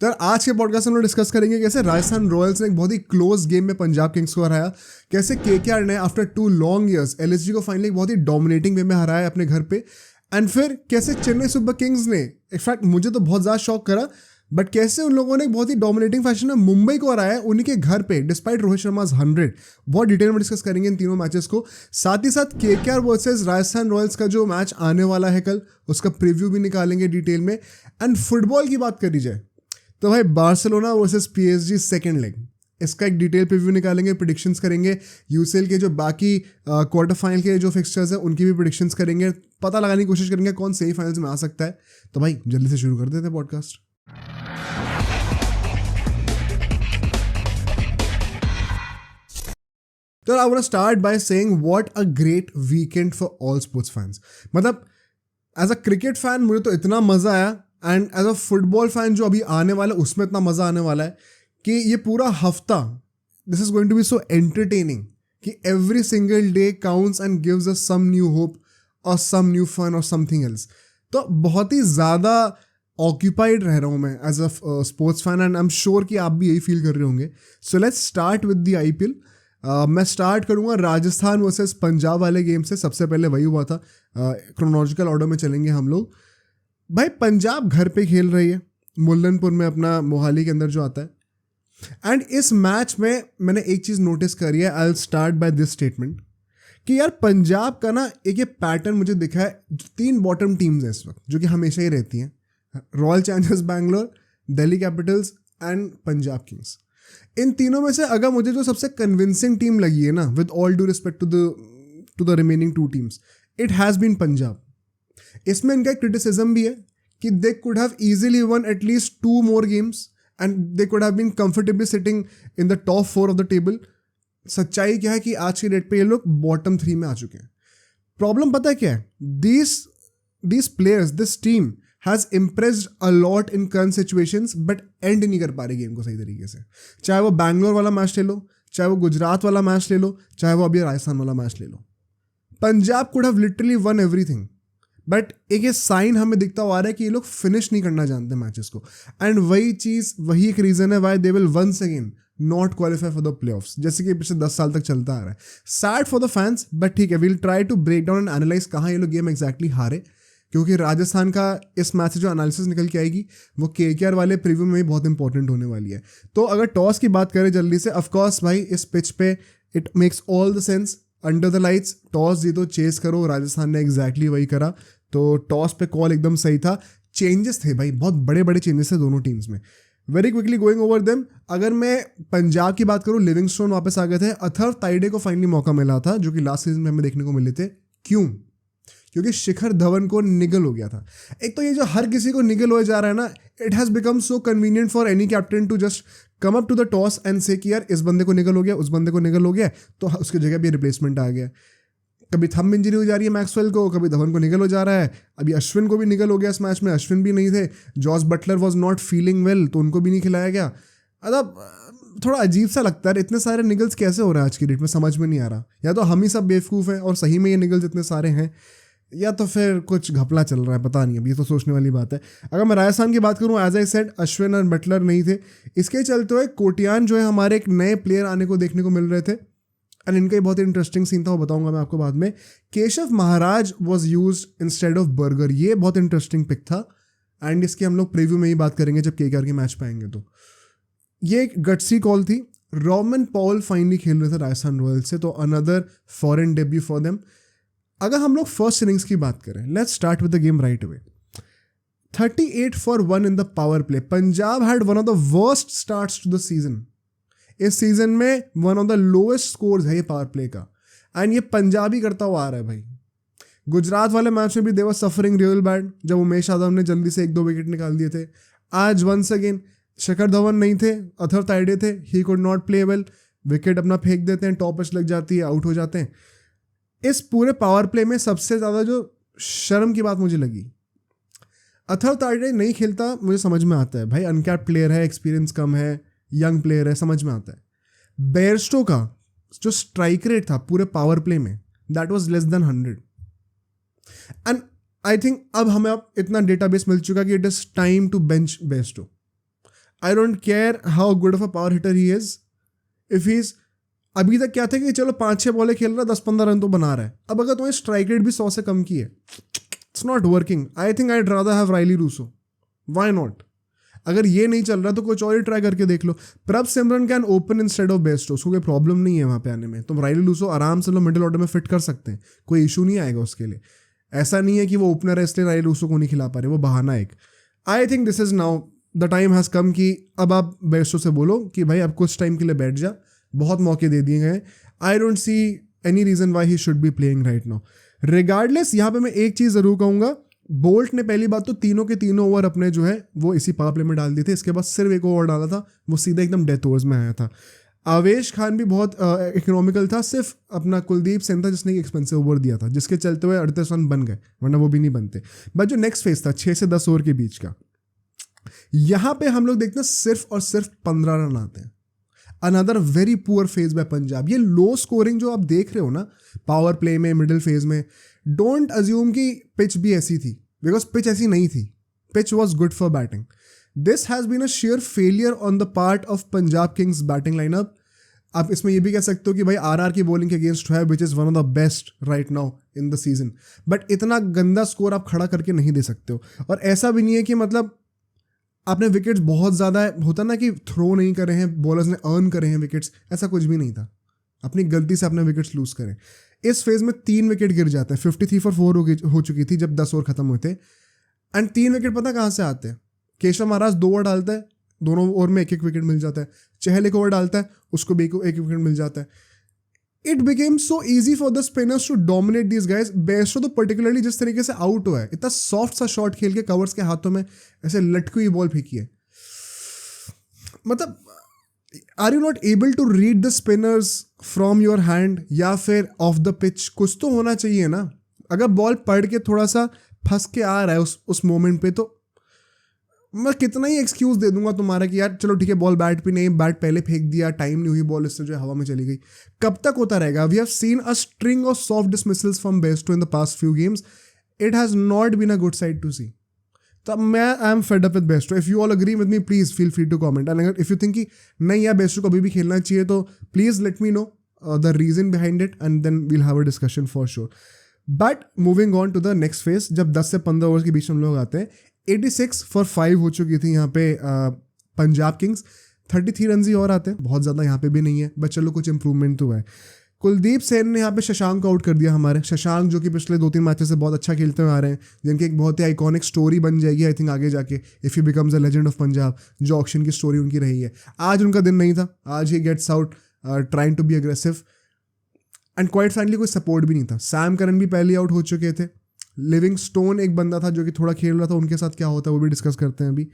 तो आज के पॉडकास्ट में हम लोग डिस्कस करेंगे कैसे राजस्थान रॉयल्स ने एक बहुत ही क्लोज गेम में पंजाब किंग्स को हराया, कैसे केकेआर ने आफ्टर 2 लॉन्ग ईयर्स एलएसजी को फाइनली बहुत ही डोमिनेटिंग वे में हराया अपने घर पे, एंड फिर कैसे चेन्नई सुपर किंग्स ने, इनफैक्ट मुझे तो बहुत ज़्यादा शॉक करा, बट कैसे उन लोगों ने बहुत ही डोमिनेटिंग फैशन में मुंबई को हराया उन्हीं के घर पे डिस्पाइट रोहित शर्मा 100। बहुत डिटेल में डिस्कस करेंगे इन तीनों मैचेस को। साथ ही साथ केकेआर वर्सेस राजस्थान रॉयल्स का जो मैच आने वाला है कल, उसका प्रीव्यू भी निकालेंगे डिटेल में। एंड फुटबॉल की बात करी जाए तो भाई Barcelona versus PSG second leg, इसका एक डिटेल प्रीव्यू निकालेंगे, प्रेडिक्शंस करेंगे। यूसीएल के जो बाकी क्वार्टर फाइनल के जो फिक्सचर्स हैं उनकी भी प्रेडिक्शंस करेंगे, पता लगाने की कोशिश करेंगे कौन सेमीफाइनल्स में आ सकता है। तो भाई जल्दी से शुरू कर देते हैं पॉडकास्ट। तो I want to start by saying what a great weekend for all sports fans. मतलब एज अ क्रिकेट फैन मुझे तो इतना मज़ा आया, and as a football fan जो अभी आने वाला है उसमें इतना मज़ा आने वाला है कि ये पूरा हफ्ता this is going to be so entertaining कि every single day counts and gives us some new hope और सम न्यू फन और समथिंग एल्स। तो बहुत ही ज़्यादा ऑक्यूपाइड रह रहा हूँ मैं as a sports fan, and I am sure कि आप भी यही फील कर रहे होंगे। So let's start with the IPL. मैं स्टार्ट करूँगा राजस्थान वर्सेस पंजाब वाले गेम से। सबसे पहले वही हुआ था, क्रोनोलॉजिकल ऑर्डर में चलेंगे हम लोग। भाई पंजाब घर पे खेल रही है मुल्लनपुर में, अपना मोहाली के अंदर जो आता है। एंड इस मैच में मैंने एक चीज़ नोटिस करी है, I will start by this statement कि यार पंजाब का ना एक ये पैटर्न मुझे दिखा है। 3 बॉटम टीम्स हैं इस वक्त जो कि हमेशा ही रहती हैं, royal challengers Bangalore, Delhi capitals and Punjab kings. इन तीनों में से अगर मुझे जो सबसे कन्विंसिंग टीम लगी है ना, with all due respect to the remaining 2 teams, it has been Punjab. इसमें इनका एक क्रिटिसिज्म भी है कि they could have easily won at least 2 more games and they could have been comfortably sitting in the top 4 of the table. सच्चाई क्या है कि आज की डेट पे ये लोग बॉटम 3 में आ चुके हैं। प्रॉब्लम पता है क्या है? These players, this team has impressed a lot in current situations, but and नहीं कर पा रही गेम को सही तरीके से। चाहे वो बैंगलोर वाला मैच ले लो, चाहे वो गुजरात वाला मैच ले लो, चाहे वो अभी राजस्थान वाला मैच ले लो, Punjab could have literally won everything. But एक ये साइन हमें दिखता हुआ आ रहा है कि ये लोग फिनिश नहीं करना जानते मैचेस को, एंड वही एक रीज़न है why they will once again not qualify for the playoffs, जैसे कि पिछले 10 साल तक चलता आ रहा है। Sad for the fans, but ठीक है, we'll try to break down and analyze कहाँ ये लोग गेम एग्जैक्टली हारे, क्योंकि राजस्थान का इस मैच से जो एनालिसिस निकल के आएगी वो केकेआर वाले प्रीव्यू में भी बहुत इंपॉर्टेंट होने वाली है। तो अगर टॉस की बात करें जल्दी से, ऑफकोर्स भाई इस पिच पे it makes all the sense, under the lights toss जीतो चेस करो। राजस्थान ने एग्जैक्टली वही करा, तो टॉस पे कॉल एकदम सही था। चेंजेस थे भाई, बहुत बड़े बड़े चेंजेस थे दोनों टीम्स में। Very quickly going over them, अगर मैं पंजाब की बात करूँ, लिविंगस्टोन वापस आ गए थे, अथर्व ताइडे को फाइनली मौका मिला था जो कि लास्ट सीजन में हमें देखने को मिले थे। क्यों? क्योंकि शिखर धवन को निगल हो गया था। एक तो ये जो हर किसी को निगल हो जा रहा है ना, it has become so convenient for any captain to just come up to the toss and say कि यार इस बंदे को निगल हो गया, उस बंदे को निगल हो गया, तो उसकी जगह भी रिप्लेसमेंट आ गया। कभी थंब इंजरी हो जा रही है मैक्सवेल को, कभी धवन को निगल हो जा रहा है, अभी अश्विन को भी निगल हो गया इस मैच में, अश्विन भी नहीं थे। Jos Buttler was not feeling well, तो उनको भी नहीं खिलाया गया। मतलब थोड़ा अजीब सा लगता है, इतने सारे निगल्स कैसे हो रहे हैं आज की डेट में, समझ में नहीं आ रहा। या तो हम ही सब बेवकूफ़ हैं और सही में ये निगल्स इतने सारे हैं, या तो फिर कुछ घपला चल रहा है, पता नहीं। अब ये तो सोचने वाली बात है। अगर मैं राजस्थान की बात करूँ, एज आई सेड, अश्विन और बटलर नहीं थे। इसके चलते हुए कोटियान जो है हमारे एक नए प्लेयर आने को देखने को मिल रहे थे, एंड इनका बहुत इंटरेस्टिंग सीन था, वो बताऊंगा मैं आपको बाद में। Keshav Maharaj was use instead of Burger, ये बहुत इंटरेस्टिंग पिक था, एंड इसकी हम लोग प्रीव्यू में ही बात करेंगे जब केकेआर के मैच पाएंगे। तो ये एक गट्सी कॉल थी। रोमन पॉल फाइनली खेल रहे थे राजस्थान रॉयल्स से, तो another foreign debut for them. अगर हम लोग फर्स्ट इनिंग्स की बात करें, let's start with the game right away. 38 for 1 in the power play. Punjab had one of the worst starts to the season. इस सीजन में one of the lowest scores है ये पावर प्ले का, and ये पंजाब ही करता हुआ आ रहा है भाई। गुजरात वाले मैच में भी दे वर सफरिंग रियल बैड, जब उमेश यादव ने जल्दी से 1-2 विकेट निकाल दिए थे। आज वंस अगेन शिखर धवन नहीं थे, अथर्व ताइडे थे, he could not play well, wicket अपना फेंक देते हैं, टॉप पिच लग जाती है, आउट हो जाते हैं। इस पूरे पावर प्ले में सबसे ज़्यादा जो शर्म की बात मुझे लगी, अथर्व ताइडे नहीं खेलता, मुझे समझ में आता है भाई, अनकैप्ड प्लेयर है, एक्सपीरियंस कम है, यंग प्लेयर है, समझ में आता है। बेयरस्टो का जो स्ट्राइक रेट था पूरे पावर प्ले में, that was less than 100, and I think अब हमें इतना डेटाबेस मिल चुका कि it is time to bench Bairstow. I don't care how good of a power hitter he is, if he is, अभी तक क्या था कि चलो 5-6 बॉलें खेल रहा है 10-15 रन तो बना रहा है, अब अगर तुम्हें स्ट्राइक रेट भी 100 से कम की है, it's not working. I think I rather have Rilee Rossouw. Why not? अगर ये नहीं चल रहा तो कुछ और ही ट्राई करके देख लो. Prabhsimran can open instead of Bairstow, उसको कोई प्रॉब्लम नहीं है वहाँ पे आने में. तुम राइली रूसो आराम से लो मिडिल ऑर्डर में फिट कर सकते हैं, कोई इशू नहीं आएगा उसके लिए. ऐसा नहीं है कि वो ओपनर है इसलिए राइली रूसो को नहीं खिला पा रहे, वो बहाना एक. आई think this is now the time has come कि अब आप बेस्टो से बोलो कि भाई अब कुछ टाइम के लिए बैठ जा, बहुत मौके दे दिए गए. I don't see any reason why he should be playing right now. Regardless यहाँ पे मैं एक चीज़ ज़रूर कहूँगा, बोल्ट ने पहली बात तो तीनों के तीनों ओवर अपने जो है वो इसी पावर प्ले में डाल दिए थे. इसके बाद सिर्फ एक ओवर डाला था, वो सीधा एकदम डेथ ओवर्स में आया था. आवेश खान भी बहुत इकोनॉमिकल था, सिर्फ अपना कुलदीप सेन था जिसने एक एक्सपेंसिव ओवर दिया था, जिसके चलते हुए 38 रन बन गए, वरना वो भी नहीं बनते. बट जो नेक्स्ट फेज था 6 से 10 ओवर के बीच का, यहाँ पे हम लोग देखते हैं सिर्फ और सिर्फ 15 रन आते हैं. Another very poor phase by Punjab. ये लो स्कोरिंग जो आप देख रहे हो ना पावर प्ले में, मिडिल फेज में, डोंट अज्यूम कि पिच भी ऐसी थी, बिकॉज पिच ऐसी नहीं थी. Pitch was good for batting. This has been a sheer failure on the part of Punjab Kings batting lineup. आप इसमें ये भी कह सकते हो कि भाई आरआर की बॉलिंग के अगेंस्ट है, which is one of the best right now in the season. But इतना गंदा स्कोर आप खड़ा करके नहीं दे सकते हो. और ऐसा भी नहीं है कि मतलब आपने विकेट्स बहुत ज़्यादा होता ना कि थ्रो नहीं करे हैं बॉलर्स ने, अर्न करे हैं विकेट्स, ऐसा कुछ भी नहीं था. अपनी गलती से अपने विकेट्स लूज करें. इस फेज में 3 विकेट गिर जाते हैं. 53 for 4 हो चुकी थी जब 10 ओवर खत्म हुए थे. एंड 3 विकेट पता कहाँ से आते हैं? केशव महाराज 2 ओवर डालता है, दोनों ओवर में 1-1 विकेट मिल जाता है. चहल 1 ओवर डालता है, उसको भी 1 विकेट मिल जाता है. It became so easy for the spinners to dominate these guys. Bairstow तो पर्टिकुलरली जिस तरीके से आउट हुआ है, इतना सॉफ्ट सा शॉट खेल के कवर्स के हाथों में ऐसे लटकी हुई बॉल फेंकी है. मतलब are you not able to read the spinners from your hand या फिर ऑफ द पिच? कुछ तो होना चाहिए ना. अगर बॉल पढ़ के थोड़ा सा फंस के आ रहा है उस मोमेंट पे, तो मैं कितना ही एक्सक्यूज दे दूंगा तुम्हारा कि यार चलो ठीक है बॉल बैट पे नहीं, बैट पहले फेंक दिया, टाइम नहीं हुई, बॉल इससे जो है हवा में चली गई. कब तक होता रहेगा? We have seen a string of soft dismissals from Bairstow in the past few games. It has not been a good sight to see. तो मैं I am fed up with Bairstow. If you all agree with me please feel free to comment. And अगर if you think कि नहीं यार Bairstow को अभी भी खेलना चाहिए, तो please let me know the reason behind it and then we'll have a discussion for sure. But moving on to the next phase, जब 10 से 15 ओवर्स के बीच में हम लोग आते हैं, 86 for 5 हो चुकी थी यहाँ पे पंजाब किंग्स. 33 रन ही और आते हैं, बहुत ज़्यादा यहाँ पे भी नहीं है, बट चलो कुछ इंप्रूवमेंट तो है. कुलदीप सेन ने यहाँ पे शशांक को आउट कर दिया. हमारे शशांक जो कि पिछले 2-3 मैचेस से बहुत अच्छा खेलते हुए आ रहे हैं, जिनकी एक बहुत ही आइकॉनिक स्टोरी बन जाएगी आई थिंक आगे जाके, if U becomes a legend of Punjab, जो ऑक्शन की स्टोरी उनकी रही है. आज उनका दिन नहीं था. आज he gets out trying to be aggressive and quite frankly कोई सपोर्ट भी नहीं था. सैम करन भी पहले आउट हो चुके थे. लिविंगस्टोन एक बंदा था जो कि थोड़ा खेल रहा था, उनके साथ क्या होता है वो भी डिस्कस करते हैं अभी.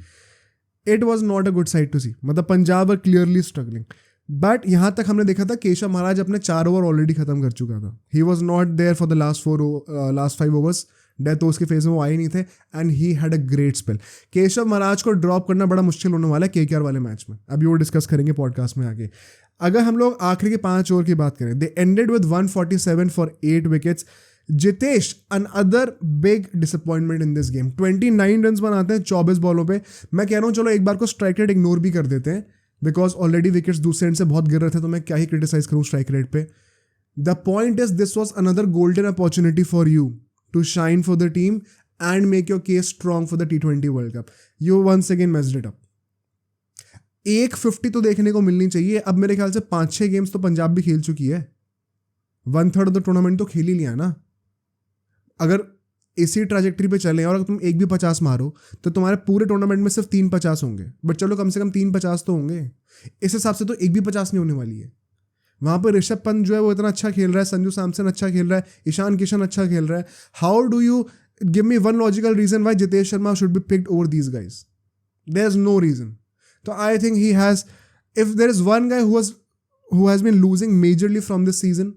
It was not a good sight to see. मतलब Punjab are clearly struggling. But यहाँ तक हमने देखा था केशव महाराज अपने 4 ओवर ऑलरेडी खत्म कर चुका था. He was not there for the last 5 overs. Death overs के फेज में वो आए नहीं थे and he had a great spell. Keshav Maharaj को ड्रॉप करना बड़ा मुश्किल होने वाला है केकेआर वाले मैच में. अभी वो डिस्कस करेंगे पॉडकास्ट में आगे. अगर हम लोग आखिरी के 5 ओवर की बात करें, they ended with 147 for 8 wickets. Jitesh another big disappointment in this game. 29 run बनाते हैं 24 बॉलों पे. मैं कह रहा हूँ चलो एक बार को स्ट्राइक रेट इग्नोर भी कर देते हैं, बिकॉज ऑलरेडी विकेट्स दूसरे एंड से बहुत गिर रहे थे, तो मैं क्या ही क्रिटिसाइज करूँ स्ट्राइक रेट पे. The point is this was another golden opportunity for you to shine for the team and make your case strong for the T20 world cup. You once again messed it up. 150 तो देखने को मिलनी चाहिए. अब मेरे ख्याल से 5-6 games तो पंजाब भी खेल चुकी है. 1/3 ऑफ द टूर्नामेंट तो खेल ही लिया ना. अगर इसी ट्रैजेक्टरी पे चलें और अगर तुम एक भी 50 मारो तो तुम्हारे पूरे टूर्नामेंट में सिर्फ 3 50 होंगे. बट चलो कम से कम 3 50 तो होंगे. इस हिसाब से तो एक भी 50 नहीं होने वाली है. वहाँ पर ऋषभ पंत जो है वो इतना अच्छा खेल रहा है, संजू सैमसन अच्छा खेल रहा है, ईशान किशन अच्छा खेल रहा है. How do you give me one logical reason why Jitesh Sharma should be picked over these guys? There is no reason. तो I think he has, if there is one guy who has been losing majorly from this season,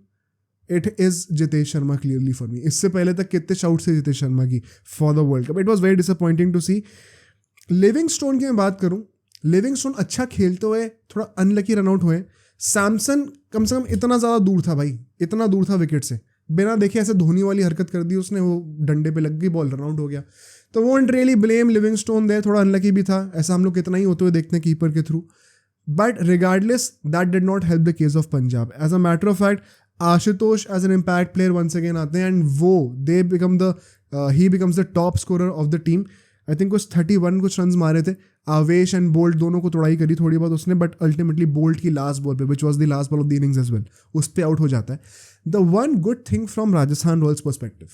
it is Jitesh Sharma clearly for me. इससे पहले तक कितने shout से जितेश शर्मा की for the World Cup. It was very disappointing to see. Livingstone की मैं बात करूं, लिविंगस्टोन अच्छा खेलते हुए थोड़ा अनलकी रनआउट हुए. सैमसन कम से कम इतना ज़्यादा दूर था भाई, इतना दूर था विकेट से. बिना देखे ऐसे धोनी वाली हरकत कर दी उसने, वो डंडे पे लग गई, बॉल रन आउट हो गया। तो won't really blame Livingstone there, थोड़ा अनलकी भी था, ऐसा हम लोग कितना ही होते हुए देखते हैं कीपर के थ्रू। But regardless that did not help the case of Punjab. As a matter of fact Ashutosh as an impact player once again आते हैं, एंड वो they become the he becomes the top scorer of the team. I think कुछ 31 कुछ run मारे थे। आवेश and bolt दोनों को तोड़ाई करी थोड़ी बहुत उसने, बट अल्टीमेटली बोल्ट की लास्ट बॉल पे, which was the last ball of the innings as well, उस पर आउट हो जाता है। The one good thing from Rajasthan Royals perspective,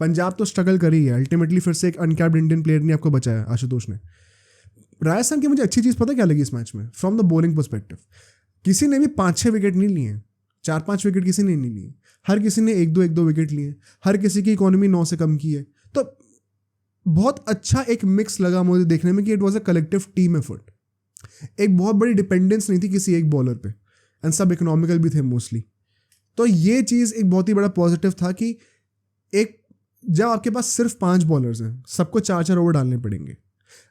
Punjab तो स्ट्रगल करी है, अल्टीमेटली फिर से एक अनकैप्ड इंडियन प्लेयर ने आपको बचाया, आशुतोष ने। राजस्थान की मुझे अच्छी चीज़ पता क्या लगी इस मैच में, फ्रॉम द बॉलिंग पर्सपेक्टिव, किसी ने भी 5-6 विकेट नहीं लिए, 4-5 विकेट किसी ने नहीं लिए, हर किसी ने 1-2 विकेट लिए, हर किसी की इकोनॉमी 9 से कम की है। तो बहुत अच्छा एक मिक्स लगा मुझे देखने में कि it was a collective team effort. एक बहुत बड़ी डिपेंडेंस नहीं थी किसी एक बॉलर पे, एंड सब इकोनॉमिकल भी थे मोस्टली। तो ये चीज़ एक बहुत ही बड़ा पॉजिटिव था कि एक जब आपके पास सिर्फ 5 बॉलर्स हैं, सबको 4-4 ओवर डालने पड़ेंगे,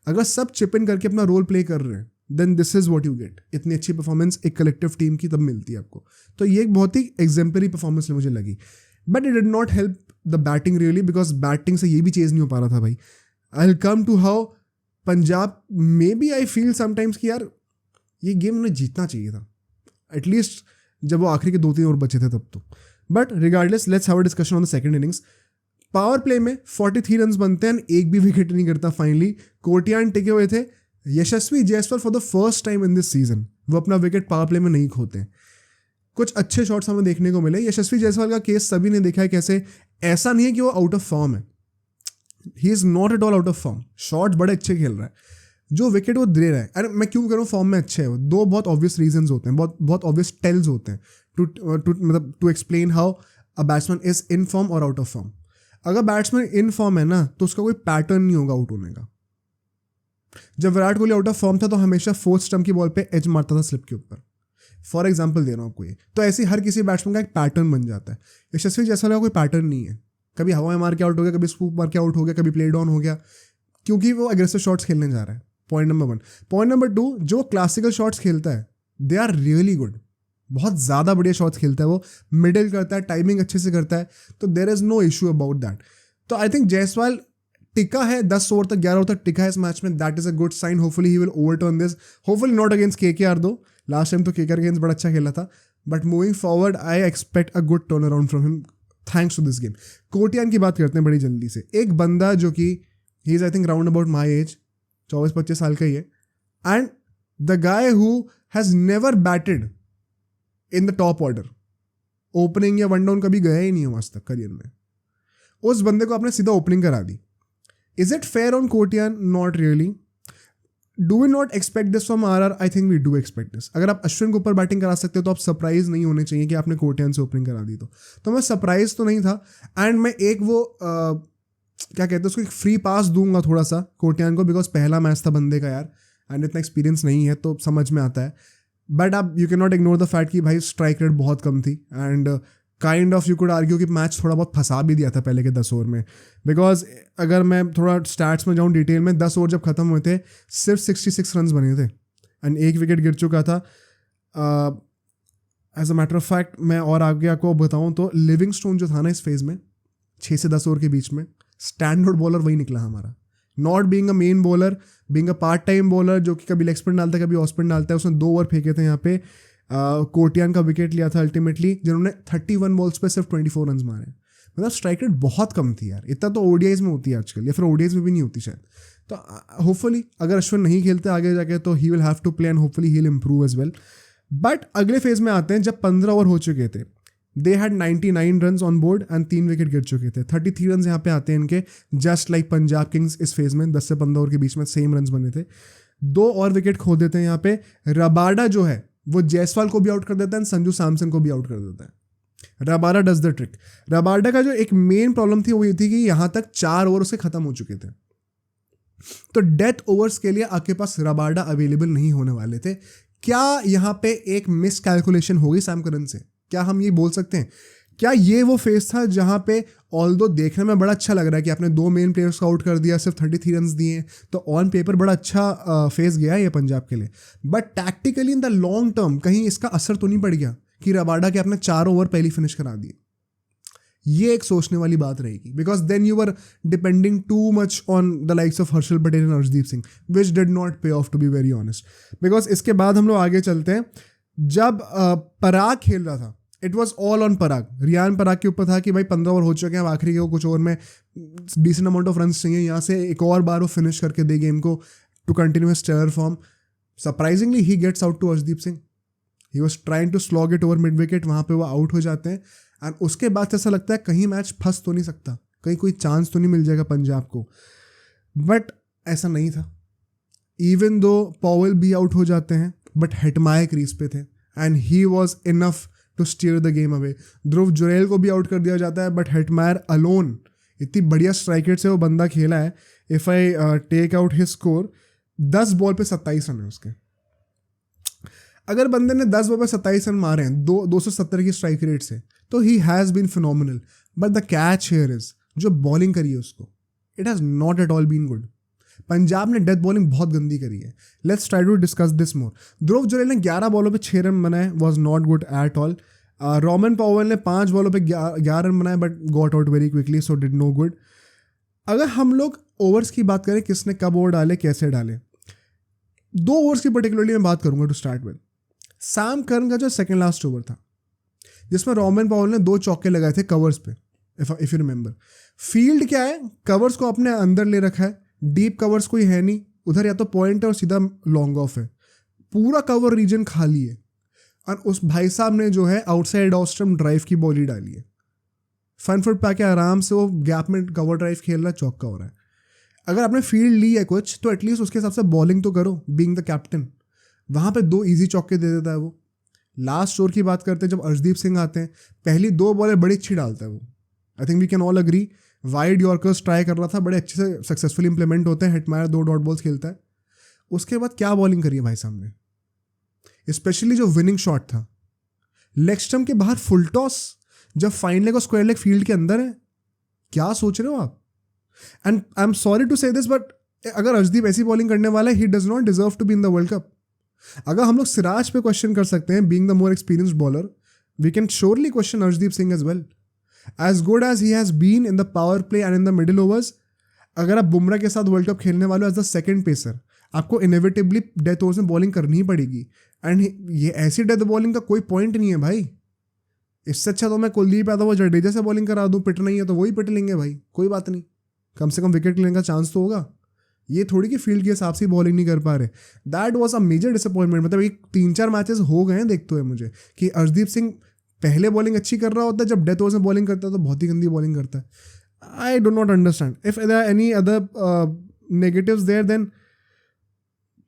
अगर सब चिप इन करके अपना रोल प्ले कर रहे हैं, then this is what you get. इतनी अच्छी परफॉर्मेंस एक कलेक्टिव टीम की तब मिलती है आपको। तो ये एक बहुत ही एग्जाम्पलरी परफॉर्मेंस मुझे लगी, but it did not help the batting really, because batting से ये भी चेज नहीं हो पा रहा था भाई। I will come to how Punjab, maybe I feel sometimes कि यार ये गेम उन्हें जीतना चाहिए था एटलीस्ट, जब वो आखिरी के 2-3 ओवर बचे थे तब तो। But regardless, let's have a discussion on the second innings. Power play में 43 रन बनते हैं, एक भी विकेट नहीं करता फाइनली। कोटियान टिके हुए थे। Yashasvi Jaiswal for the first time in this season वो अपना विकेट पावर प्ले में नहीं खोते। कुछ अच्छे शॉट्स हमें देखने को मिले। यशस्वी जायसवाल का केस सभी ने देखा है कैसे, ऐसा नहीं है कि वो आउट ऑफ फॉर्म है, he is not at all out of form, shots बड़े अच्छे खेल रहा है, जो विकेट वो दे रहा है। अरे मैं क्यों कह रहा हूँ फॉर्म में अच्छे है वो, दो बहुत ऑब्वियस रीजंस होते हैं, बहुत ऑब्वियस टेल्स होते हैं मतलब to explain how a batsman is in form और आउट ऑफ फॉर्म। अगर बैट्समैन इन फॉर्म है ना, तो उसका कोई पैटर्न नहीं होगा आउट होने का। जब Virat Kohli out of form था तो हमेशा फोर्थ स्टंप की बॉल पे एज मारता था स्लिप के ऊपर, फॉर एग्जाम्पल दे रहा हूँ आपको ये। तो ऐसे हर किसी बैट्समैन का एक पैटर्न बन जाता है। यशस्वी जायसवाल का कोई पैटर्न नहीं है, कभी हवा में मार के आउट हो गया, कभी स्कूप मार के आउट हो गया, कभी प्ले डाउन हो गया, क्योंकि वो एग्रेसिव शॉट्स खेलने जा रहा है। Point number 1। पॉइंट नंबर 2, जो क्लासिकल शॉट्स खेलता है दे आर रियली गुड, बहुत ज़्यादा बढ़िया शॉट्स खेलता है वो, मिडिल करता है, टाइमिंग अच्छे से करता है, तो there is no issue about that. तो आई थिंक जायसवाल टिका है 10 ओवर तक, 11 ओवर तक टिका है इस मैच में, that is a good sign. Hopefully he will overturn this, hopefully not against KKR though, last time तो केकेआर अगेंस्ट बड़ा अच्छा खेला था, but moving forward I expect a good turn around from him thanks to this game. Kotian की बात करते हैं बड़ी जल्दी से। एक बंदा जो कि he is I think round about my age, 24-25 साल का ही है, and the guy who has never batted in the top order, opening या वन डाउन कभी गया ही नहीं है आज तक करियर में, उस बंदे को आपने सीधा ओपनिंग करा दी। Is it fair on Kotian? Not really. Do we not expect this from R? I think we do expect this. अगर आप अश्विन के ऊपर बैटिंग करा सकते हो तो आप सरप्राइज नहीं होने चाहिए कि आपने कोटियान से ओपनिंग करा दी। तो मैं सरप्राइज तो नहीं था, एंड मैं एक वो क्या कहते हैं उसको, एक फ्री पास दूंगा थोड़ा सा कोटियान को, बिकॉज पहला मैच था बंदे का यार, एंड इतना एक्सपीरियंस नहीं है तो समझ में आता है। बट आप you can not ignore the fact कि भाई स्ट्राइक रेट बहुत कम थी, and kind of you could argue कि मैच थोड़ा बहुत फंसा भी दिया था पहले के 10 ओवर में, बिकॉज अगर मैं थोड़ा स्टैट्स में जाऊँ डिटेल में, 10 ओवर जब खत्म हुए थे सिर्फ 66 रन बने थे, एंड एक विकेट गिर चुका था। As a matter of fact मैं और आगे आपको बताऊँ तो लिविंगस्टोन जो था ना इस फेज में 6 से 10 ओवर के बीच में, स्टैंडर्ड बॉलर वही निकला हमारा, not being a main bowler, being a part time bowler जो कि कभी लेग स्पिन डालता है कभी ऑफ स्पिन डालता है। उसने 2 ओवर फेंके थे यहाँ पे, कोटियान का विकेट लिया था अल्टीमेटली, जिन्होंने 31 बॉल्स पे सिर्फ 24 रन मारे। मतलब स्ट्राइक रेट बहुत कम थी यार, इतना तो ओडीआईज में होती है आजकल, या फिर ओडीआईज में भी नहीं होती शायद। तो होपफुली अगर अश्विन नहीं खेलते आगे जाके तो he will have to play, and hopefully he will improve as well. But अगले फेज में आते हैं जब 15 ओवर हो चुके थे, they had 99 run on board and 3 wicket गिर चुके थे। 33 रन यहाँ पे आते हैं इनके, जस्ट लाइक पंजाब किंग्स इस फेज में 10 से 15 ओवर के बीच में सेम रन बने थे। 2 और विकेट खो देते हैं यहाँ पे। रबाडा जो है वो जायसवाल को भी आउट कर देता है, संजू सैमसन को भी आउट कर देता है। Rabada does the trick. Rabada का जो एक मेन प्रॉब्लम थी वो ये थी कि यहाँ तक 4 ओवर उसके खत्म हो चुके थे, तो डेथ ओवर्स के लिए आपके पास रबाडा अवेलेबल नहीं होने वाले थे। क्या यहाँ पे एक मिस कैलकुलेशन होगी सैम करन से? क्या हम ये बोल सकते हैं? क्या ये वो फेज था जहाँ पे ऑल्दो देखने में बड़ा अच्छा लग रहा है कि आपने 2 मेन प्लेयर्स को आउट कर दिया, सिर्फ 33 रन दिए, तो ऑन पेपर बड़ा अच्छा फेज गया है ये पंजाब के लिए, but tactically in the long term कहीं इसका असर तो नहीं पड़ गया कि रबाडा के आपने 4 ओवर पहली फिनिश करा दिए? ये एक सोचने वाली बात रहेगी, because then you are depending too much on the likes of Harshal Patel and Arshdeep Singh, which did not pay off to be very honest. Because इसके बाद हम लोग आगे चलते हैं. जब पराग खेल रहा था, इट वॉज ऑल ऑन पराग. रियान पराग के ऊपर था कि भाई 15 ओवर हो चुके हैं, आखिरी के कुछ ओवर में डिसेंट अमाउंट ऑफ रन चाहिए, यहाँ से एक और बार वो फिनिश करके दे गेम को to continue stellar form. Surprisingly he gets out to Arshdeep Singh. He was trying to slog it over mid wicket, वहाँ पे वो आउट हो जाते हैं. एंड उसके बाद ऐसा लगता है कहीं मैच फंस तो नहीं सकता, कहीं कोई चांस तो नहीं मिल जाएगा पंजाब को. बट ऐसा नहीं था. इवन दो पॉवेल भी आउट हो जाते हैं, बट हेटमायर क्रीज पे थे and he was enough to steer the game away. Dhruv Jurel को भी आउट कर दिया जाता है, बट हेटमायर अलोन, इतनी बढ़िया स्ट्राइक रेट से वो बंदा खेला है. If I take out his score, 10 ball पे 27 रन है उसके. अगर बंदे ने 10 बॉल पे 27 रन मारे हैं 270 की स्ट्राइक रेट से, तो he has been phenomenal. But the catch here is, जो बॉलिंग करी है उसको, it has not at all been good. Punjab ने डेथ बॉलिंग बहुत गंदी करी है. Let's try to discuss this more. Dhruv Jurel ने 11 बॉलों पे 6 रन बनाए, was not good at all. Rovman Powell ने 5 बॉलों पे 11 रन बनाए, but got out very quickly, so did no good. अगर हम लोग ओवर्स की बात करें, किसने कब ओवर डाले, कैसे डाले, 2 ओवर्स की पर्टिकुलरली मैं बात करूंगा to start with. Sam Curran का जो सेकंड लास्ट ओवर था, जिसमें रोमन पॉवेल ने 2 चौके लगाए थे कवर्स पे, इफ यू रिमेंबर. फील्ड क्या है, कवर्स को अपने अंदर ले रखा है, डीप कवर्स कोई है नहीं उधर, या तो पॉइंट है और सीधा लॉन्ग ऑफ है, पूरा कवर रीजन खाली है. और उस भाई साहब ने जो है आउटसाइड ऑफ स्टंप ड्राइव की बॉल ही डाली है. फ्रंट फुट पे आके आराम से वो गैप में कवर ड्राइव खेल रहा है, चौका हो रहा है. अगर आपने फील्ड ली है कुछ, तो एटलीस्ट उसके हिसाब से बॉलिंग तो करो, बीइंग द कैप्टन. वहाँ पे 2 इजी चौके दे देता है वो. लास्ट ओवर की बात करते हैं, जब अर्शदीप सिंह आते हैं, पहली 2 बॉलें बड़ी अच्छी डालता है वो. I think we can all agree. Wide yorkers try कर रहा था, बड़े अच्छे से सक्सेसफुली इंप्लीमेंट होते हैं. हेटमायर 2 डॉट बॉल्स खेलता है. उसके बाद क्या बॉलिंग करी है भाई साहब ने, स्पेशली जो विनिंग शॉट था, लेग स्टंप के बाहर फुल टॉस, जब फाइन लेग और स्क्वायर लेग फील्ड के अंदर है. क्या सोच रहे हो आप? And I am sorry to say this, but अगर अर्शदीप ऐसी बॉलिंग करने वाला है, he does not deserve to be in the World Cup. अगर हम लोग सिराज पे क्वेश्चन कर सकते हैं, being the more experienced bowler, we can surely question Arshdeep Singh as well. As good as he has been in the power play and in the middle overs, अगर आप बुमराह के साथ वर्ल्ड कप खेलने वाले हो एज द सेकंड पेसर, आपको inevitably death overs में bowling करनी ही पड़ेगी. एंड ये ऐसी डेथ बॉलिंग का कोई पॉइंट नहीं है भाई. इससे अच्छा तो मैं कुलदीप यादव और जडेजा से बॉलिंग करा दूं. पिट नहीं है तो वही पिट लेंगे भाई, कोई बात नहीं, कम से कम विकेट लेने का चांस तो होगा. ये थोड़ी कि फील्ड के हिसाब से बॉलिंग नहीं कर पा रहे. That was a major disappointment. मतलब एक 3-4 मैचेस हो गए हैं देखते हुए मुझे कि अर्शदीप सिंह पहले बॉलिंग अच्छी कर रहा होता है, जब डेथ ओवर्स में बॉलिंग करता है तो बहुत ही गंदी बॉलिंग करता है. I do not understand. If there are any other negatives there, then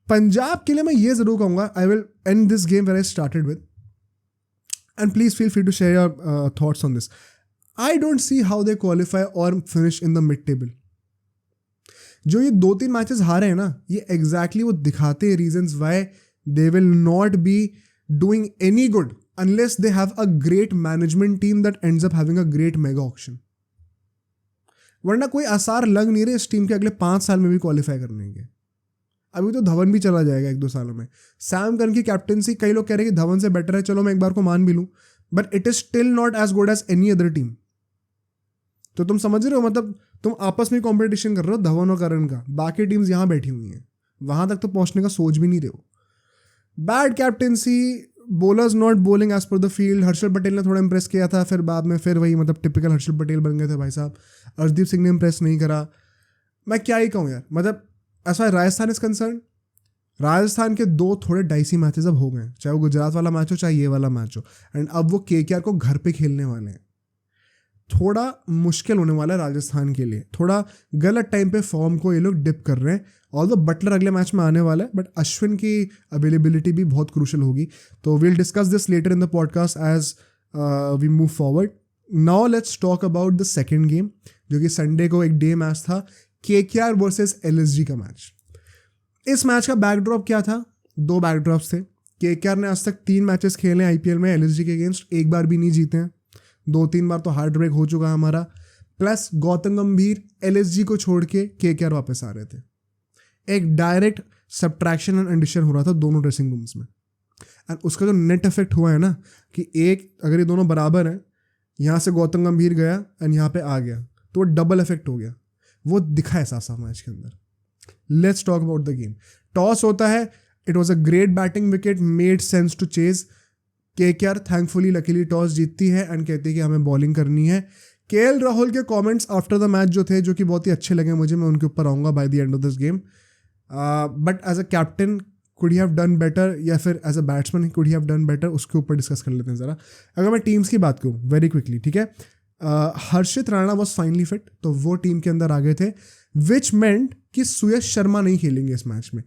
Punjab के लिए मैं ये जरूर कहूँगा, I will end this game where I started with, and please feel free to share your thoughts on this. I don't see how they qualify और finish in the mid table. जो ये 2-3 matches हारे हैं ना, ये exactly वो दिखाते हैं reasons why they will not be doing any good unless they have a great management team that ends up having a great mega auction. वरना कोई आसार लग नहीं रहे इस टीम के अगले 5 साल में भी क्वालिफाई करने के. अभी तो धवन भी चला जाएगा 1-2 सालों में. सैम करन की कैप्टनसी, कई लोग कह रहे हैं कि धवन से बेटर है, चलो मैं एक बार को मान भी लूँ, but it is still not as good as any other team. तो तुम समझ रहे हो, मतलब तुम आपस में कॉम्पिटिशन कर रहे हो धवन और करन का, बाकी टीम्स यहाँ बैठी हुई हैं, वहां तक तो पहुंचने का सोच भी नहीं रहे हो. Bad captaincy, bowlers not bowling as per the field. Harshal Patel ने थोड़ा इंप्रेस किया था, फिर बाद में फिर वही मतलब टिपिकल हर्षल पटेल बन गए थे भाई साहब. अर्शदीप सिंह ने इंप्रेस नहीं करा. मैं क्या ही कहूँ यार, मतलब as far Rajasthan is concerned, Rajasthan के 2 थोड़े डाइसी मैचेस अब हो गए, चाहे वो गुजरात वाला मैच हो चाहे ये वाला मैच हो. एंड अब वो केकेआर को घर पे खेलने वाले हैं. थोड़ा मुश्किल होने वाला है राजस्थान के लिए. थोड़ा गलत टाइम पे फॉर्म को ये लोग डिप कर रहे हैं. ऑल्दो बटलर अगले मैच में आने वाला है, बट अश्विन की अवेलेबिलिटी भी बहुत क्रूशल होगी. तो we'll discuss this later in the podcast as we move forward. Now let's talk about the second game, जो कि संडे को एक डे मैच था, केकेआर वर्सेस एलएसजी का मैच. इस मैच का बैकड्रॉप क्या था? 2 बैकड्रॉप्स थे. केकेआर ने आज तक 3 मैचेस खेले आईपीएल में एलएसजी के अगेंस्ट, एक बार भी नहीं जीते हैं. 2-3 बार तो हार्ट ब्रेक हो चुका है हमारा. प्लस गौतम गंभीर एलएसजी को छोड़ के केकेआर वापस आ रहे थे. एक डायरेक्ट सब्ट्रैक्शन एंड एडिशन हो रहा था दोनों ड्रेसिंग रूम्स में. एंड उसका जो नेट इफेक्ट हुआ है ना, कि एक अगर ये दोनों बराबर हैं, यहाँ से गौतम गंभीर गया एंड यहाँ पे आ गया, तो वो डबल इफेक्ट हो गया, वो दिखा है साफ साफ मैच के अंदर। Let's talk about the game. Toss होता है, it was a great batting wicket, made sense to chase. KKR thankfully luckily toss जीतती है एंड कहती है कि हमें बॉलिंग करनी है। केएल राहुल के कमेंट्स आफ्टर द मैच जो थे, जो कि बहुत ही अच्छे लगे मुझे, मैं उनके ऊपर आऊँगा by the end of this game. But as a captain could he have done better, या फिर as a batsman could he have done better, उसके ऊपर डिस्कस कर लेते हैं ज़रा। अगर मैं टीम्स की बात करूँ वेरी क्विकली, ठीक है, हर्षित राणा वॉज फाइनली फिट, तो वो टीम के अंदर आ गए थे, विच मेंट कि सुयश शर्मा नहीं खेलेंगे इस मैच में।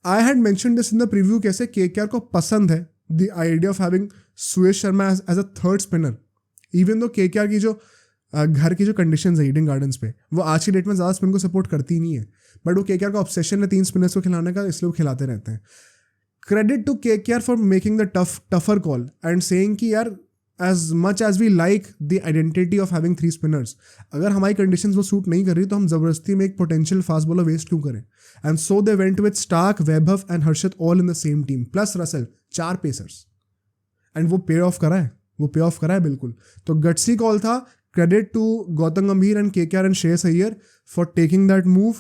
I had mention this in the preview, कैसे केकेआर को पसंद है the idea of having Suyash Sharma as a third spinner, even though KKR की जो घर की जो कंडीशंस है ईडन गार्डन्स पे, वो आज की डेट में ज़्यादा स्पिन को सपोर्ट करती नहीं है, बट वो केकेआर का ऑब्सेशन है 3 स्पिनर्स को खिलाने का, इसलिए वो खिलाते रहते हैं। Credit to KKR for making the tougher call and saying कि यार as much as we like the identity of having 3 spinners, अगर हमारी कंडीशंस वो सूट नहीं कर रही तो हम जबरदस्ती में एक पोटेंशियल फास्ट बॉलर वेस्ट क्यों करें। And so they went with Starc, Vaibhav and Harshit all in the same team plus Russell, 4 pacers, and वो पे ऑफ करा है, बिल्कुल। तो गट्सी कॉल था। Credit to Gautam Gambhir and KKR and Shreyas Iyer for taking that move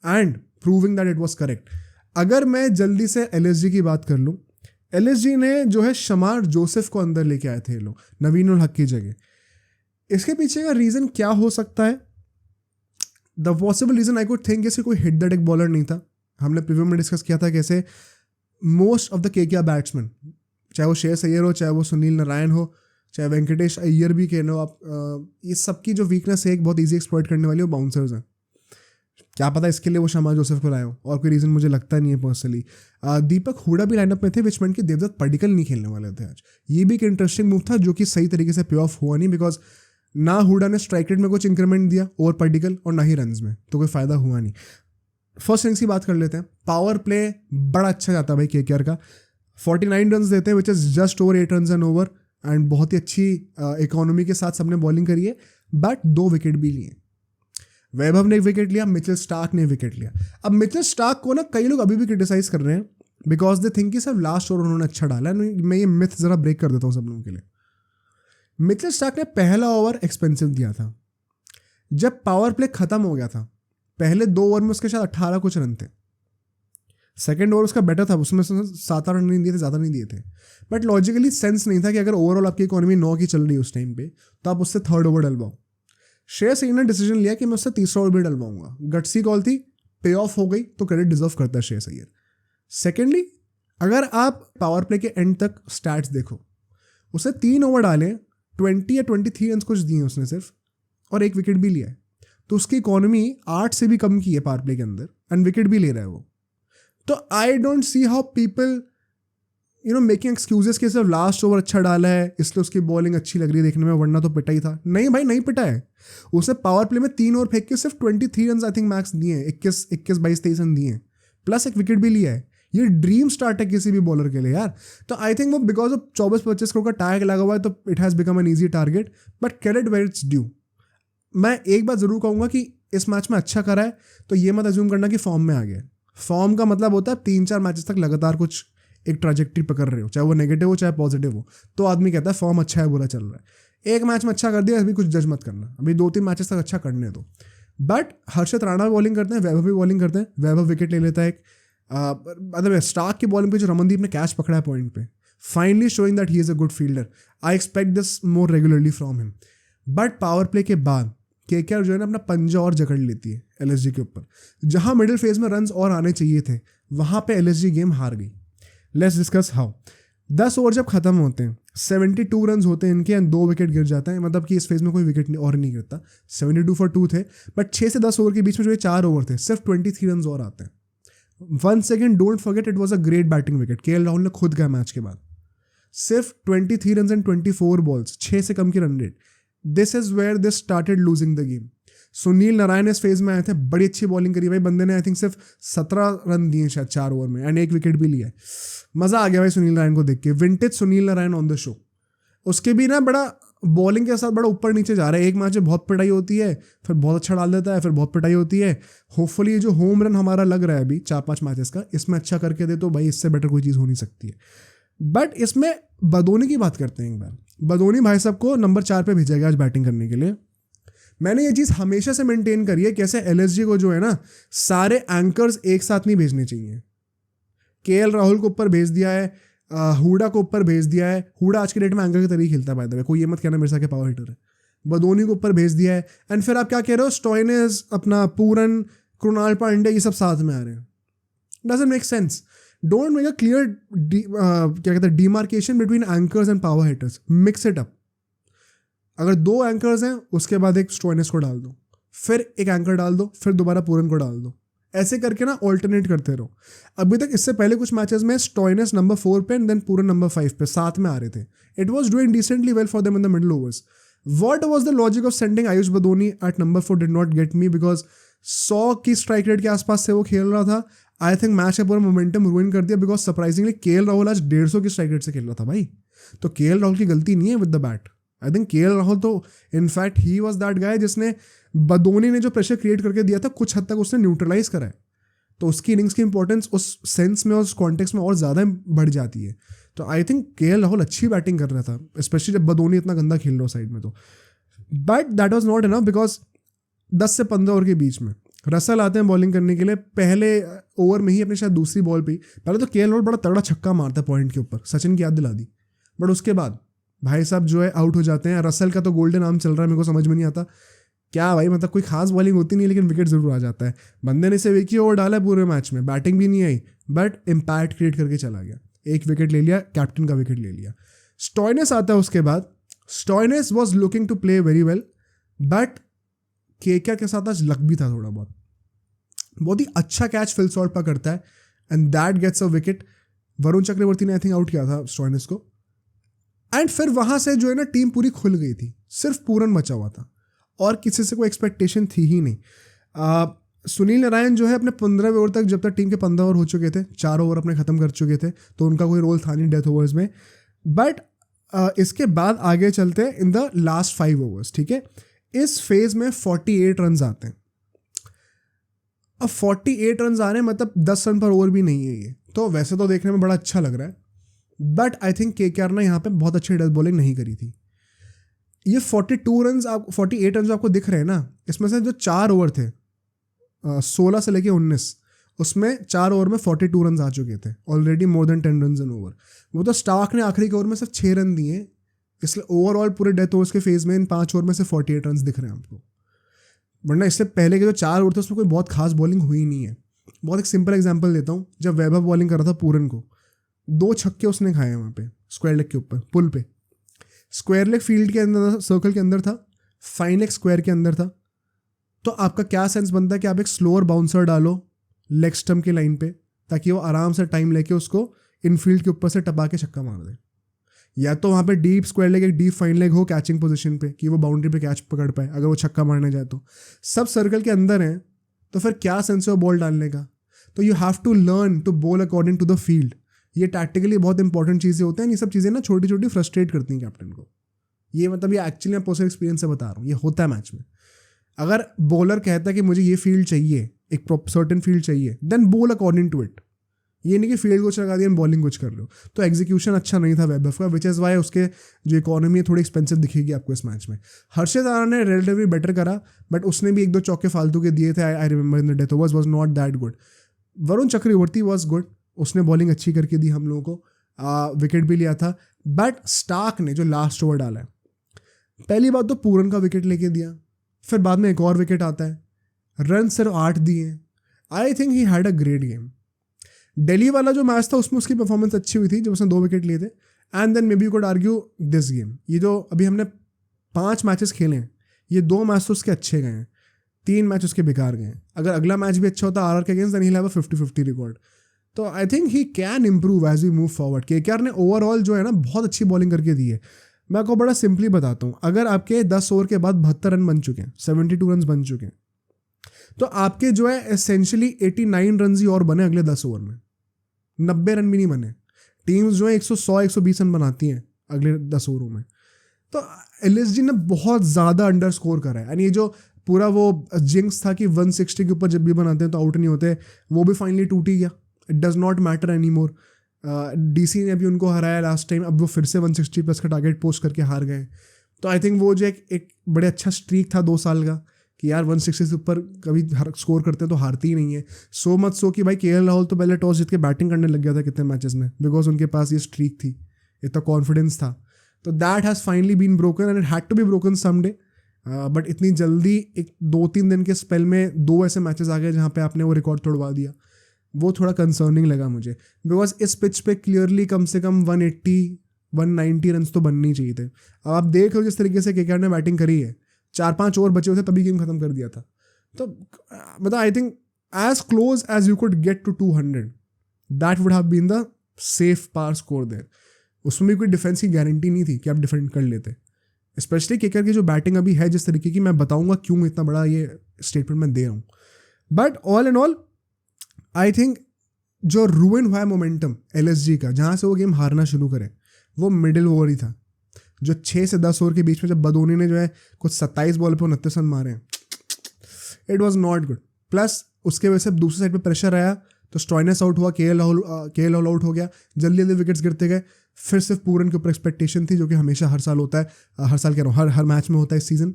and proving that it was correct. अगर मैं जल्दी से एलएसजी की बात कर लूँ, एलएसजी ने जो है शमार जोसेफ को अंदर लेके आए थे ये लोग नवीन उल हक की जगह। इसके पीछे का रीज़न क्या हो सकता है? The possible reason I could think इससे कोई हिट द डेक बॉलर नहीं था। हमने प्रीव्यू में डिस्कस किया था कैसे most of the KKR batsman, चाहे वो श्रेयस अय्यर हो, चाहे वो सुनील नारायण हो, चाहे वेंकटेश अय्यर भी कह लो आप, ये सबकी जो वीकनेस है एक बहुत ईजी एक्सप्लॉइट करने वाली वो बाउंसर्स हैं। क्या पता इसके लिए वो शमार जोसेफ को लाए हो, और कोई रीज़न मुझे लगता नहीं है पर्सनली। दीपक हुडा भी लाइनअप में थे, विच मेंट कि देवदत्त पडिक्कल नहीं खेलने वाले थे आज। ये भी एक इंटरेस्टिंग मूव था जो कि सही तरीके से पे ऑफ हुआ नहीं, बिकॉज ना हुडा ने स्ट्राइक रेट में कुछ इंक्रीमेंट दिया और पडिक्कल, और ना ही रन्स में, तो कोई फायदा हुआ नहीं। फर्स्ट इनिंग्स की बात कर लेते हैं। पावर प्ले बड़ा अच्छा जाता है भाई केकेआर का, 49 रन देते हैं which is just over 8 run and over, and बहुत ही अच्छी इकोनॉमी के साथ सबने बॉलिंग करी है, बट 2 विकेट भी लिए। वैभव ने एक विकेट लिया, मिचेल स्टार्क ने विकेट लिया। अब मिचेल स्टार्क को ना कई लोग अभी भी क्रिटिसाइज कर रहे हैं बिकॉज दे थिंक कि सब लास्ट ओवर उन्होंने अच्छा डाला है। मैं ये मिथ ज़रा ब्रेक कर देता हूँ सब लोगों के लिए। मिचेल स्टार्क ने पहला ओवर एक्सपेंसिव दिया था। जब पावर प्ले खत्म हो गया था, पहले 2 ओवर में उसके शायद 18 कुछ रन थे। सेकेंड ओवर उसका बेटर था, उसमें 7 रन नहीं दिए थे, ज़्यादा नहीं दिए थे, बट लॉजिकली सेंस नहीं था कि अगर ओवरऑल आपकी इकोनॉमी 9 की चल रही है उस टाइम पे, तो आप उससे 3rd ओवर डलवाओ। श्रेयस अय्यर ने डिसीजन लिया कि मैं उससे 3रा ओवर भी डलवाऊंगा। गट्सी कॉल थी, पे ऑफ हो गई, तो क्रेडिट डिजर्व करता है श्रेयस अय्यर। सेकेंडली, अगर आप पावर प्ले के एंड तक स्टैट्स देखो, उसे 3 ओवर डाले, 20 या 23 रन कुछ दिए उसने सिर्फ, और 1 विकेट भी लिया है, तो उसकी इकोनॉमी 8 से भी कम की है पावर प्ले के अंदर, एंड विकेट भी ले रहा है वो। तो I don't see how people making excuses कि सिर्फ लास्ट ओवर अच्छा डाला है इसलिए उसकी बॉलिंग अच्छी लग रही है देखने में, वरना तो पिटा ही था। नहीं भाई, नहीं पिटा है। उसने पावर प्ले में 3 ओवर फेंक के सिर्फ 23 रन आई थिंक मैक्स दिए हैं, 21, 22-23 रन दिए हैं, प्लस 1 विकेट भी लिया है। ये ड्रीम स्टार्ट है किसी भी बॉलर के लिए यार। तो आई थिंक वो बिकॉज ऑफ 24-25 करोड़ का टैग लगा हुआ है, तो it has become an easy target, but credit where it's due. मैं एक बात ज़रूर कहूँगा कि इस मैच में अच्छा करा है, तो ये मत अज्यूम करना कि फॉर्म में आ गया। फॉर्म का मतलब होता है 3-4 मैचेस तक लगातार कुछ एक ट्रैजेक्टरी पकड़ रहे हो, चाहे वो नेगेटिव हो चाहे पॉजिटिव हो, तो आदमी कहता है फॉर्म अच्छा है, बुरा चल रहा है। एक मैच में अच्छा कर दिया, अभी कुछ जज मत करना, अभी 2-3 मैचेस तक अच्छा करने दो। बट हर्षित राणा भी बॉलिंग करते हैं, वैभव भी बॉलिंग करते हैं। वैभव विकेट ले लेता है एक, मतलब स्टार्क की बॉलिंग पे जो रमनदीप ने कैच पकड़ा है पॉइंट पे, finally showing that he is a good fielder. I expect this more regularly from him. But power play के बाद केकेआर जो है ना अपना पंजा और जकड़ लेती है एलएसजी के ऊपर। जहां मिडिल फेज में रन्स और आने चाहिए थे, वहां पे एलएसजी गेम हार गई। Let's discuss how. 10 ओवर जब खत्म होते हैं, 72 रन होते हैं इनके, एंड 2 विकेट गिर जाता है, मतलब कि इस फेज में कोई विकेट और नहीं गिरता। 72 for 2 थे, बट 6 से 10 ओवर के बीच में जो 4 ओवर थे, सिर्फ 23 रन और आते हैं। Once again don't forget it was a great batting wicket. KL Rahul ने खुद कहा मैच के बाद, सिर्फ 23 रन एंड 24 बॉल्स, 6 से कम की run rate. This is where they started losing the game. Sunil Narine इस फेज में आए थे, बड़ी अच्छी बॉलिंग करी भाई बंदे ने। आई थिंक सिर्फ 17 रन दिए शायद 4 ओवर में, एंड 1 विकेट भी लिया है। मज़ा आ गया भाई सुनील नारायण को देख के। Vintage Sunil Narayan on the show. उसके भी ना बड़ा बॉलिंग के साथ बड़ा ऊपर नीचे जा रहा है। एक मैच में बहुत पिटाई होती है, फिर बहुत अच्छा डाल देता है, फिर बहुत पिटाई होती है। होपफुली ये जो होम रन हमारा लग रहा है अभी 4-5 मैचेस का, इसमें अच्छा करके दे तो भाई इससे बेटर कोई चीज़ हो नहीं सकती है। बट इसमें बदोनी की बात करते हैं एक बार। बदोनी भाई साहब को नंबर 4 पे भेजा गया आज बैटिंग करने के लिए। मैंने ये चीज़ हमेशा से मेंटेन करी है, कैसे एलएसजी को जो है ना सारे एंकर्स एक साथ नहीं भेजने चाहिए। केएल राहुल को ऊपर भेज दिया है, हुडा को ऊपर भेज दिया है। हुडा आज के डेट में एंकर के तरीके खेलता है बाय द वे, कोई ये मत कहना मेरे साथ के पावर हिटर है। बदोनी को ऊपर भेज दिया है, एंड फिर आप क्या कह रहे हो, स्टोइनिस, अपना पूरन, कृणाल पांडे, ये सब साथ में आ रहे हैं। Doesn't make sense. Don't make a clear क्या कहते हैं demarcation between anchors and power hitters, mix it up. अगर 2 एंकर्स हैं उसके बाद एक स्टोइनिस को डाल दो, फिर एक एंकर डाल दो, फिर दोबारा पूरन को डाल दो, ऐसे करके ना ऑल्टरनेट करते रहो। अभी तक इससे पहले कुछ मैचेस में स्टोइनिस नंबर 4 पे एंड देन पूरन नंबर 5 पे साथ में आ रहे थे। It was doing decently well for them in the middle overs. What was the logic of sending Ayush Badoni at number 4 did not get me, because 100 की strike rate के आसपास से वो खेल रहा था। आई थिंक मैच का पूरा मोमेंटम रूइन कर दिया, बिकॉज सरप्राइजिंगली केएल राहुल आज 150 की स्ट्राइक रेट से खेल रहा था भाई। तो केएल राहुल की गलती नहीं है with the bat. I think KL Rahul तो in fact he was that guy जिसने बदोनी ने जो प्रेशर क्रिएट करके दिया था कुछ हद तक उसने न्यूट्रलाइज करा है। तो उसकी इनिंग्स की इंपॉर्टेंस उस सेंस में, उस कॉन्टेक्स्ट में और ज़्यादा बढ़ जाती है। तो आई थिंक केएल राहुल अच्छी बैटिंग कर रहा था, स्पेशली जब बदोनी इतना गंदा खेल रहा हो साइड में। तो but that was not enough, because 10 से 15 ओवर के बीच में रसल आते हैं बॉलिंग करने के लिए। पहले ओवर में ही अपने शायद दूसरी बॉल पे पहले तो केएल राहुल बड़ा तगड़ा छक्का मारता है पॉइंट के ऊपर, सचिन की याद दिला दी। बट उसके बाद भाई साहब जो है आउट हो जाते हैं। रसल का तो गोल्डन आर्म चल रहा है, मेरे को समझ में नहीं आता क्या भाई, मतलब कोई खास बॉलिंग होती नहीं लेकिन विकेट जरूर आ जाता है। बंदे ने सिर्फ एक ही ओवर डाला है पूरे मैच में, बैटिंग भी नहीं आई, बट इम्पैक्ट क्रिएट करके चला गया। 1 विकेट ले लिया, कैप्टन का विकेट ले लिया। स्टोइनिस आता है उसके बाद। Stoinis was looking to play very well, but KKR के साथ आज लक भी था थोड़ा बहुत। बहुत ही अच्छा कैच फिल सॉल्ट पर करता है and that gets a wicket. Varun Chakravarthy ने आई थिंक आउट किया था स्टोइनिस को। एंड फिर वहां से जो है ना टीम पूरी खुल गई थी, सिर्फ पूरन बचा हुआ था और किसी से कोई एक्सपेक्टेशन थी ही नहीं। सुनील नारायण जो है अपने 15वें ओवर तक, जब तक टीम के 15 ओवर हो चुके थे, 4 ओवर अपने खत्म कर चुके थे, तो उनका कोई रोल था नहीं डेथ ओवर्स में। बट इसके बाद आगे चलते हैं इन द लास्ट 5 ओवर्स, ठीक है। इस फेज में 48 रन आते हैं। अब 48 रन आ रहे हैं, मतलब 10 रन पर ओवर भी नहीं है ये, तो वैसे तो देखने में बड़ा अच्छा लग रहा है। बट आई थिंक केकेआर ने यहाँ पे बहुत अच्छी डेथ बॉलिंग नहीं करी थी। ये 48 रन जो आपको दिख रहे हैं ना, इसमें से जो 4 ओवर थे 16 से लेके 19, उसमें 4 ओवर में 42 रन आ चुके थे already, more than 10 run in over. वो तो स्टार्क ने आखिरी के ओवर में सिर्फ 6 रन दिए, इसलिए ओवरऑल पूरे डेथ ओवर्स के फेज में इन 5 ओवर में से 48 रन दिख रहे हैं आपको। वरना इससे पहले के जो 4 ओवर थे उसमें कोई बहुत खास बॉलिंग हुई नहीं है। बहुत एक सिंपल एग्जांपल देता हूँ, जब वैभव बॉलिंग कर रहा था पूरन को, 2 छक्के उसने खाए वहाँ पे स्क्वायर लेग के ऊपर, पुल पे। स्क्वायर लेग फील्ड के अंदर, सर्कल के अंदर था, फाइन लेग स्क्वायर के अंदर था। तो आपका क्या सेंस बनता है कि आप एक स्लोअर बाउंसर डालो लेग स्टम्प की लाइन पे, ताकि वो आराम से टाइम लेके उसको इनफील्ड के ऊपर से टपा के छक्का मार दे। या तो वहाँ पे डीप स्क्वायर लेग, एक डीप फाइन लेग हो कैचिंग पोजीशन पे, कि वो बाउंड्री पे कैच पकड़ पाए अगर वो छक्का मारने जाए तो। सब सर्कल के अंदर हैं, तो फिर क्या सेंस है वो बॉल डालने का। तो you have to learn to bowl according to the field. ये टैक्टिकली बहुत इंपॉर्टेंट चीज़ें होते हैं। ये सब चीज़ें ना छोटी छोटी फ्रस्ट्रेट करती हैं कैप्टन को। ये मतलब ये एक्चुअली मैं पर्सनल एक्सपीरियंस से बता रहा हूँ, ये होता है मैच में। अगर बॉलर कहता है कि मुझे ये फील्ड चाहिए, एक सर्टेन फील्ड चाहिए, then bowl according to it. ये नहीं कि फील्ड कुछ लगा दिया, बॉलिंग कुछ कर रहे हो। तो एग्जीक्यूशन अच्छा नहीं था वैभव का, विच इज़ वाई उसके जो इकोनॉमी है थोड़ी एक्सपेंसिव दिखेगी आपको इस मैच में। हर्षित राणा ने रिलेटिवली बेटर करा, बट उसने भी 1-2 चौके फालतू के दिए थे। I remember in the death overs was not that good. Varun Chakravarthy was good, उसने बॉलिंग अच्छी करके दी हम लोगों को, विकेट भी लिया था। बट स्टार्क ने जो लास्ट ओवर डाला है, पहली बात तो पूरन का विकेट लेके दिया, फिर बाद में एक और विकेट आता है, रन सिर्फ 8 दिए। आई think he had a great game. Delhi वाला जो मैच था उसमें उसकी परफॉर्मेंस अच्छी हुई थी जब उसने 2 विकेट लिए थे। And then maybe you could argue this game, ये जो अभी हमने 5 मैचेस खेले हैं, ये 2 मैच तो उसके अच्छे गए हैं, 3 मैच उसके बेकार गए हैं। अगर अगला मैच भी अच्छा होता आरआर के against, then he have a 50-50 record. तो I think he can improve as we move forward. KKR ने ओवरऑल जो है ना बहुत अच्छी बॉलिंग करके दी है। मैं आपको बड़ा सिंपली बताता हूँ, अगर आपके 10 ओवर के बाद 72 रन बन चुके हैं, 72 रन बन चुके हैं, तो आपके जो है एसेंशियली 89 रन ही और बने अगले 10 ओवर में। 90 रन भी नहीं बने। टीम्स जो है 100-120 रन बनाती हैं अगले 10 ओवरों में। तो एलएसजी ने बहुत ज़्यादा अंडर स्कोर करा है। यानी ये जो पूरा वो जिंक्स था कि 160 के ऊपर जब भी बनाते हैं तो आउट नहीं होते, वो भी फाइनली टूट ही गया। It does not matter any more. DC ने अभी उनको हराया लास्ट टाइम, अब वो फिर से 160 प्लस का टारगेट पोस्ट करके हार गए। तो आई थिंक वो जो एक बड़े अच्छा स्ट्रीक था 2 साल का कि यार 160 से ऊपर कभी स्कोर करते हैं तो हारती ही नहीं है। सो मच सो कि भाई KL राहुल तो पहले टॉस जीत के बैटिंग करने लग गया था कितने मैचेस में, बिकॉज उनके पास ये स्ट्रीक थी, इतना कॉन्फिडेंस था। तो that has finally been broken and it had to be broken someday. But इतनी जल्दी एक 2-3 दिन के स्पेल में 2 ऐसे मैचेस आ गए जहाँ पे आपने वो रिकॉर्ड तोड़वा दिया, वो थोड़ा कंसर्निंग लगा मुझे। बिकॉज इस पिच पे क्लियरली कम से कम 180-190 रन तो बननी चाहिए थे। अब आप देख लो जिस तरीके से KKR ने बैटिंग करी है, 4-5 ओवर बचे होते तभी गेम खत्म कर दिया था। तो मतलब I think as close as you could get to 200 that would have been the safe par score there. उसमें भी कोई डिफेंस की गारंटी नहीं थी कि आप डिफेंड कर लेते, स्पेशली KKR की जो बैटिंग अभी है जिस तरीके की, मैं बताऊंगा क्यों इतना बड़ा ये स्टेटमेंट मैं दे रहा हूँ। But all and all I think जो रूइन हुआ है मोमेंटम LSG का, जहाँ से वो गेम हारना शुरू करे, वो मिडिल ओवर ही था। जो 6 से 10 ओवर के बीच में जब बदोनी ने जो है कुछ 27 बॉल पे 29 रन मारे, it was not good. Plus उसके वजह से दूसरी साइड पे प्रेशर आया, तो स्टॉइनिस आउट हुआ, KL राहुल आउट हो गया, जल्दी जल्दी विकेट्स गिरते गए। फिर सिर्फ पूरन के ऊपर एक्सपेक्टेशन थी, जो कि हमेशा हर साल होता है, हर साल कह रहा हूँ हर मैच में होता है इस सीज़न,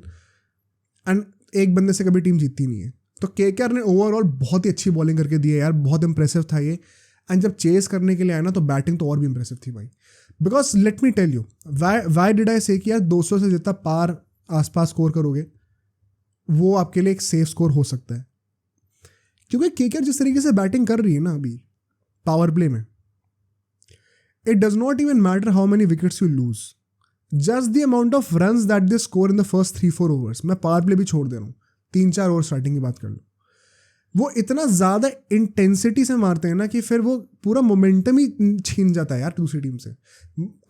एंड एक बंदे से कभी टीम जीतती नहीं है। तो KKR ने ओवरऑल बहुत ही अच्छी बॉलिंग करके दी है यार, बहुत इंप्रेसिव था ये। एंड जब चेस करने के लिए आया ना, तो बैटिंग तो और भी इंप्रेसिव थी भाई। Because let me tell you why did I say कि यार 200 से जितना पार आसपास स्कोर करोगे वो आपके लिए एक सेफ स्कोर हो सकता है, क्योंकि KKR जिस तरीके से बैटिंग कर रही है ना अभी पावर प्ले में, it does not even matter how many wickets you lose, just the amount of runs that they score in the first 3-4 overs. मैं पावर प्ले भी छोड़ दे रहा हूँ, 3-4 ओवर स्टार्टिंग की बात कर लो, वो इतना ज़्यादा इंटेंसिटी से मारते हैं ना कि फिर वो पूरा मोमेंटम ही छीन जाता है यार दूसरी टीम से।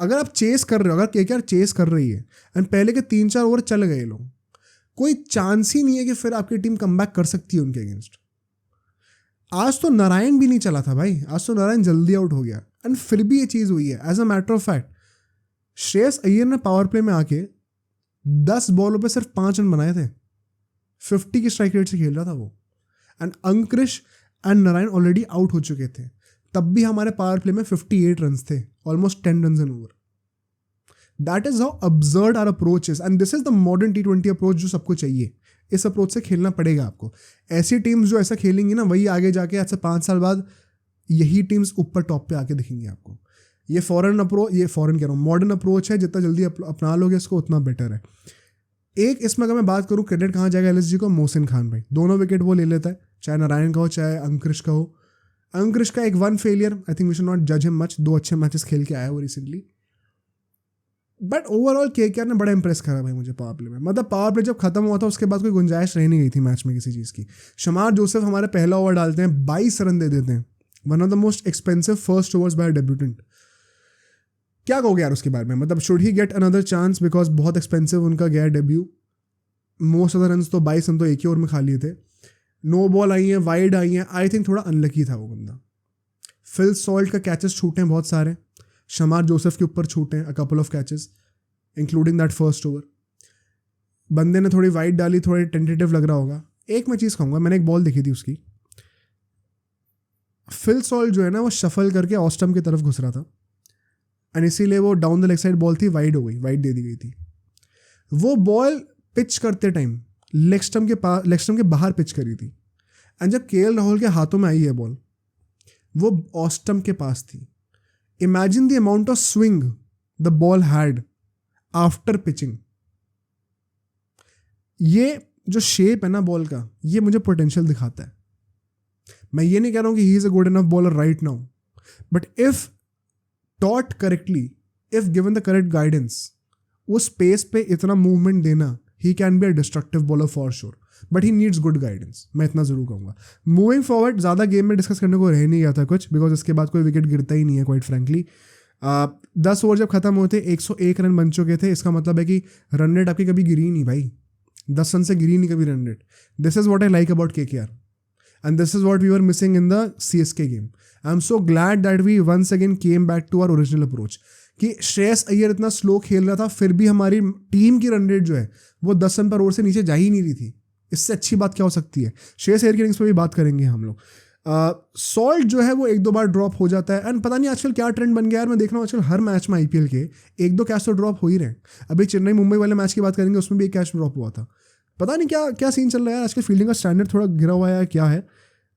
अगर आप चेस कर रहे हो, अगर KKR चेस कर रही है एंड पहले के 3-4 ओवर चल गए लोग, कोई चांस ही नहीं है कि फिर आपकी टीम कमबैक कर सकती है उनके अगेंस्ट। आज तो नारायण भी नहीं चला था भाई, आज तो नारायण जल्दी आउट हो गया, एंड फिर भी ये चीज़ हुई है। As a matter of fact Shreyas Iyer ने पावर प्ले में आके 10 बॉलों पे सिर्फ 5 रन बनाए थे, 50 की स्ट्राइक रेट से खेल रहा था वो, and Angkrish and Narine already out हो चुके थे, तब भी हमारे पावर प्ले में 58 रन थे, almost 10 run an over. That is how absurd our approach is, and this is the modern T20 approach जो सबको चाहिए। इस अप्रोच से खेलना पड़ेगा आपको। ऐसी टीम्स जो ऐसा खेलेंगी ना, वही आगे जाके आज से 5 साल बाद यही टीम्स ऊपर टॉप पे आके दिखेंगी आपको। ये फॉरेन कह रहा हूँ, मॉडर्न अप्रोच है, जितना जल्दी अपना लोगे इसको उतना बेटर है। एक इसमें अगर मैं बात करूँ क्रेडिट कहाँ जाएगा LSG को, मोहसिन खान भाई, दोनों विकेट वो ले लेता है, चाहे नारायण का हो चाहे अंकुरिश का हो। अंकुरिश का एक 1 failure, I think we should not जज हिम मच, 2 अच्छे मैचेस खेल के आया वो रिसेंटली। बट ओवरऑल KKR ने बड़ा इंप्रेस करा भाई मुझे पावर प्ले में। मतलब पावर प्ले जब खत्म हुआ था उसके बाद कोई गुंजाइश रह नहीं गई थी मैच में किसी चीज़ की। शमार जोसेफ हमारे पहला ओवर डालते हैं, 22 रन दे देते हैं, one of the most expensive first overs by debutant. क्या कहोगे यार उसके बारे में, मतलब should he get another chance, because बहुत एक्सपेंसिव उनका गया debut. Most of the run तो 22 रन तो एक ही ओवर में खा लिए थे, नो बॉल आई हैं, वाइड आई हैं, आई थिंक थोड़ा अनलकी था वो बंदा। फिल सॉल्ट का कैचेस छूटे हैं बहुत सारे, शमार जोसेफ के ऊपर छूटे हैं a couple of catches including that first over. बंदे ने थोड़ी वाइड डाली, थोड़ी टेंटेटिव लग रहा होगा। एक मैं चीज़ कहूँगा, मैंने एक बॉल देखी थी उसकी, फिल सॉल्ट जो है ना वो शफल करके ऑस्टम की तरफ घुस रहा था, एंड इसीलिए वो down the leg side ball थी, वाइड हो गई, वाइड दे दी गई थी। वो बॉल पिच करते टाइम लेग स्टम्प के बाहर पिच करी थी, एंड जब KL राहुल के हाथों में आई है बॉल, वो ऑस्टम के पास थी। Imagine the amount of swing the ball had after pitching. ये जो शेप है ना बॉल का, ये मुझे पोटेंशियल दिखाता है। मैं ये नहीं कह रहा हूँ कि he is a good enough bowler right now, but if taught correctly, if given the correct guidance, उस स्पेस पे इतना मूवमेंट देना, he can be a destructive bowler for sure, but he needs good guidance, मैं इतना जरूर कहूँगा। Moving forward ज़्यादा game में डिस्कस करने को रह नहीं गया था कुछ, बिकॉज इसके बाद कोई विकेट गिरता ही नहीं है क्वाइट फ्रेंकली। 10 ओवर जब खत्म होते 101 रन बन चुके थे, इसका मतलब है कि रन रेट आपकी कभी गिरी नहीं भाई, 10 रन से गिरी नहीं कभी run rate. This is what I like about KKR, and this is what we were missing in the CSK game. I am so glad that we once again came back to our original approach, कि श्रेयस अय्यर इतना slow खेल रहा था, फिर भी हमारी team की run rate जो है वो 10 रन पर ओवर से नीचे जा ही नहीं रही थी। इससे अच्छी बात क्या हो सकती है। श्रेयस अय्यर की इनिंग्स पर भी बात करेंगे हम लोग। सॉल्ट जो है वो एक दो बार ड्रॉप हो जाता है, एंड पता नहीं आजकल क्या ट्रेंड बन गया यार, मैं देख रहा हूँ आजकल हर मैच में आईपीएल के एक दो कैच तो ड्रॉप हो ही रहे हैं। अभी चेन्नई मुंबई वाले मैच की बात करेंगे, उसमें भी एक कैच ड्रॉप हुआ था। पता नहीं क्या क्या सीन चल रहा है आजकल, फील्डिंग का स्टैंडर्ड थोड़ा गिरा हुआ है क्या है,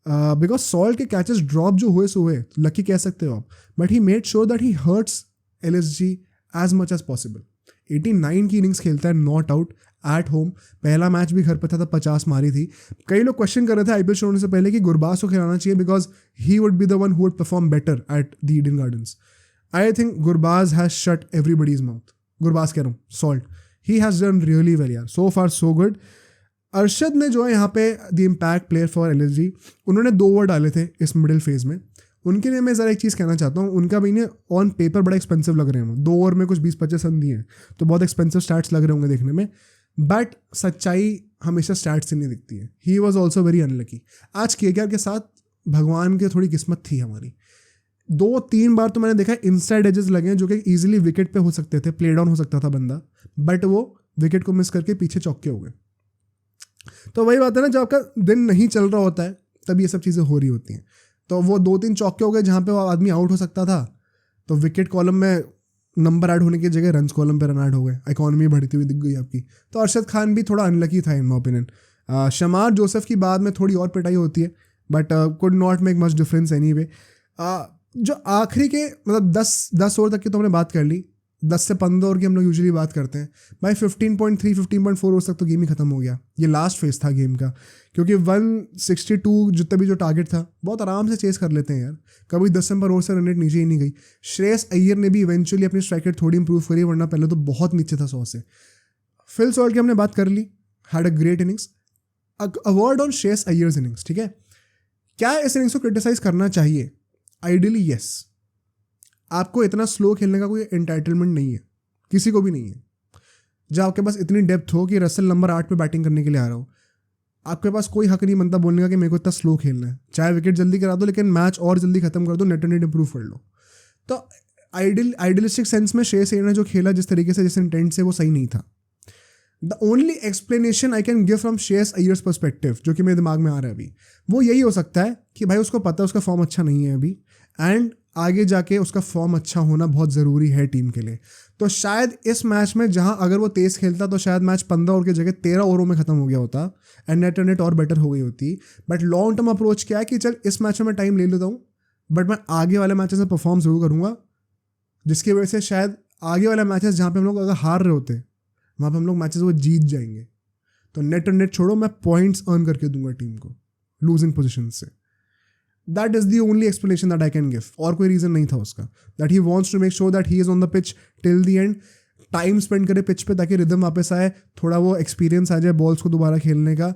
बिकॉज सॉल्ट के कैचेस ड्रॉप जो हुए सो हुए, लकी कह सकते हो आप, but he made sure that he hurts LSG as much as possible. 89 की इनिंग्स खेलता है नॉट आउट एट होम, पहला मैच भी घर पे था, 50 मारी थी। कई लोग क्वेश्चन कर रहे थे आईपीएल शुरू होने से पहले कि गुरबाज को खिलाना चाहिए because he would be the one who would perform better at the Eden gardens. I think Gurbaz has shut everybody's mouth. Gurbaz कह रहा हूँ, salt, he has done really well यार, सो फार सो गुड। अरशद ने जो है यहाँ पे the impact player for LSG, उन्होंने 2 ओवर डाले थे इस मिडिल फेज में। उनके लिए मैं ज़रा एक चीज़ कहना चाहता हूँ, उनका भी ऑन पेपर बड़ा एक्सपेंसिव लग रहे हैं, 2 ओवर में कुछ 20-25 रन दिए हैं, तो बहुत एक्सपेंसिव स्टैट्स लग रहे होंगे देखने में, बट सच्चाई हमेशा स्टैट्स से नहीं दिखती है। He was also very unlucky. आज केकेआर के साथ भगवान की थोड़ी किस्मत थी हमारी, 2-3 बार तो मैंने देखा इनसाइड एजेस लगे हैं जो कि ईजिली विकेट पे हो सकते थे, प्ले डाउन हो सकता था बंदा, बट वो विकेट को मिस करके पीछे चौके हो गए। तो वही बात है ना, जब आपका दिन नहीं चल रहा होता है तब ये सब चीज़ें हो रही होती हैं। तो वो 2-3 चौके हो गए जहाँ पे वो आदमी आउट हो सकता था, तो विकेट कॉलम में नंबर ऐड होने की जगह रन्स कॉलम पे रन ऐड हो गए, इकॉनमी बढ़ती हुई दिख गई आपकी। तो अरशद खान भी थोड़ा अनलकी था इन माई ओपिनियन। शमार जोसेफ की बाद में थोड़ी और पिटाई होती है, but could not make much difference any way. जो आखिरी के मतलब 10 ओवर तक की तो हमने बात कर ली, 10 से 15 ओवर की हम लोग यूजुअली बात करते हैं भाई। 15.3 15.4 ओवर तक तो गेम ही खत्म हो गया। ये लास्ट फेज था गेम का, क्योंकि 162 जितने भी जो टारगेट था बहुत आराम से चेस कर लेते हैं यार, कभी 10 नंबर ओवर से रन रेट नीचे ही नहीं गई। श्रेयस अय्यर ने भी इवेंचुअली अपनी स्ट्राइक रेट थोड़ी इंप्रूव करी, वरना पहले तो बहुत नीचे था 100 से। फिल सॉल्ट की हमने बात कर ली, had a great innings. A word on Shreyas Iyer's innings, ठीक है, क्या इस इनिंग्स को क्रिटिसाइज करना चाहिए? Ideally yes. आपको इतना स्लो खेलने का कोई एंटाइटलमेंट नहीं है, किसी को भी नहीं है। जब आपके पास इतनी डेप्थ हो कि रसल नंबर 8 पे बैटिंग करने के लिए आ रहा हो, आपके पास कोई हक नहीं बनता बोलने का कि मेरे को इतना स्लो खेलना है। चाहे विकेट जल्दी करा दो, लेकिन मैच और जल्दी खत्म कर दो, नेट एंड नेट इंप्रूव कर लो। तो आइडियलिस्टिक सेंस में श्रेयस अय्यर ने जो खेला जिस तरीके से, जिस इंटेंट से, वो सही नहीं था। The only explanation I can give from Shreyas Iyer's perspective, जो कि मेरे दिमाग में आ रहा है अभी, वो यही हो सकता है कि भाई उसको पता है उसका फॉर्म अच्छा नहीं है अभी, एंड आगे जाके उसका फॉर्म अच्छा होना बहुत ज़रूरी है टीम के लिए। तो शायद इस मैच में जहां अगर वो तेज़ खेलता तो शायद मैच 15 ओवर की जगह 13 ओवरों में खत्म हो गया होता एंड नेट नेट और बेटर हो गई होती। बट लॉन्ग टर्म अप्रोच क्या है कि चल इस मैच में मैं टाइम ले लेता हूँ, बट मैं आगे वाले मैचेस में परफॉर्म जरूर करूँगा, जिसकी वजह से शायद आगे वाले मैचेस जहाँ पे हम लोग अगर हार रहे होते वहाँ पे हम लोग मैचेस वो जीत जाएंगे। तो नेट एंड नेट छोड़ो, मैं पॉइंट्स अर्न करके दूंगा टीम को लूजिंग पोजिशन से। That is the only explanation that I can give, और कोई रीज़न नहीं था उसका। That he wants to make sure that he is on the pitch till the end, time spend करे पिच पे ताकि रिदम वापस आए, थोड़ा वो एक्सपीरियंस आ जाए बॉल्स को दोबारा खेलने का।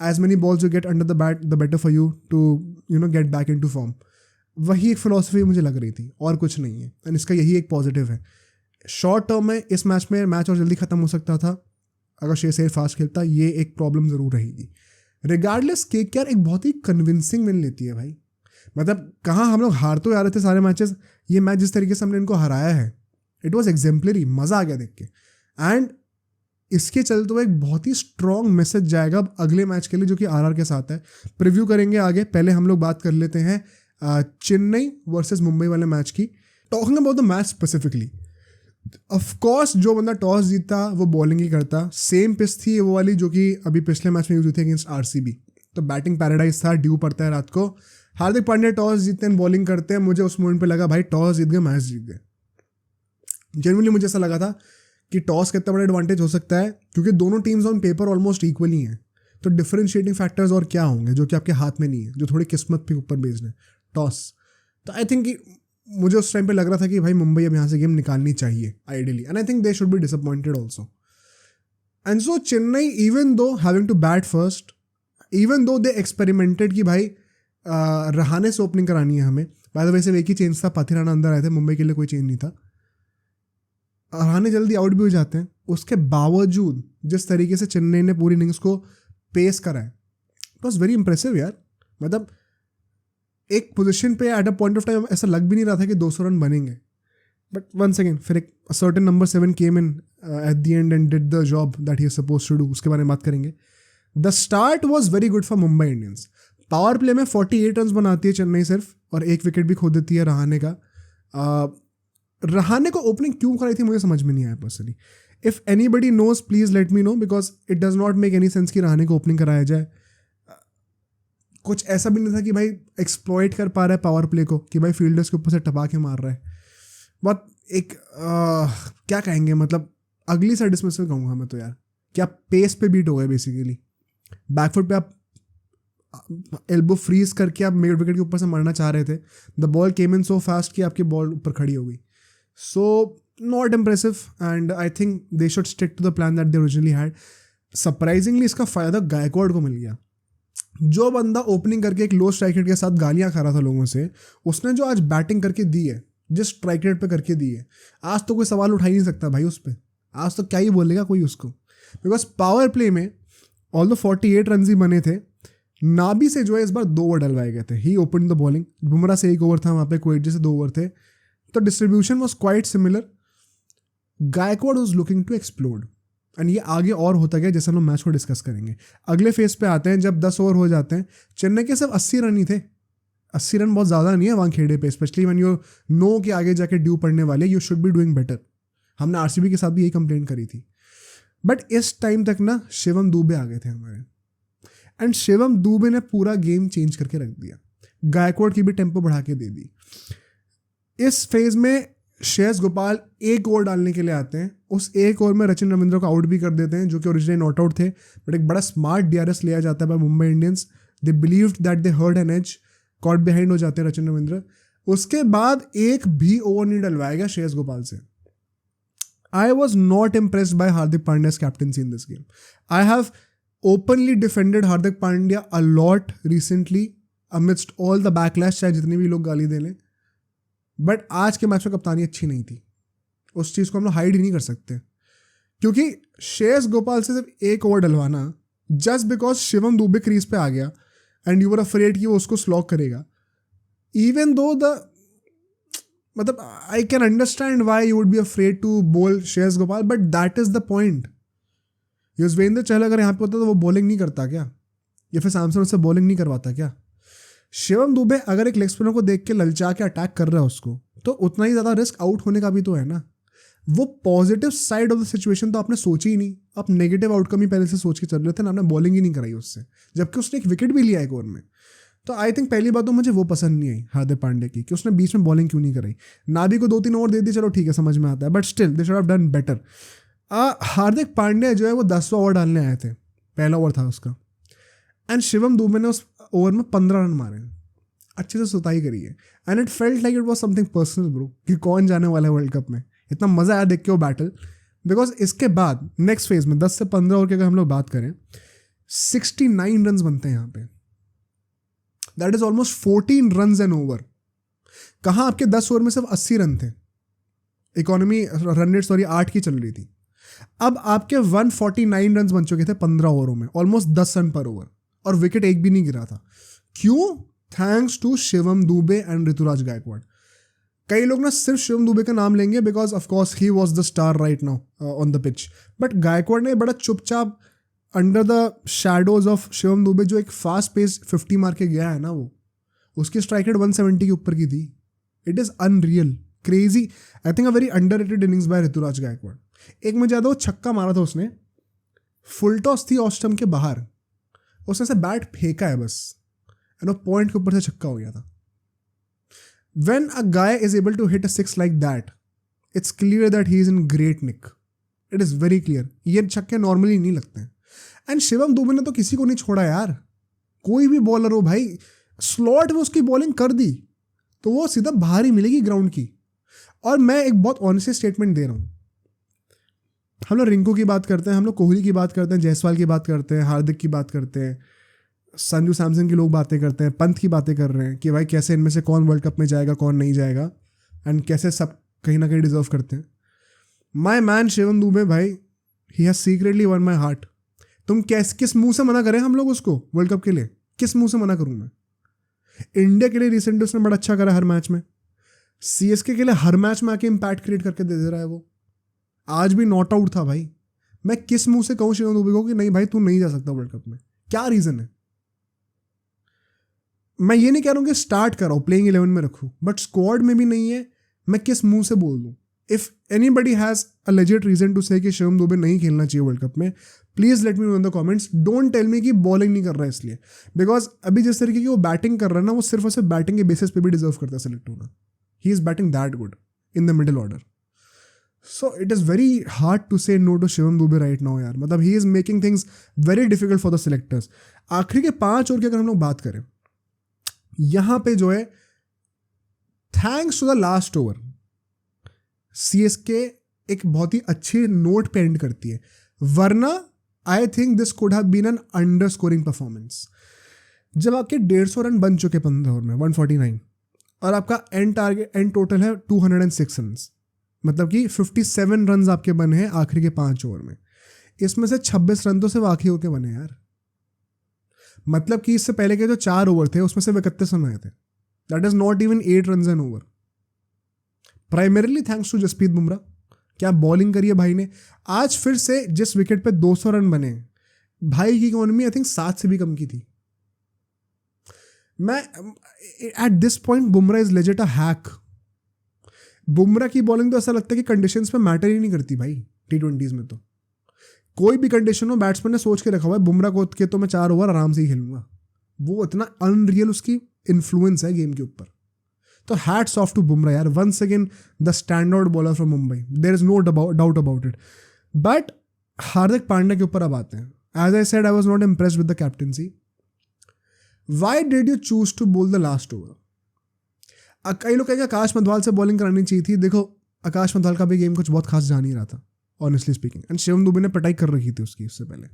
As many balls you get under the bat the better for you to get back into form. वही एक फिलॉसफी मुझे लग रही थी, और कुछ नहीं है, एंड इसका यही एक पॉजिटिव है। शॉर्ट टर्म में इस मैच में मैच और जल्दी खत्म हो सकता था अगर श्रेयस अय्यर फास्ट खेलता, ये एक प्रॉब्लम ज़रूर रहेगी। रिगार्डलेस केकेआर एक बहुत ही कन्विंसिंग विन लेती है भाई। मतलब कहाँ हम लोग हार तो आ रहे थे सारे मैचेस, ये मैच जिस तरीके से हमने इनको हराया है, इट वॉज एग्जाम्पलरी, मज़ा आ गया देख के। एंड इसके चलते हुए एक बहुत ही स्ट्रॉन्ग मैसेज जाएगा अब अगले मैच के लिए, जो कि आरआर के साथ है। प्रिव्यू करेंगे आगे, पहले हम लोग बात कर लेते हैं चेन्नई वर्सेस मुंबई वाले मैच की। Talking about the match specifically, of course जो बंदा टॉस जीतता वो बॉलिंग ही करता। सेम पिच थी वो वाली जो कि अभी पिछले मैच में यूज हुई थी अगेंस्ट आरसीबी, तो बैटिंग पैराडाइज था, ड्यू पड़ता है रात को। हार्दिक पांड्या टॉस जीतते हैं, बॉलिंग करते हैं। मुझे उस मोमेंट पे लगा भाई टॉस जीत गए, मैच जीत गए। जेन्युइनली मुझे ऐसा लगा था कि टॉस कितना बड़ा एडवांटेज हो सकता है, क्योंकि दोनों teams on paper almost equally हैं। तो डिफरेंशिएटिंग फैक्टर्स और क्या होंगे जो कि आपके हाथ में नहीं है, जो थोड़ी किस्मत पे ऊपर बेस्ड है, टॉस। तो आई थिंक मुझे उस टाइम पे लग रहा था कि भाई मुंबई अब यहाँ से गेम निकालनी चाहिए ideally, and I think they should be disappointed also. And so Chennai, even though having to bat first, even though they experimented कि भाई रहाने से ओपनिंग करानी है हमें। बाय द वे से एक ही चेंज था, पाथिराना अंदर आए थे, मुंबई के लिए कोई चेंज नहीं था। रहाने जल्दी आउट भी हो जाते हैं, उसके बावजूद जिस तरीके से चेन्नई ने पूरी इनिंग्स को पेस करा है, इट वॉज वेरी इंप्रेसिव यार। मतलब एक पोजीशन पे at a point of time ऐसा लग भी नहीं रहा था कि 200 रन बनेंगे, बट वंस अगेन फिर एक certain number 7 came in at the end and did the job that he is suppose to do. उसके बारे में बात करेंगे। The start was very good for Mumbai Indians. Power play में 48 रन बनाती है चेन्नई सिर्फ, और 1 विकेट भी खो देती है रहाणे का। रहाणे को ओपनिंग क्यों कराई थी मुझे समझ में नहीं आया personally. If anybody knows please let me know, because it does not make any sense कि रहाणे को ओपनिंग कराया जाए। कुछ ऐसा भी नहीं था कि भाई एक्सप्लॉइट कर पा रहा है पावर प्ले को, कि भाई फील्डर्स के ऊपर से टपा के मार रहा है। बहुत एक क्या कहेंगे, मतलब अगली सा डिसमिसल कहूँगा मैं तो यार, कि आप पेस पे बीट हो गए बेसिकली। बैकफुट पे आप एल्बो फ्रीज करके आप मिड विकेट के ऊपर से मारना चाह रहे थे, the ball came in so fast कि आपकी बॉल ऊपर खड़ी हो गई। So not impressive, and I think they should stick to the plan that they originally had. Surprisingly इसका फायदा गायकवाड को मिल गया। जो बंदा ओपनिंग करके एक लो स्ट्राइक रेट के साथ गालियां खा रहा था लोगों से, उसने जो आज बैटिंग करके दी है, जिस स्ट्राइक रेट पे करके दी है, आज तो कोई सवाल उठा ही नहीं सकता भाई उस पर। आज तो क्या ही बोलेगा कोई उसको, बिकॉज पावर प्ले में ऑल द 48 रन ही बने थे। नाबी से जो है इस बार 2 ओवर डलवाए गए थे। ही ओपन द बॉलिंग, बुमराह से 1 ओवर था, वहाँ पे कोएटजी से 2 ओवर थे, तो distribution was quite similar. Gaikwad was looking to explode, and ये आगे और होता गया जैसे हम लोग मैच को डिस्कस करेंगे। अगले फेज पे आते हैं जब 10 ओवर हो जाते हैं। चेन्नई के सिर्फ 80 रन ही थे। 80 रन बहुत ज़्यादा नहीं है वानखेड़े पे, स्पेशली व्हेन यू नो कि आगे जाके ड्यू पड़ने वाले, you should be doing better. हमने आरसीबी के साथ भी यही कंप्लेन करी थी। बट इस टाइम तक ना शिवम दुबे आ गए थे हमारे, एंड शिवम दुबे ने पूरा गेम चेंज करके रख दिया। गायकवाड की भी टेम्पो बढ़ा के दे दी। इस फेज में श्रेयस गोपाल 1 ओवर डालने के लिए आते हैं। उस 1 ओवर में रचिन रविंद्र को आउट भी कर देते हैं, जो कि ओरिजिनली नॉट आउट थे, बट एक बड़ा स्मार्ट डीआरएस लिया जाता है by Mumbai Indians. They believed that they heard an edge, caught behind हो जाते हैं रचिन रविंद्र। उसके बाद एक भी ओवर नहीं डलवाया गया श्रेयस गोपाल से। I was not impressed by Hardik Pandya's captaincy in this game. I have openly defended Hardik Pandya a lot recently amidst all the backlash, चाहे जितने भी लोग गाली दे लें, बट आज के मैच में कप्तानी अच्छी नहीं थी। उस चीज़ को हम लोग हाइड ही नहीं कर सकते, क्योंकि श्रेयस गोपाल से सिर्फ 1 ओवर डलवाना just because Shivam Dubey crease पे आ गया एंड यू वर अफ्रेड कि वो उसको स्लॉक करेगा, इवन दो द मतलब I can understand why you would be afraid to bowl Shreyas Gopal, but that is the point. Yuzvendra Chahal अगर यहाँ पे होता तो वो बॉलिंग नहीं करता क्या, या फिर सैमसन उससे बॉलिंग नहीं करवाता क्या? शिवम दुबे अगर एक लेग स्पिनर को देख के ललचा के अटैक कर रहा है उसको, तो उतना ही ज़्यादा रिस्क आउट होने का भी तो है ना। वो positive side of the situation तो आपने सोची ही नहीं, आप नेगेटिव आउटकम ही पहले से सोच के चल रहे थे ना, आपने बॉलिंग ही नहीं कराई उससे, जबकि उसने एक विकेट भी लिया एक ओवर में। तो आई थिंक पहली बात तो मुझे वो पसंद नहीं आई हार्दिक पांड्या की, कि उसने बीच में बॉलिंग क्यों नहीं कराई। नाबी को 2-3 ओवर दे दी, चलो ठीक है, समझ में आता है, but still they should have done better. Hardik Pandya जो है वो 10वां ओवर डालने आए थे, पहला ओवर था उसका, एंड शिवम दुबे ने उस ओवर में 15 रन मारे, अच्छे से सुताई करी है, and it felt like it was something personal bro, कि कौन जाने वाला है वर्ल्ड कप में। इतना मज़ा आया देख के वो बैटल, बिकॉज इसके बाद नेक्स्ट फेज में 10 से 15 ओवर की अगर हम लोग बात करें, 69 रन बनते हैं यहाँ पे, that is almost 14 run an over. कहाँ आपके 10 ओवर में सिर्फ 80 रन थे, इकोनॉमी रन रेट 8 की चल रही थी, अब आपके 149 रन बन चुके थे 15 ओवरों में, ऑलमोस्ट 10 रन पर ओवर, और विकेट एक भी नहीं गिरा था। क्यों? Thanks to Shivam Dube and Ruturaj Gaikwad. कई लोग ना सिर्फ शिवम दुबे का नाम लेंगे because of course he was the star right now on the pitch, but Gaikwad ने बड़ा चुपचाप under the shadows of Shivam Dube, जो एक फास्ट पेस 50 मार के गया है ना, वो उसकी स्ट्राइक रेट 170 के ऊपर की थी। It is unreal, crazy. I think a very underrated innings by Ruturaj Gaikwad. एक में ज़्यादा वो छक्का मारा था उसने, फुल टॉस थी ऑफ स्टंप के बाहर, उसने से बैट फेंका है बस, एंड वो पॉइंट के ऊपर से छक्का हो गया था। When a guy is able to hit a 6 like that, it's clear that he is in great nick. It is very clear. ये छक्के नॉर्मली नहीं लगते हैं, एंड शिवम दुबे ने तो किसी को नहीं छोड़ा यार। कोई भी बॉलर हो भाई, स्लॉट में उसकी बॉलिंग कर दी तो वो सीधा बाहर ही मिलेगी ग्राउंड की। और मैं एक बहुत ऑनेस्ट स्टेटमेंट दे रहा हूँ, हम लोग रिंकू की बात करते हैं, हम लोग कोहली की बात करते हैं, जायसवाल की बात करते हैं, हार्दिक की बात करते हैं, संजू सैमसन की लोग बातें करते हैं, पंत की बातें कर रहे हैं कि भाई कैसे इनमें से कौन वर्ल्ड कप में जाएगा कौन नहीं जाएगा, एंड कैसे सब कहीं ना कहीं डिजर्व करते हैं। माय मैन शिवम दुबे भाई, he has secretly one my heart. तुम किस मुंह से मना करें हम लोग उसको वर्ल्ड कप के लिए, किस मुंह से मना करूं मैं? इंडिया के लिए रिसेंटली उसने बड़ा अच्छा करा हर मैच में, सीएसके के लिए हर मैच में आके इम्पैक्ट क्रिएट करके दे रहा है वो। आज भी नॉट आउट था भाई। मैं किस मुंह से कहूँ शिवम दुबे को कि नहीं भाई तू नहीं जा सकता वर्ल्ड कप में? क्या रीज़न है? मैं ये नहीं कह रहा हूँ कि स्टार्ट कराओ, प्लेइंग 11 में रखूँ, बट स्क्वाड में भी नहीं है, मैं किस मुंह से बोल दूँ? If anybody has a legit reason to say कि शिवम दुबे नहीं खेलना चाहिए वर्ल्ड कप में, please let me know in the comments. Don't tell me कि बॉलिंग नहीं कर रहा है इसलिए, बिकॉज अभी जिस तरीके की वो बैटिंग कर रहा है ना, वो सिर्फ और सिर्फ बैटिंग के बेसिस पे भी डिजर्व करता है सेलेक्ट होना। He is batting that good in the middle order, so it is very hard to say no to Shivam Dube right now यार। मतलब he is making things very difficult for the selectors. आखिरी के 5 over की अगर हम लोग बात करें, यहाँ पे जो है thanks to the last over CSK एक बहुत ही अच्छी नोट पे एंड करती है, वरना I think this could have been an under scoring performance. जब आपके 150 रन बन चुके 15 ओवर में 149, और आपका एंड टोटल है 206 रन, मतलब कि 57 रन आपके बने हैं आखिरी के 5 ओवर में। इसमें से 26 रन तो सिर्फ आखिरी ओवर के बने यार, मतलब कि इससे पहले के जो 4 ओवर थे उसमें से 31 रन आए थे। That is not even 8 run an over, primarily thanks to Jasprit Bumrah. क्या बॉलिंग करी है भाई ने। आज फिर से जिस विकेट पे 200 रन बने, भाई की इकोनॉमी आई थिंक 7 से भी कम की थी। मैं at this point Bumrah is legit a hack. Bumrah की बॉलिंग तो ऐसा लगता है कि कंडीशंस पे मैटर ही नहीं करती भाई। T20s में तो कोई भी कंडीशन हो, बैट्समैन ने सोच के रखा हुआ है बुमराह को के तो मैं 4 ओवर आराम से ही खेलूंगा। वो इतना अनरियल उसकी इन्फ्लुएंस है गेम के ऊपर। तो हैट्स ऑफ टू बुमराह यार, once again the standout bowler from Mumbai, there is no doubt about it. But Hardik Pandya के ऊपर अब आते हैं। As I said, I was not impressed with the captaincy. Why did you choose to bowl the last over? कई लोग कहेंगे आकाश मधवाल से bowling करानी चाहिए थी। देखो, आकाश मधवाल का भी गेम कुछ बहुत खास जा नहीं रहा था honestly speaking, and Shivam Dubey ने पिटाई कर रखी थी उसकी उससे पहले।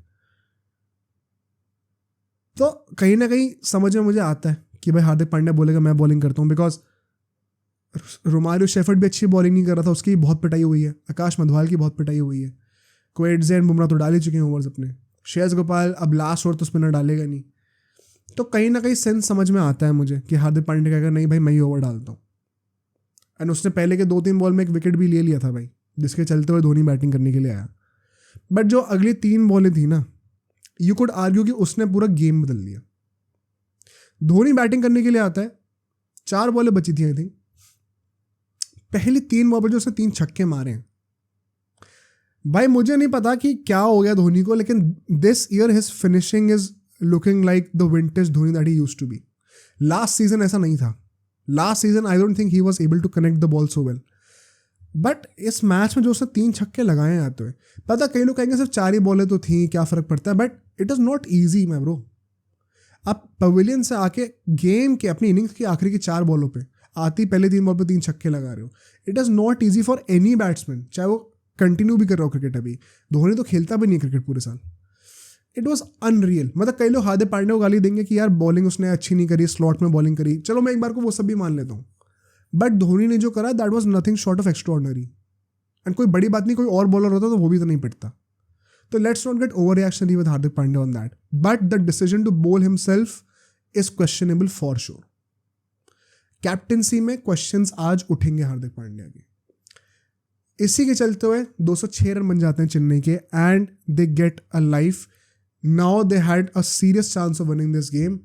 तो कहीं ना कहीं समझ में मुझे आता है कि भाई हार्दिक पांड्या बोलेगा मैं बॉलिंग करता हूँ, बिकॉज रोमारियो शेफर्ड भी अच्छी बॉलिंग नहीं कर रहा था, उसकी बहुत पिटाई हुई है। आकाश मधवाल की बहुत पिटाई हुई है। क्वेट्जे एंड बुमराह तो डाल ही चुके हैं ओवर्स अपने। श्रेयस गोपाल अब लास्ट ओवर तो स्पिनर डालेगा नहीं। तो कहीं ना कहीं सेंस समझ में आता है मुझे कि हार्दिक पांड्या कहेगा नहीं भाई मैं ही ओवर डालता हूँ। एंड उसने पहले के 2-3 बॉल में एक विकेट भी ले लिया था भाई, जिसके चलते हुए धोनी बैटिंग करने के लिए आया। बट जो अगली 3 बॉलें थी ना, यू कुड आर्ग्यू कि उसने पूरा गेम बदल दिया। धोनी बैटिंग करने के लिए आता है, 4 बॉलें बची थी आई थिंक, पहली 3 बॉल पर जो उसने 3 छक्के मारे हैं भाई, मुझे नहीं पता कि क्या हो गया धोनी को, लेकिन this year his finishing is looking like the vintage Dhoni that he used to be. Last season ऐसा नहीं था। Last season I don't think he was able to connect the ball so well. But इस match में जो उसने 3 छक्के लगाए आते हुए, पता कई लोग कहेंगे सिर्फ 4 ही बॉलें तो थी, क्या फर्क पड़ता है, but it is not easy my bro. आप पवेलियन से आके गेम के अपनी इनिंग्स की आखिरी की 4 बॉलों पे आती पहले 3 बॉल पे 3 छक्के लगा रहे हो। It is not easy for any batsman, चाहे वो कंटिन्यू भी कर रहा हो क्रिकेट। अभी धोनी तो खेलता भी नहीं क्रिकेट पूरे साल। It was unreal. मतलब कई लोग हार्दिक पांड्या को गाली देंगे कि यार बॉलिंग उसने अच्छी नहीं करी, स्लॉट में बॉलिंग करी, चलो मैं एक बार को वो सब भी मान लेता हूँ, बट धोनी ने जो करा that was nothing short of extraordinary. And कोई बड़ी बात नहीं, कोई और बॉलर होता तो वो भी तो नहीं पिटता। तो let's not get over reactionary with Hardik Pandya on that, but the decision to bowl himself is questionable for sure. Captaincy में क्वेश्चंस आज उठेंगे हार्दिक पांड्या के। इसी के चलते हुए 206 रन बन जाते हैं चेन्नई के, and they get a life. Now they had a serious chance of winning this game.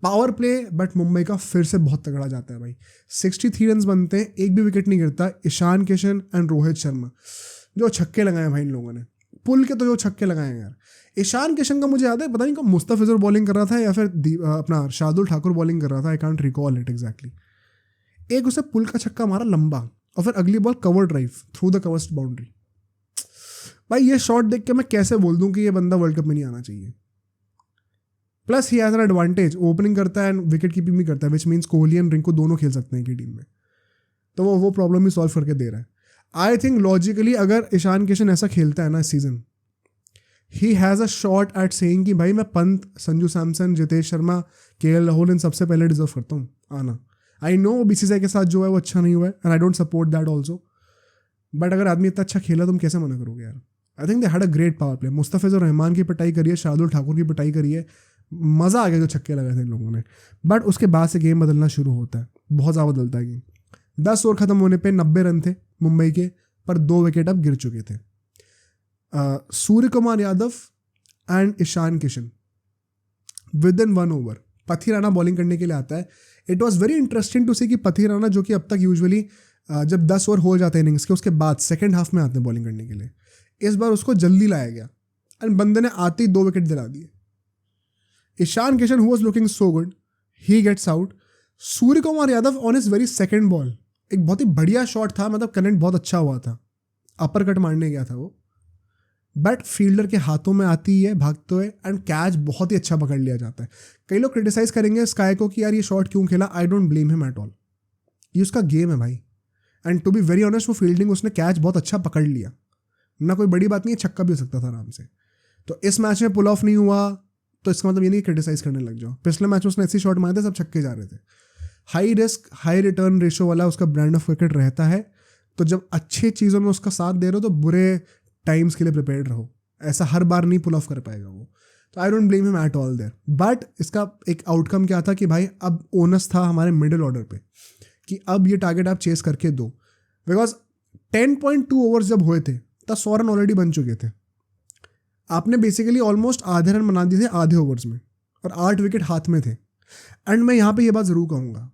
Power play but Mumbai का फिर से बहुत तगड़ा जाता है भाई। 63 रन बनते हैं, एक भी विकेट नहीं गिरता। ईशान किशन एंड रोहित शर्मा जो छक्के लगाए भाई इन लोगों ने, पुल के तो जो छक्के लगाए हैं यार। ईशान किशन का मुझे याद है, पता नहीं कब मुस्तफिजुर बॉलिंग कर रहा था या फिर अपना शार्दुल ठाकुर बॉलिंग कर रहा था, I can't recall it exactly. एक उसे पुल का छक्का मारा लंबा, और फिर अगली ball cover drive through the covered boundary. भाई ये शॉट देख के मैं कैसे बोल दूं कि ये बंदा वर्ल्ड कप में नहीं आना चाहिए। Plus he has an advantage, opening करता है एंड विकेट कीपिंग भी करता है, which means Kohli and Rinku दोनों खेल सकते हैं की टीम में। तो वो प्रॉब्लम भी सॉल्व करके दे रहा है। आई थिंक लॉजिकली अगर ईशान किशन ऐसा खेलता है ना इस season, he has a shot at saying कि भाई मैं पंत, संजू सैमसन, जितेश शर्मा, केएल राहुल इन सबसे पहले डिजर्व करता हूँ आना। आई नो बीसीसीआई के साथ जो है वो अच्छा नहीं हुआ है, and I don't support that also, but अगर आदमी इतना अच्छा खेला तुम कैसे मना करोगे यार। आई think they had a great power play. Mustafizur Rahman की पिटाई करी है, शार्दुल ठाकुर की पिटाई करी है, मज़ा आ गया जो छक्के लगाए थे इन लोगों ने। बट उसके बाद से गेम बदलना शुरू होता है, बहुत ज़्यादा बदलता है गेम। 10 ओवर खत्म होने पे 90 रन थे मुंबई के, पर 2 विकेट अब गिर चुके थे। Surya Kumar Yadav and Ishan Kishan within 1 over Pathirana bowling करने के लिए आता है. It was very interesting to see कि पथिराना जो कि अब तक यूजुअली जब 10 ओवर हो जाते हैं इनिंग्स के उसके बाद सेकेंड हाफ में आते हैं बॉलिंग करने के लिए, इस बार उसको जल्दी लाया गया एंड बंदे ने आते ही 2 विकेट दिला दिए. Ishan Kishan who was looking so good, he gets out. Surya Kumar Yadav on his very second ball, एक बहुत ही बढ़िया शॉट था, मतलब कनेक्ट बहुत अच्छा हुआ था, अपर कट मारने गया था वो, बट फील्डर के हाथों में आती है भागते हुए एंड कैच बहुत ही अच्छा पकड़ लिया जाता है. कई लोग क्रिटिसाइज करेंगे स्काई को कि यार ये शॉट क्यों खेला. I don't blame him at all, ये उसका गेम है भाई. And to be very honest वो फील्डिंग उसने कैच बहुत अच्छा पकड़ लिया ना, कोई बड़ी बात नहीं है, छक्का भी हो सकता था आराम से. तो इस मैच में पुल ऑफ नहीं हुआ तो इसका मतलब ये नहीं क्रिटिसाइज करने लग जाओ. पिछले मैच में उसने ऐसे शॉट मारे थे, सब छक्के जा रहे थे. High risk high return ratio वाला उसका ब्रांड ऑफ क्रिकेट रहता है. तो जब अच्छी चीज़ों में उसका साथ दे रहे हो तो बुरे टाइम्स के लिए प्रिपेयर्ड रहो. ऐसा हर बार नहीं पुल ऑफ कर पाएगा वो. तो I don't blame him at all there. But इसका एक आउटकम क्या था कि भाई अब ओनस था हमारे मिडिल ऑर्डर पे कि अब ये टारगेट आप चेस करके दो. बिकॉज 10.2 ओवर्स जब हुए थे तब 100 रन ऑलरेडी बन चुके थे. आपने बेसिकली ऑलमोस्ट आधे रन बना दिए थे आधे ओवर्स में और 8 विकेट हाथ में थे. एंड मैं यहाँ पे ये बात ज़रूर कहूँगा,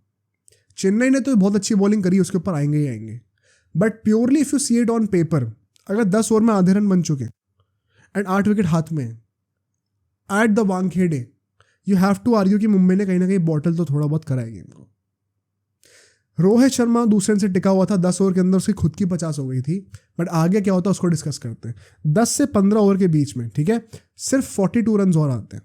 चेन्नई ने तो बहुत अच्छी बॉलिंग करी, उसके ऊपर आएंगे ही आएंगे. But purely if you see it on paper, अगर 10 ओवर में आधे रन बन चुके एंड 8 विकेट हाथ में at the Wankhede, you have to argue कि मुंबई ने कहीं ना कहीं बॉटल तो थोड़ा बहुत कराएगी इनको. रोहित शर्मा दूसरे से टिका हुआ था, 10 ओवर के अंदर उसकी खुद की 50 हो गई थी. बट आगे क्या होता है उसको डिस्कस करते हैं. 10 से 15 ओवर के बीच में, ठीक है, सिर्फ 42 रन और आते हैं.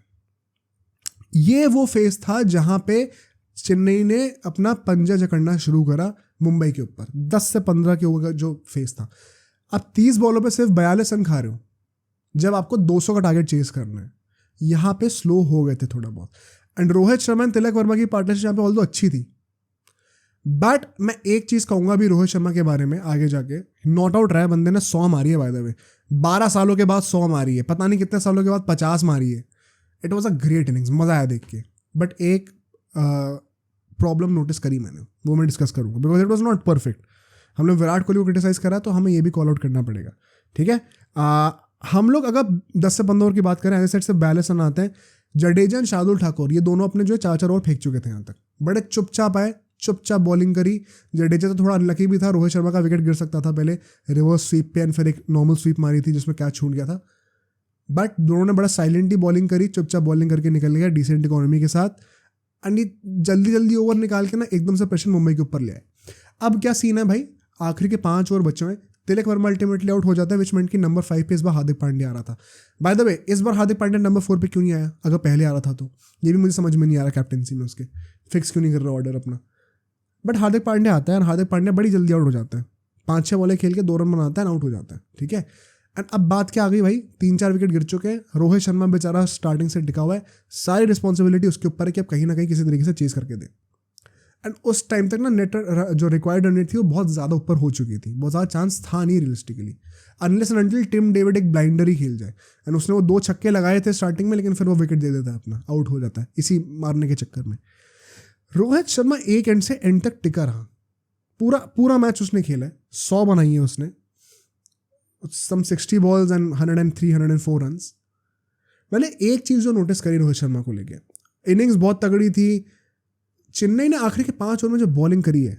ये वो फेज था जहां पे चेन्नई ने अपना पंजा जकड़ना शुरू करा मुंबई के ऊपर. 10 से 15 के ओवर का जो फेज था. अब 30 बॉलों पे सिर्फ 42 रन खा रहे हो जब आपको 200 का टारगेट चेस करना है. यहाँ पे स्लो हो गए थे थोड़ा बहुत. एंड रोहित शर्मा एंड तिलक वर्मा की पार्टनरशिप यहाँ पे ऑल्दो अच्छी थी. बट मैं एक चीज़ कहूँगा अभी रोहित शर्मा के बारे में आगे जाके, नॉट आउट रहा है बंदे ने, 100 मारी है बाय द वे. 12 सालों के बाद 100 मारी है, पता नहीं कितने सालों के बाद 50 मारी है. It was a great innings, मज़ा आया देख के. बट एक प्रॉब्लम नोटिस करी मैंने, वो मैं डिस्कस करूँगा because it was not perfect. हमने विराट कोहली को क्रिटिसाइज करा तो हमें ये भी कॉल आउट करना पड़ेगा, ठीक है. हम लोग अगर 10 से 15 ओवर की बात करें, ऐसे साइड से 42 रन आते हैं. जडेजा एंड शार्दुल ठाकुर ये दोनों अपने जो 4-4 ओवर फेंक चुके थे यहाँ तक. बड़े चुपचाप आए, चुपचाप बॉलिंग करी. जडेजा तो थोड़ा अनलकी भी था, रोहित शर्मा का विकेट गिर सकता था पहले रिवर्स स्वीप पे एंड फिर एक नॉर्मल स्वीप मारी थी जिसमें कैच छूट गया था. बट दोनों ने बड़ा साइलेंटली बॉलिंग करी, चुपचाप बॉलिंग करके निकल गया डिसेंट इकोनॉमी के साथ. एंड ये जल्दी जल्दी ओवर निकाल के ना एकदम से प्रेशर मुंबई के ऊपर ले आए. अब क्या सीन है भाई, आखिरी के 5 ओवर बचे हुए. तिलक वर्मा अल्टीमेटली आउट हो जाता है, विच मींट कि नंबर 5 पे इस बार हार्दिक पांड्या आ रहा था. बाय द वे इस बार हार्दिक पांड्या नंबर 4 पे क्यों नहीं आया, अगर पहले आ रहा था तो ये भी मुझे समझ में नहीं आ रहा. कैप्टेंसी में उसके फिक्स क्यों नहीं कर रहा ऑर्डर अपना. बट हार्दिक पांड्या आता है और हार्दिक पांड्या बड़ी जल्दी आउट हो जाता है. 5-6 बॉलें खेल के 2 रन बनाता है, आउट हो जाता है, ठीक है. एंड अब बात क्या आ गई भाई, 3-4 विकेट गिर चुके हैं. रोहित शर्मा बेचारा स्टार्टिंग से टिका हुआ है, सारी रिस्पॉन्सिबिलिटी उसके ऊपर है कि अब कहीं ना कहीं किसी तरीके से चेज करके दे. एंड उस टाइम तक ना नेट जो रिक्वायर्ड रन रेट थी वो बहुत ज़्यादा ऊपर हो चुकी थी. बहुत ज़्यादा चांस था नहीं realistically, unless and until Tim David एक ब्लाइंडर ही खेल जाए. एंड उसने वो 2 छक्के लगाए थे स्टार्टिंग में, लेकिन फिर वो विकेट दे देता है अपना, आउट हो जाता है इसी मारने के चक्कर में. रोहित शर्मा एक एंड से एंड तक टिका रहा. पूरा मैच उसने खेला है, 100 बनाई है उसने, सम 60 बॉल्स एंड 103-104 रन्स. मैंने एक चीज़ जो नोटिस करी रोहित शर्मा को लेके, इनिंग्स बहुत तगड़ी थी. चेन्नई ने आखिरी के 5 ओवर में जो बॉलिंग करी है,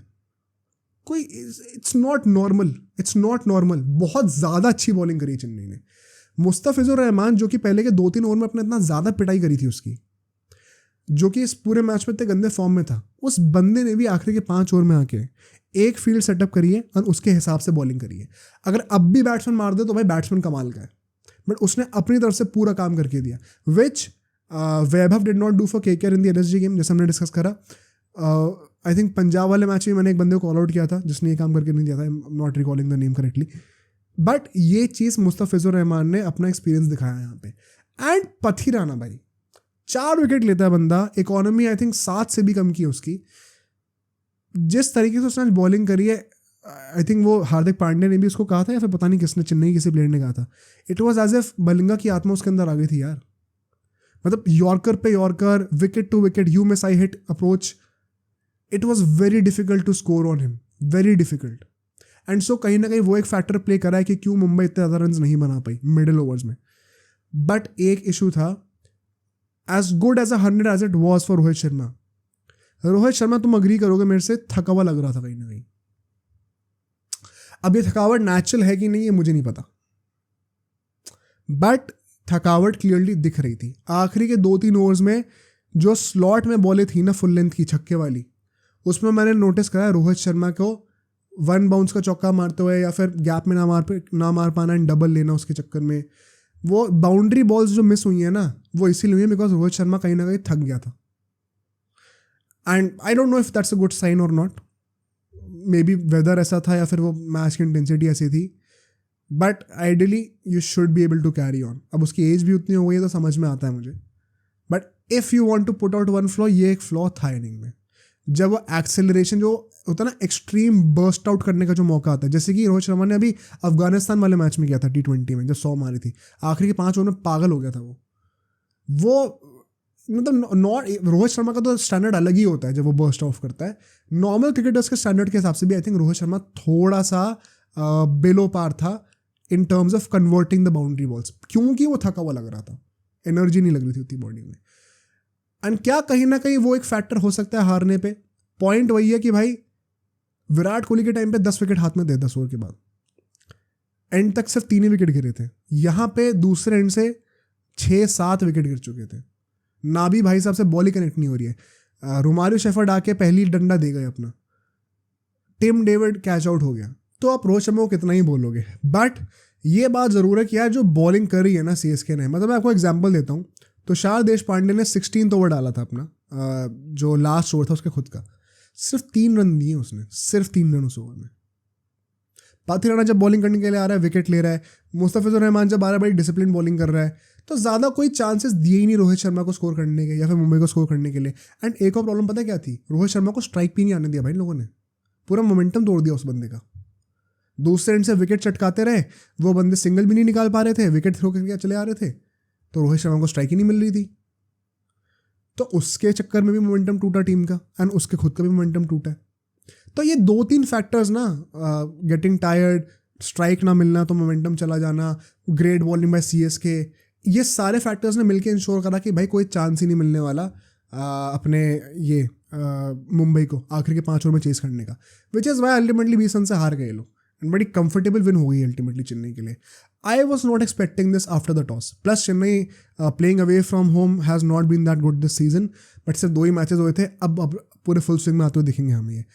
कोई इट्स नॉट नॉर्मल. बहुत ज़्यादा अच्छी बॉलिंग करी चेन्नई ने. मुस्तफिजुर रहमान जो कि पहले के 2-3 ओवर में अपने इतना ज़्यादा पिटाई करी थी उसकी, जो कि इस पूरे मैच में इतने गंदे फॉर्म में था, उस बंदे ने भी आखिरी के 5 ओवर में आके एक फील्ड सेटअप करी है और उसके हिसाब से बॉलिंग करी है. अगर अब भी बैट्समैन मार दे तो भाई बैट्समैन कमाल का है, बट उसने अपनी तरफ से पूरा काम करके दिया, which Vaibhav did not do for KKR in the LSG game, जैसे हमने डिस्कस करा. आई थिंक पंजाब वाले मैच में मैंने एक बंदे को कॉल आउट किया था जिसने ये काम करके नहीं दिया था, not recalling the name correctly. But ये चीज़ मुस्तफिजुर रहमान ने अपना एक्सपीरियंस दिखाया यहाँ पे. एंड पथिराना भाई 4 विकेट लेता है बंदा, इकोनॉमी आई थिंक 7 से भी कम की है उसकी. जिस तरीके से उसने आज बॉलिंग करी है, आई थिंक वो हार्दिक पांड्या ने भी उसको कहा था या फिर पता नहीं किसने, चेन्नई किसी प्लेयर ने कहा था, it was as if Malinga की आत्मा उसके अंदर आ गई थी यार. मतलब यॉर्कर पे yorker, wicket to wicket, you miss I hit approach, it was very difficult to score on him, very difficult. And so कहीं ना कहीं वो एक फैक्टर प्ले करा है कि क्यों मुंबई इतने ज़्यादा रन नहीं बना पाई मिडिल ओवर्स में. बट एक इशू था, as good as 100 as it was for Rohit Sharma, Rohit Sharma तुम अग्री करोगे मेरे से, थका हुआ लग रहा था कहीं ना कहीं। अब ये थकावट नेचुरल है कि नहीं ये मुझे नहीं पता, बट थकावट क्लियरली दिख रही थी। आखिरी के 2-3 ओवर्स में जो स्लॉट में बॉलें थी ना फुल लेंथ की छक्के वाली, उसमें मैंने नोटिस करा रोहित शर्मा को 1 बाउंस का चौका मारते हुए या फिर गैप में ना मार पाना एंड डबल लेना, उसके चक्कर में वो बाउंड्री बॉल्स जो मिस हुई है ना वो इसीलिए हुई है बिकॉज रोहित शर्मा कहीं ना कहीं थक गया था। And I don't know if that's a good sign और नॉट, मे बी वेदर ऐसा था या फिर वो मैच की इंटेंसिटी ऐसी थी, but ideally you should be able to carry on. अब उसकी एज भी उतनी हो गई है तो समझ में आता है मुझे, but if you want to put out one flaw, ये एक फ्लॉ था इनिंग में, जब वो एक्सेलरेशन जो होता है ना, एक्सट्रीम बर्स्ट आउट करने का जो मौका आता है, जैसे कि रोहित शर्मा ने अभी अफगानिस्तान वाले मैच में किया था T20 में, जब 100 मारी थी आखिरी के 5 ओवर में, पागल हो गया था वो मतलब नॉट, रोहित शर्मा का तो स्टैंडर्ड अलग ही होता है जब वो बर्स्ट ऑफ करता है। नॉर्मल क्रिकेटर्स के स्टैंडर्ड के हिसाब से भी आई थिंक रोहित शर्मा थोड़ा सा बेलो पार था in terms of converting the boundary balls, क्योंकि वो थका हुआ लग रहा था, एनर्जी नहीं लग रही थी उतनी बॉडी में। एंड क्या कहीं ना कहीं वो एक फैक्टर हो सकता है हारने पे। पॉइंट वही है कि भाई विराट कोहली के टाइम पे 10 विकेट हाथ में थे 10 ओवर के बाद, एंड तक सिर्फ 3 ही विकेट गिरे थे, यहाँ पे दूसरे एंड से 6-7 विकेट गिर चुके थे। ना भी भाई साहब से बॉल ही कनेक्ट नहीं हो रही है। रोमारियो शेफर्ड आके पहली डंडा दे गए अपना, टिम डेविड कैच आउट हो गया, तो आप रोहित शर्मा को कितना ही बोलोगे। बट ये बात ज़रूर है कि यार जो बॉलिंग कर रही है ना CSK ने, मतलब मैं आपको एग्जांपल देता हूँ, तुषार देशपांडे ने 16th ओवर डाला था अपना, जो लास्ट ओवर था उसका खुद का, सिर्फ 3 रन दिए उसने, सिर्फ 3 रन उस ओवर में। पाथी राणा जब बॉलिंग करने के लिए आ रहा है विकेट ले रहा है, मुस्तफिजुर रहमान जब आ रहा है बड़ी डिसिप्लिन बॉलिंग कर रहा है, तो ज़्यादा कोई चांसेस दिए ही नहीं रोहित शर्मा को स्कोर करने के या फिर मुंबई को स्कोर करने के लिए। एंड एक और प्रॉब्लम पता क्या थी, रोहित शर्मा को स्ट्राइक भी नहीं आने दिया भाई लोगों ने, पूरा मोमेंटम तोड़ दिया उस बंदे का। दूसरे एंड से विकेट चटकाते रहे, वो बंदे सिंगल भी नहीं निकाल पा रहे थे, विकेट थ्रो करके चले आ रहे थे, तो रोहित शर्मा को स्ट्राइक ही नहीं मिल रही थी, तो उसके चक्कर में भी मोमेंटम टूटा टीम का, एंड उसके खुद का भी मोमेंटम टूटा है। तो ये 2-3 फैक्टर्स ना, गेटिंग टायर्ड, स्ट्राइक ना मिलना तो मोमेंटम चला जाना, ग्रेट बॉलिंग बाय CSK, ये सारे फैक्टर्स ने मिलकर इंश्योर करा कि भाई कोई चांस ही नहीं मिलने वाला अपने ये मुंबई को आखिर के 5 ओवर में चेस करने का, which is why ultimately 20 run से हार गए लोग, एंड बड़ी कंफर्टेबल विन हो गई अल्टीमेटली चेन्नई के लिए। I was not expecting this after the toss, plus Chennai playing away from home has not been that good this season, but सिर्फ 2 ही मैचेस हुए थे, अब पूरे फुल स्विंग में आते हुए दिखेंगे हमें ये।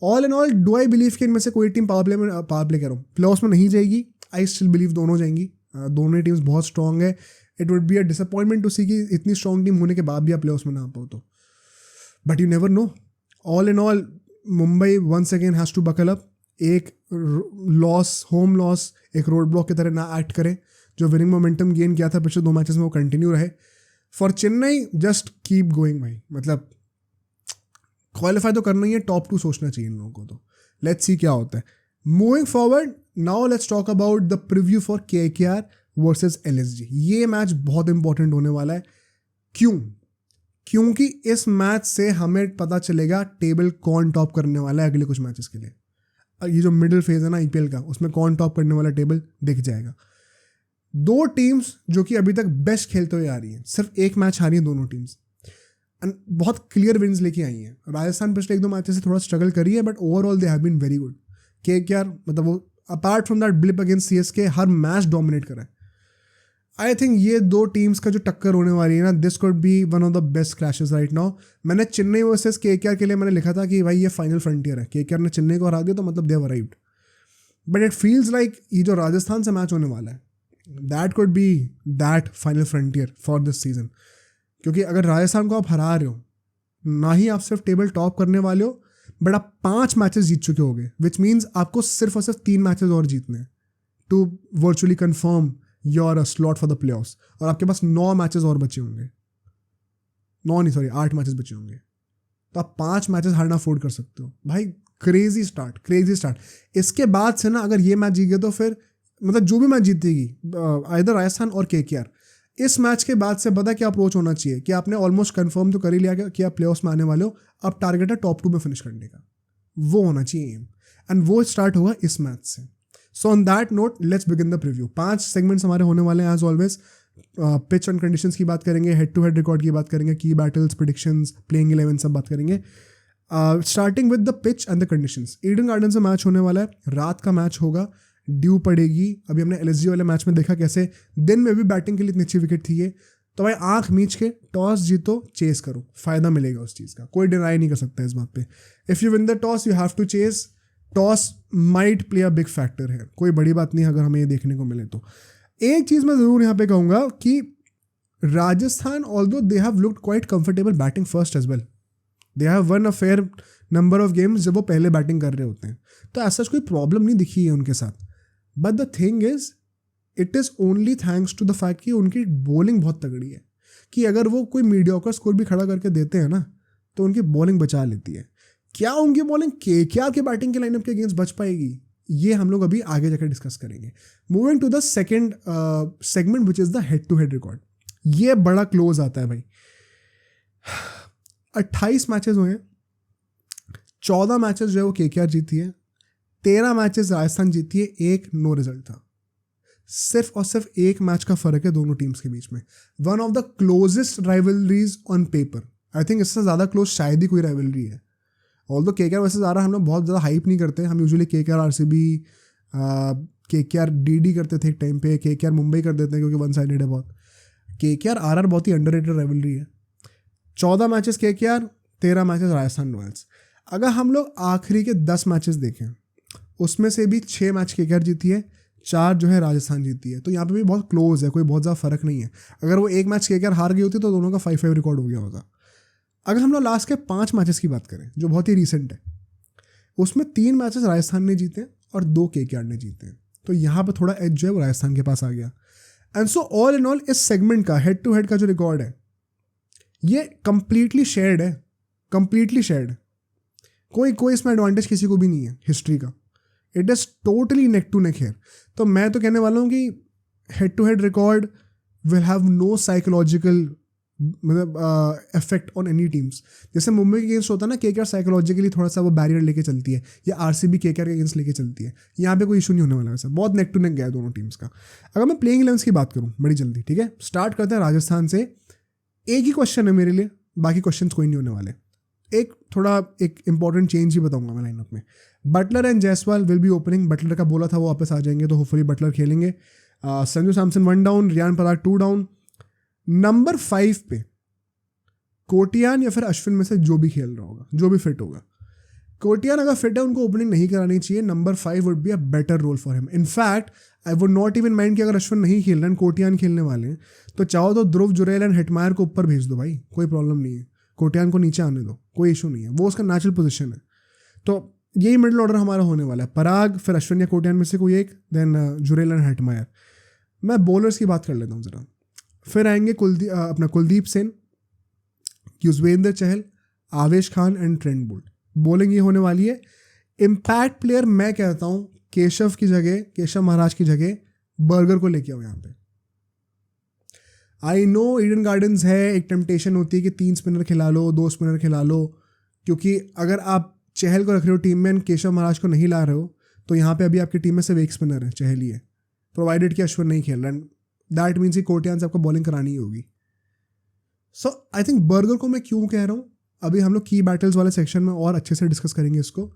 All in all do I believe कि इनमें से कोई टीम पावर प्ले कह रहा हूँ प्लेऑफ्स में नहीं जाएगी? आई स्टिल बिलीव दोनों जाएंगी, दोनों टीम्स बहुत स्ट्रॉन्ग है। It would be a disappointment to see कि इतनी स्ट्रॉन्ग टीम होने के बाद भी आप प्लेऑफ्स में ना आ पाओ तो, but you never know. All in all Mumbai once again has to buckle up, एक लॉस, होम लॉस एक रोड ब्लॉक की तरह ना एक्ट करे, जो विनिंग मोमेंटम गेन किया था पिछले 2 मैचेस में वो कंटिन्यू रहे। For Chennai just keep going भाई, मतलब क्वालिफाई तो करना ही है, टॉप 2 सोचना चाहिए इन लोगों को, तो लेट्स सी क्या होता है। Moving forward now let's talk about the preview for KKR versus LSG। ये मैच बहुत इंपॉर्टेंट होने वाला है। क्योंकि इस मैच से हमें पता चलेगा टेबल कौन टॉप करने वाला है अगले कुछ मैचेस के लिए। ये जो मिडिल फेज है ना IPL का, उसमें कौन टॉप करने वाला टेबल दिख जाएगा। 2 टीम्स जो कि अभी तक बेस्ट खेलते हुए आ रही हैं, सिर्फ एक मैच हारी है दोनों टीम्स, एंड बहुत क्लियर विन्स लेके आई हैं। राजस्थान पिछले 1-2 मैचेस से थोड़ा स्ट्रगल करी है, but overall they have been very good. KKR मतलब वो apart from that blip against CSK हर मैच डोमिनेट करा है। आई थिंक ये 2 टीम्स का जो टक्कर होने वाली है ना, this could be one of the best clashes right now. मैंने चेन्नई वर्सेस KKR के लिए मैंने लिखा था कि भाई ये फाइनल फ्रंटियर है, KKR ने चेन्नई को हरा दिया तो मतलब they have arrived, but it feels like ये जो राजस्थान से मैच होने वाला है that could be that final frontier for this season. क्योंकि अगर राजस्थान को आप हरा रहे हो, ना ही आप सिर्फ टेबल टॉप करने वाले हो, बट आप 5 मैचेस जीत चुके होगे, विच मीन्स आपको सिर्फ और सिर्फ 3 मैचेस और जीतने हैं to virtually confirm your slot for the playoffs, और आपके पास 9 मैचेस और बचे होंगे, 8 मैचेस बचे होंगे, तो आप 5 मैचेस हारना अफोर्ड कर सकते हो भाई। Crazy start. इसके बाद से ना अगर ये मैच जीत गए तो फिर मतलब जो भी मैच जीतेगी आइदर राजस्थान और KKR, इस मैच के बाद से पता क्या अप्रोच होना चाहिए कि आपने ऑलमोस्ट कंफर्म तो कर ही लिया कि आप प्लेऑफ्स में आने वाले हो, अब टारगेट है टॉप 2 में फिनिश करने का, वो होना चाहिए एम, एंड वो स्टार्ट होगा इस मैच से। So on that note let's begin the preview. 5 segments हमारे होने वाले हैं as always. Pitch and conditions की बात करेंगे, हेड टू हेड रिकॉर्ड की बात करेंगे, की बैटल्स, प्रेडिक्शंस, प्लेइंग 11 सब बात करेंगे। Starting with the pitch and the conditions. Eden garden से मैच होने वाला है, रात का मैच होगा, ड्यू पड़ेगी। अभी हमने एलएसजी वाले मैच में देखा कैसे दिन में भी बैटिंग के लिए इतनी अच्छी विकेट थी ये। तो भाई आंख मीच के टॉस जीतो, चेस करो, फायदा मिलेगा उस चीज़ का, कोई डिनाई नहीं कर सकता इस बात पे। If you win the toss you have to chase, toss might play a big factor है, कोई बड़ी बात नहीं अगर हमें ये देखने को मिले तो। एक चीज़ मैं ज़रूर यहाँ पे कहूँगा कि Rajasthan although they have looked quite comfortable batting first as well, they have won a fair number of games जब वो पहले बैटिंग कर रहे होते हैं, तो ऐसा कोई प्रॉब्लम नहीं दिखी है उनके साथ। But the thing is it is only thanks to the fact कि उनकी बॉलिंग बहुत तगड़ी है, कि अगर वो कोई मीडियोकर स्कोर भी खड़ा करके देते हैं ना तो उनकी बॉलिंग बचा लेती है। क्या उनकी बॉलिंग केकेआर के बैटिंग के लाइनअप के अगेंस्ट बच पाएगी, ये हम लोग अभी आगे जाकर डिस्कस करेंगे। Moving to the second segment which is the head to head record. ये बड़ा क्लोज आता है भाई। 28 मैचेस हुए हैं, 14 मैचेस जो है वो केकेआर जीती है, 13 मैचेस राजस्थान जीती है, एक नो रिजल्ट था। सिर्फ और सिर्फ एक मैच का फर्क है दोनों टीम्स के बीच में। One of the closest rivalries on paper, I think इससे ज़्यादा क्लोज शायद ही कोई राइवलरी है। ऑल्दो केकेआर वैसे ज़्यादा हम लोग बहुत ज़्यादा हाइप नहीं करते, हम usually KKR RCB, KKR DD करते थे एक टाइम पे, केकेआर मुंबई कर देते हैं क्योंकि वन साइडेड है बहुत। केकेआर आरआर बहुत ही अंडररेटेड राइवलरी है। 14 matches KKR, 13 matches Rajasthan Royals. अगर हम लोग आखिरी के 10 मैचेस देखें उसमें से भी 6 मैच केकेआर जीती है, 4 जो है राजस्थान जीती है, तो यहाँ पे भी बहुत क्लोज है, कोई बहुत ज़्यादा फर्क नहीं है। अगर वो एक मैच केकेआर हार गई होती तो दोनों का 5-5 रिकॉर्ड हो गया होता। अगर हम लोग लास्ट के 5 मैचेस की बात करें जो बहुत ही रिसेंट है, उसमें 3 मैचेस राजस्थान ने जीते और 2 केकेआर ने जीते हैं, तो यहाँ पे थोड़ा एज जो है वो राजस्थान के पास आ गया। And so all in all इस सेगमेंट का हेड टू हेड का जो रिकॉर्ड है ये कंप्लीटली शेयर्ड है, कंप्लीटली शेयर्ड है। कोई इसमें एडवांटेज किसी को भी नहीं है हिस्ट्री का। It is totally neck to neck here. तो मैं तो कहने वाला हूँ कि head to head record will have no psychological मतलब इफेक्ट ऑन एनी टीम्स। जैसे मुंबई के अगेंस्ट होता है ना, केकेआर साइकोलॉजिकली थोड़ा सा वो बैरियर लेके चलती है, या आरसीबी केकेआर के अगेंस्ट लेके चलती है। यहाँ पे कोई इशू नहीं होने वाला वैसे, बहुत नेक टू नेक गया है दोनों टीम्स का। अगर मैं प्लेइंग 11 की बात करूँ बड़ी जल्दी, ठीक है, स्टार्ट करते हैं राजस्थान से। एक ही क्वेश्चन है मेरे लिए, बाकी क्वेश्चन कोई नहीं होने वाले। एक इंपॉर्टेंट चेंज ही बताऊंगा मैं लाइनअप में। Buttler and Jaiswal will be opening. Buttler का बोला था वो वापस आ जाएंगे, तो होपफुली बटलर खेलेंगे। Sanju Samson 1 down, Riyan Parag 2 down. Number 5 पे कोटियान या फिर अश्विन में से जो भी खेल रहा होगा, जो भी फिट होगा। कोटियान अगर फिट है उनको ओपनिंग नहीं करानी चाहिए। Number 5 would be a better role for him. In fact I would not even mind कि अगर अश्विन नहीं खेल रहे हैं, कोटियान खेलने वाले हैं, तो चाहो तो ध्रुव जुरेल एंड हेटमायर को ऊपर भेज दो भाई, कोई प्रॉब्लम नहीं है। कोटियान को नीचे आने दो, कोई इशू नहीं है, वो उसका नेचुरल पोजीशन है। तो यही मिडिल ऑर्डर हमारा होने वाला है, पराग, फिर अश्विन या कोटियान में से कोई एक, देन जुरेल एंड हेटमायर। मैं बॉलर्स की बात कर लेता हूँ ज़रा। फिर आएंगे कुलदीप सेन, युजवेंद्र चहल, आवेश Khan and Trent Boult. Bowling ये होने वाली है। इम्पैक्ट प्लेयर मैं कहता हूँ केशव महाराज की जगह बर्गर को लेके आओ यहाँ पे। आई नो ईडन गार्डन्स है, एक टेम्पटेशन होती है कि 3 स्पिनर खिला लो, 2 स्पिनर खिला लो, क्योंकि अगर आप चहल को रख रहे हो टीम में, केशव महाराज को नहीं ला रहे हो, तो यहाँ पे अभी आपकी टीम में सिर्फ एक स्पिनर है, चहल ही है, प्रोवाइडेड कि अश्विन नहीं खेल रहा। दैट मीन्स कि कोटियान से आपको बॉलिंग करानी ही होगी। सो आई थिंक बर्गर को मैं क्यों कह रहा हूँ, अभी हम लोग की बैटल्स वाले सेक्शन में और अच्छे से डिस्कस करेंगे इसको।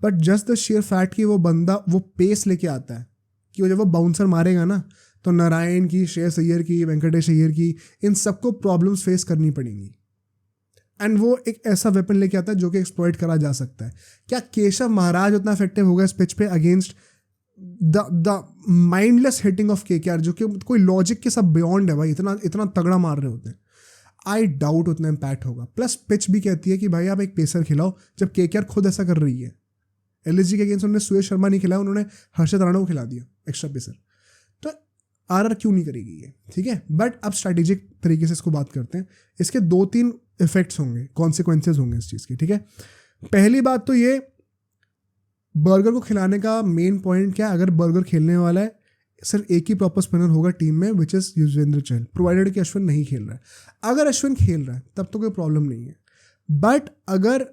But just the share fact कि वो बंदा वो पेस लेके आता है कि वो जब वो बाउंसर मारेगा ना, तो नारायण की, श्रेयस अय्यर की, वेंकटेश अय्यर की, इन सबको प्रॉब्लम्स फेस करनी पड़ेंगी। एंड वो एक ऐसा वेपन लेके आता है जो कि एक्सप्लॉइट करा जा सकता है। क्या केशव महाराज उतना इफेक्टिव होगा इस पिच पे against the mindless hitting of KKR, जो कि कोई लॉजिक के सब बियॉन्ड है भाई, इतना तगड़ा मार रहे होते हैं। आई डाउट उतना इम्पैक्ट होगा। प्लस पिच भी कहती है कि भाई आप एक पेसर खिलाओ, जब केकेआर खुद ऐसा कर रही है। एलएसजी के अगेंस्ट उन्होंने सुयश शर्मा नहीं खिलाया, उन्होंने हर्षद राणा को खिला दिया एक्स्ट्रा पेसर। तो आरआर क्यों नहीं करेगी ये, ठीक है। बट अब स्ट्रैटेजिक तरीके से इसको बात करते हैं। इसके 2-3 इफेक्ट्स होंगे, कॉन्सिक्वेंसेज होंगे इस चीज़ की, ठीक है। पहली बात तो ये, बर्गर को खिलाने का मेन पॉइंट क्या है, अगर बर्गर खेलने वाला है सिर्फ एक ही प्रॉपर स्पिनर होगा टीम में, which is Yuzvendra Chahal, provided कि अश्विन नहीं खेल रहा है। अगर अश्विन खेल रहा है तब तो कोई प्रॉब्लम नहीं है। बट अगर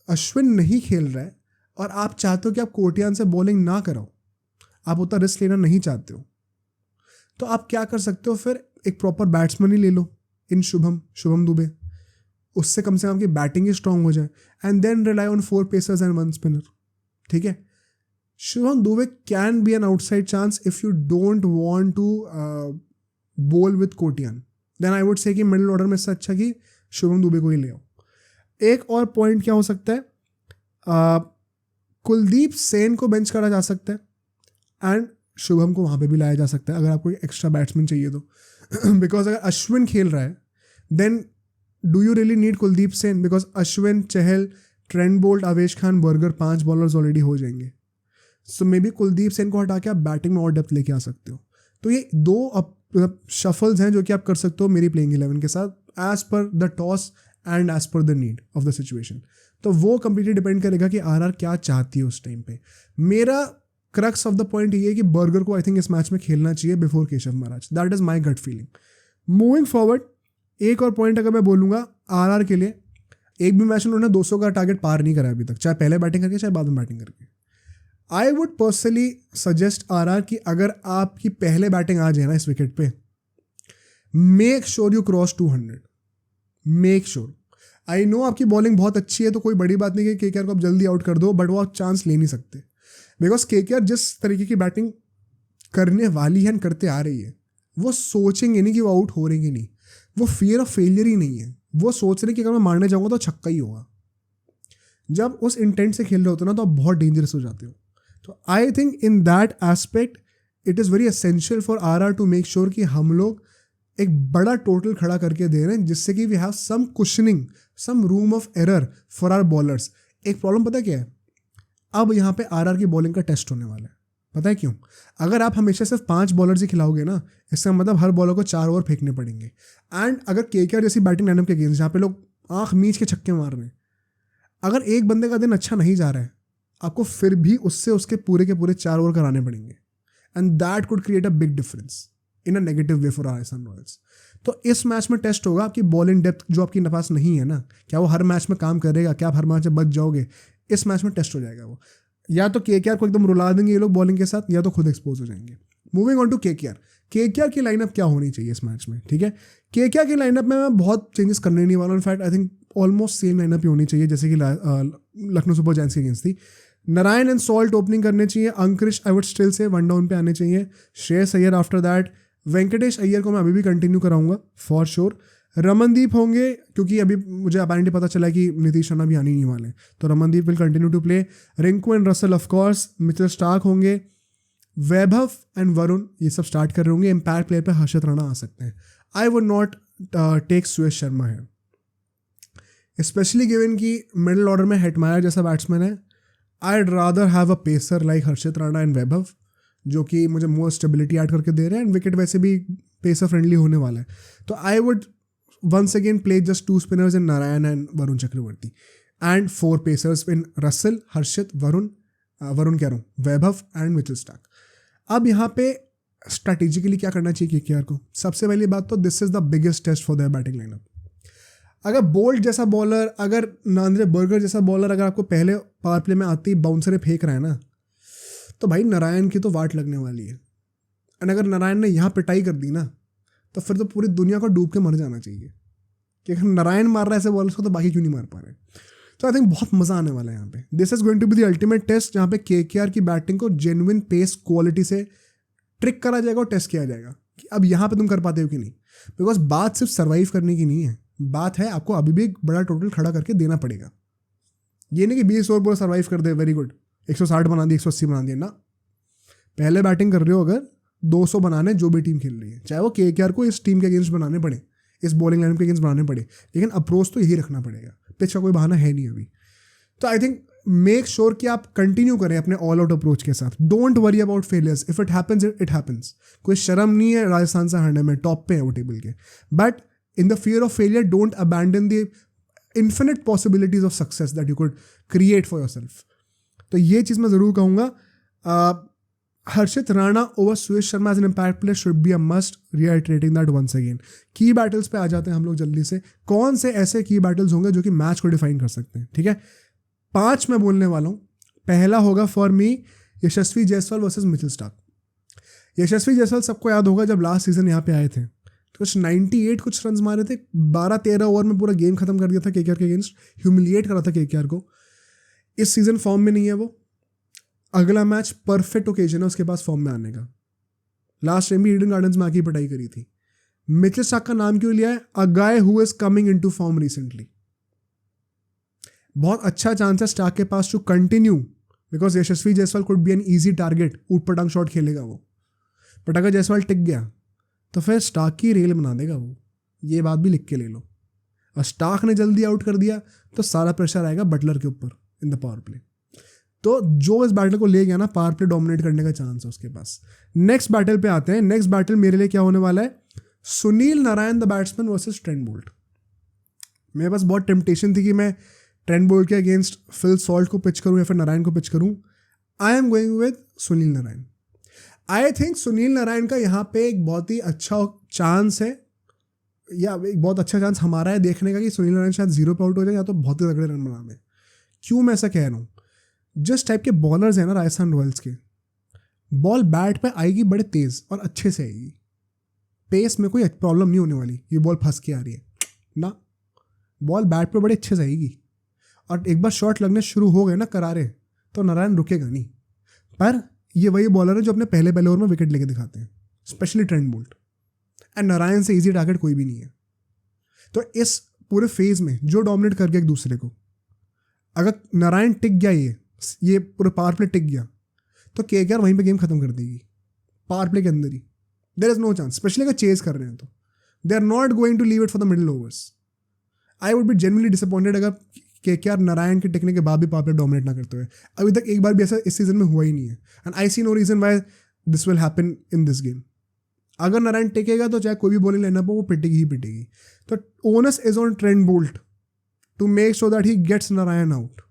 अश्विन नहीं खेल रहा है और आप चाहते हो कि आप कोटियान से बॉलिंग ना कराओ, आप उतना रिस्क लेना नहीं चाहते हो, तो आप क्या कर सकते हो फिर, एक प्रॉपर बैट्समैन ही ले लो इन शुभम दुबे, उससे कम से कम आपकी बैटिंग ही स्ट्रांग हो जाए, and then rely on 4 pacers and 1 spinner. ठीक है, Shubham Dube can be an outside chance if you don't want to bowl with Kotian. Then I would say कि मिडिल ऑर्डर में इससे अच्छा कि शुभम दुबे को ही ले आओ. एक और पॉइंट क्या हो सकता है, कुलदीप सेन को बेंच करा जा सकता है एंड शुभम को वहाँ पे भी लाया जा सकता है अगर आपको एक्स्ट्रा बैट्समैन चाहिए तो. बिकॉज अगर अश्विन खेल रहा है then do you really need Kuldeep Sen, because Ashwin, Chahal, Trent Boult, Avesh Khan, Burger 5 bowlers already हो जाएंगे. So maybe Kuldeep Sen को हटा के आप बैटिंग में और डेप्थ लेके आ सकते हो. तो ये 2 शफल्स हैं जो कि आप कर सकते हो मेरी प्लेइंग 11 के साथ, as per the toss and as per the need of the situation. तो वो कंप्लीटली डिपेंड करेगा कि आरआर क्या चाहती है उस टाइम पे. मेरा क्रक्स ऑफ द पॉइंट ये है कि बर्गर को आई थिंक इस मैच में खेलना चाहिए before Keshav Maharaj. That is my gut feeling. Moving forward, एक और पॉइंट अगर मैं बोलूँगा आरआर के लिए, एक भी मैच में उन्होंने 200 का टारगेट पार नहीं करा अभी तक, चाहे पहले बैटिंग करके चाहे बाद में बैटिंग करके. I would personally suggest RR कि अगर आपकी पहले बैटिंग आ जाए ना इस विकेट पे, make sure you cross 200. Make sure. I know आपकी बॉलिंग बहुत अच्छी है तो कोई बड़ी बात नहीं कि केकेआर को आप जल्दी आउट कर दो, बट वो आप चांस ले नहीं सकते. बिकॉज केकेआर जिस तरीके की बैटिंग करने वाली है, करते आ रही है, वो सोचेंगे नहीं कि वो आउट हो रहेंगे नहीं. वो फियर ऑफ फेलियर ही नहीं है. वो सोच रहे कि अगर मैं मारने जाऊँगा तो छक्का ही होगा. जब उस इंटेंट से खेल रहे होते हो ना तो आप बहुत डेंजरस हो जाते हो. तो I think in that aspect it is very essential for RR to make sure कि हम लोग एक बड़ा टोटल खड़ा करके दे रहे हैं, जिससे कि we have some cushioning, some room of error for our bowlers. एक प्रॉब्लम पता क्या है, अब यहाँ पे आरआर की बॉलिंग का टेस्ट होने वाला है. पता है क्यों? अगर आप हमेशा सिर्फ 5 बॉलर्स ही खिलाओगे ना, इसका मतलब हर बॉलर को 4 ओवर फेंकने पड़ेंगे. एंड अगर केकेआर जैसी बैटिंग लाइनअप के अगेंस्ट जहाँ पे लोग आंख मीच के छक्के मार रहे हैं, अगर एक बंदे का दिन अच्छा नहीं जा रहा है, आपको फिर भी उससे उसके पूरे के पूरे 4 ओवर कराने पड़ेंगे. And that could create a big difference in a negative way for Rajasthan Royals. तो इस मैच में टेस्ट होगा आपकी बॉलिंग डेप्थ जो आपके पास नहीं है ना, क्या वो हर मैच में काम करेगा, क्या आप हर मैच में बच जाओगे? इस मैच में टेस्ट हो जाएगा वो. या तो केकेआर को एकदम रुला देंगे ये लोग बॉलिंग के साथ, या तो खुद एक्सपोज हो जाएंगे. Moving on to KKR. KKR की लाइनअप क्या होनी चाहिए इस मैच में? ठीक है, केकेआर की लाइनअप में मैं बहुत चेंजेस करने नहीं वाला. In fact I think almost same lineup ही होनी चाहिए जैसे कि लखनऊ सुपर जायंट्स के अगेंस्ट थी. नारायण एंड सॉल्ट ओपनिंग करने चाहिए. अंकुरिश I would still say 1 down पे आने चाहिए. Shreyas Iyer after that. वेंकटेश अय्यर को मैं अभी भी कंटिन्यू कराऊंगा फॉर श्योर. रमनदीप होंगे क्योंकि अभी मुझे अपैरेंटली पता चला कि नीतीश राणा भी आने नहीं वाले, तो Ramandeep will continue to play. Rinku and Russell of course. Mitchell Starc होंगे. वैभव एंड वरुण ये सब स्टार्ट कर रहे होंगे. इम्पैक्ट प्लेयर पे हर्षित राणा आ सकते हैं. I would not take Suyash Sharma है, स्पेशली गिवन कि मिडिल ऑर्डर में हेटमायर जैसा बैट्समैन है. I'd rather have a pacer like Harshit Rana and Vaibhav, जो कि मुझे मोर स्टेबिलिटी ऐड करके दे रहे हैं, एंड विकेट वैसे भी पेसर फ्रेंडली होने वाला है. तो I would once again play just 2 spinners in Narine and Varun Chakravarthy, and 4 pacers in Russell, Harshit, Varun कह रहा हूँ, वैभव एंड मिचेल स्टार्क. अब यहाँ पे स्ट्रैटेजिकली क्या करना चाहिए केकेआर को? सबसे पहली बात तो this is the biggest test for their batting lineup. अगर बोल्ट जैसा बॉलर, अगर नांद्रे बर्गर जैसा बॉलर अगर आपको पहले पावर प्ले में आते ही बाउंसरे फेंक रहा है ना, तो भाई नारायण की तो वाट लगने वाली है. एंड अगर नारायण ने यहाँ पिटाई कर दी ना, तो फिर तो पूरी दुनिया को डूब के मर जाना चाहिए कि अगर नारायण मार रहा है ऐसे बॉलर्स को तो बाकी क्यों नहीं मार पा रहे. तो आई थिंक बहुत मज़ा आने वाला है यहाँ पे. This is going to be the ultimate test, जहाँ पे केकेआर की बैटिंग को जेन्युइन पेस क्वालिटी से ट्रिक करा जाएगा और टेस्ट किया जाएगा कि अब यहाँ पे तुम कर पाते हो कि नहीं. बिकॉज बात सिर्फ सर्वाइव करने की नहीं है, बात है आपको अभी भी एक बड़ा टोटल खड़ा करके देना पड़ेगा. ये नहीं कि 20 ओवर पूरा सर्वाइव कर दे, वेरी गुड 160 बना दिए, 180 बना दिए ना. पहले बैटिंग कर रहे हो, अगर 200 बनाने जो भी टीम खेल रही है, चाहे वो केकेआर को इस टीम के अगेंस्ट बनाने पड़े, इस बॉलिंग लाइन के अगेंस्ट बनाने पड़े, लेकिन अप्रोच तो यही रखना पड़ेगा. पिच का कोई बहाना है नहीं अभी. तो आई थिंक मेक श्योर कि आप कंटिन्यू करें अपने ऑल आउट अप्रोच के साथ. Don't worry about failures. If it happens it happens. कोई शर्म नहीं है राजस्थान से हारने में, टॉप पे है वो टेबल के. But in the fear of failure, don't abandon the infinite possibilities of success that you could create for yourself. तो ये चीज़ मैं ज़रूर कहूँगा. Harshit Rana over Suyash Sharma as an impact player should be a must. Reiterating that once again. Key battles पे आ जाते हैं हम लोग जल्दी से. कौन से ऐसे की बैटल्स होंगे जो कि मैच को डिफाइन कर सकते हैं? ठीक है, 5 मैं बोलने वाला हूँ. पहला होगा for me Yashasvi Jaiswal versus Mitchell Starc. Yashasvi Jaiswal सबको याद होगा जब लास्ट सीजन यहाँ पे आए थे तो कुछ 98 कुछ रन मारे थे, 12-13 ओवर में पूरा गेम खत्म कर दिया था केकेआर के अगेंस्ट, ह्यूमिलिएट करा था केकेआर को। इस सीजन फॉर्म में नहीं है वो। अगला मैच परफेक्ट ओकेजन है उसके पास फॉर्म में आने का। लास्ट टाइम भी ईडन गार्डन्स में आके पिटाई करी थी। मिचेल स्टार्क का नाम क्यों लिया है? A guy who is coming into form recently. बहुत अच्छा चांस है स्टार्क के पास to continue, because Yashasvi Jaiswal could be an easy target, ऊट पटांग शॉट खेलेगा वो। बट अगर जायसवाल टिक गया तो फिर स्टार्क की रेल बना देगा वो, ये बात भी लिख के ले लो। और स्टार्क ने जल्दी आउट कर दिया तो सारा प्रेशर आएगा बटलर के ऊपर इन द पावर प्ले। तो जो इस बैटल को ले गया ना, पावर प्ले डोमिनेट करने का चांस है उसके पास। नेक्स्ट बैटल पे आते हैं। नेक्स्ट बैटल मेरे लिए क्या होने वाला है? Sunil Narayan the batsman versus Trent Boult. मेरे पास बहुत टेम्पटेशन थी कि मैं ट्रेंट बोल्ट के अगेंस्ट फिल सॉल्ट को पिच करूं या फिर नारायण को पिच करूं। आई am going with Sunil Narayan. I think Sunil Narayan का यहाँ पे एक बहुत ही अच्छा चांस है, या एक बहुत अच्छा चांस हमारा है देखने का कि सुनील नारायण शायद 0 पे आउट हो जाए या तो बहुत ही तगड़े रन बना दें। क्यों मैं ऐसा कह रहा हूँ? जिस टाइप के बॉलर्स हैं ना राजस्थान रॉयल्स के, बॉल बैट पे आएगी बड़े तेज और अच्छे से आएगी, पेस में कोई प्रॉब्लम नहीं होने वाली, ये बॉल फंस के आ रही है ना, बॉल बैट पे बड़े अच्छे से आएगी। और एक बार शॉट लगने शुरू हो गए ना करारे, तो नारायण रुकेगा नहीं। पर ये वही बॉलर है जो अपने पहले ओवर में विकेट लेके दिखाते हैं, specially Trent Boult. And Narayan से इजी टारगेट कोई भी नहीं है। तो इस पूरे फेज में जो डोमिनेट कर गया एक दूसरे को, अगर नारायण टिक गया, ये पूरा पावर प्ले टिक गया, तो केकेआर वहीं पे गेम खत्म कर देगी पावर प्ले के अंदर ही। There is no chance, especially अगर चेज कर रहे हैं तो they are not going to leave it for the middle overs. I would be genuinely disappointed अगर केकेआर नारायण के टिकने के बाद भी पावर प्ले डोमिनेट ना करते हुए। अभी तक एक बार भी ऐसा इस सीजन में हुआ ही नहीं है। And I see no reason why this will happen in this game. अगर नारायण टिकेगा तो चाहे कोई भी बॉलिंग लाइनअप हो वो पिटेगी ही पिटेगी। तो onus is on Trent Boult to make sure that he gets Narine out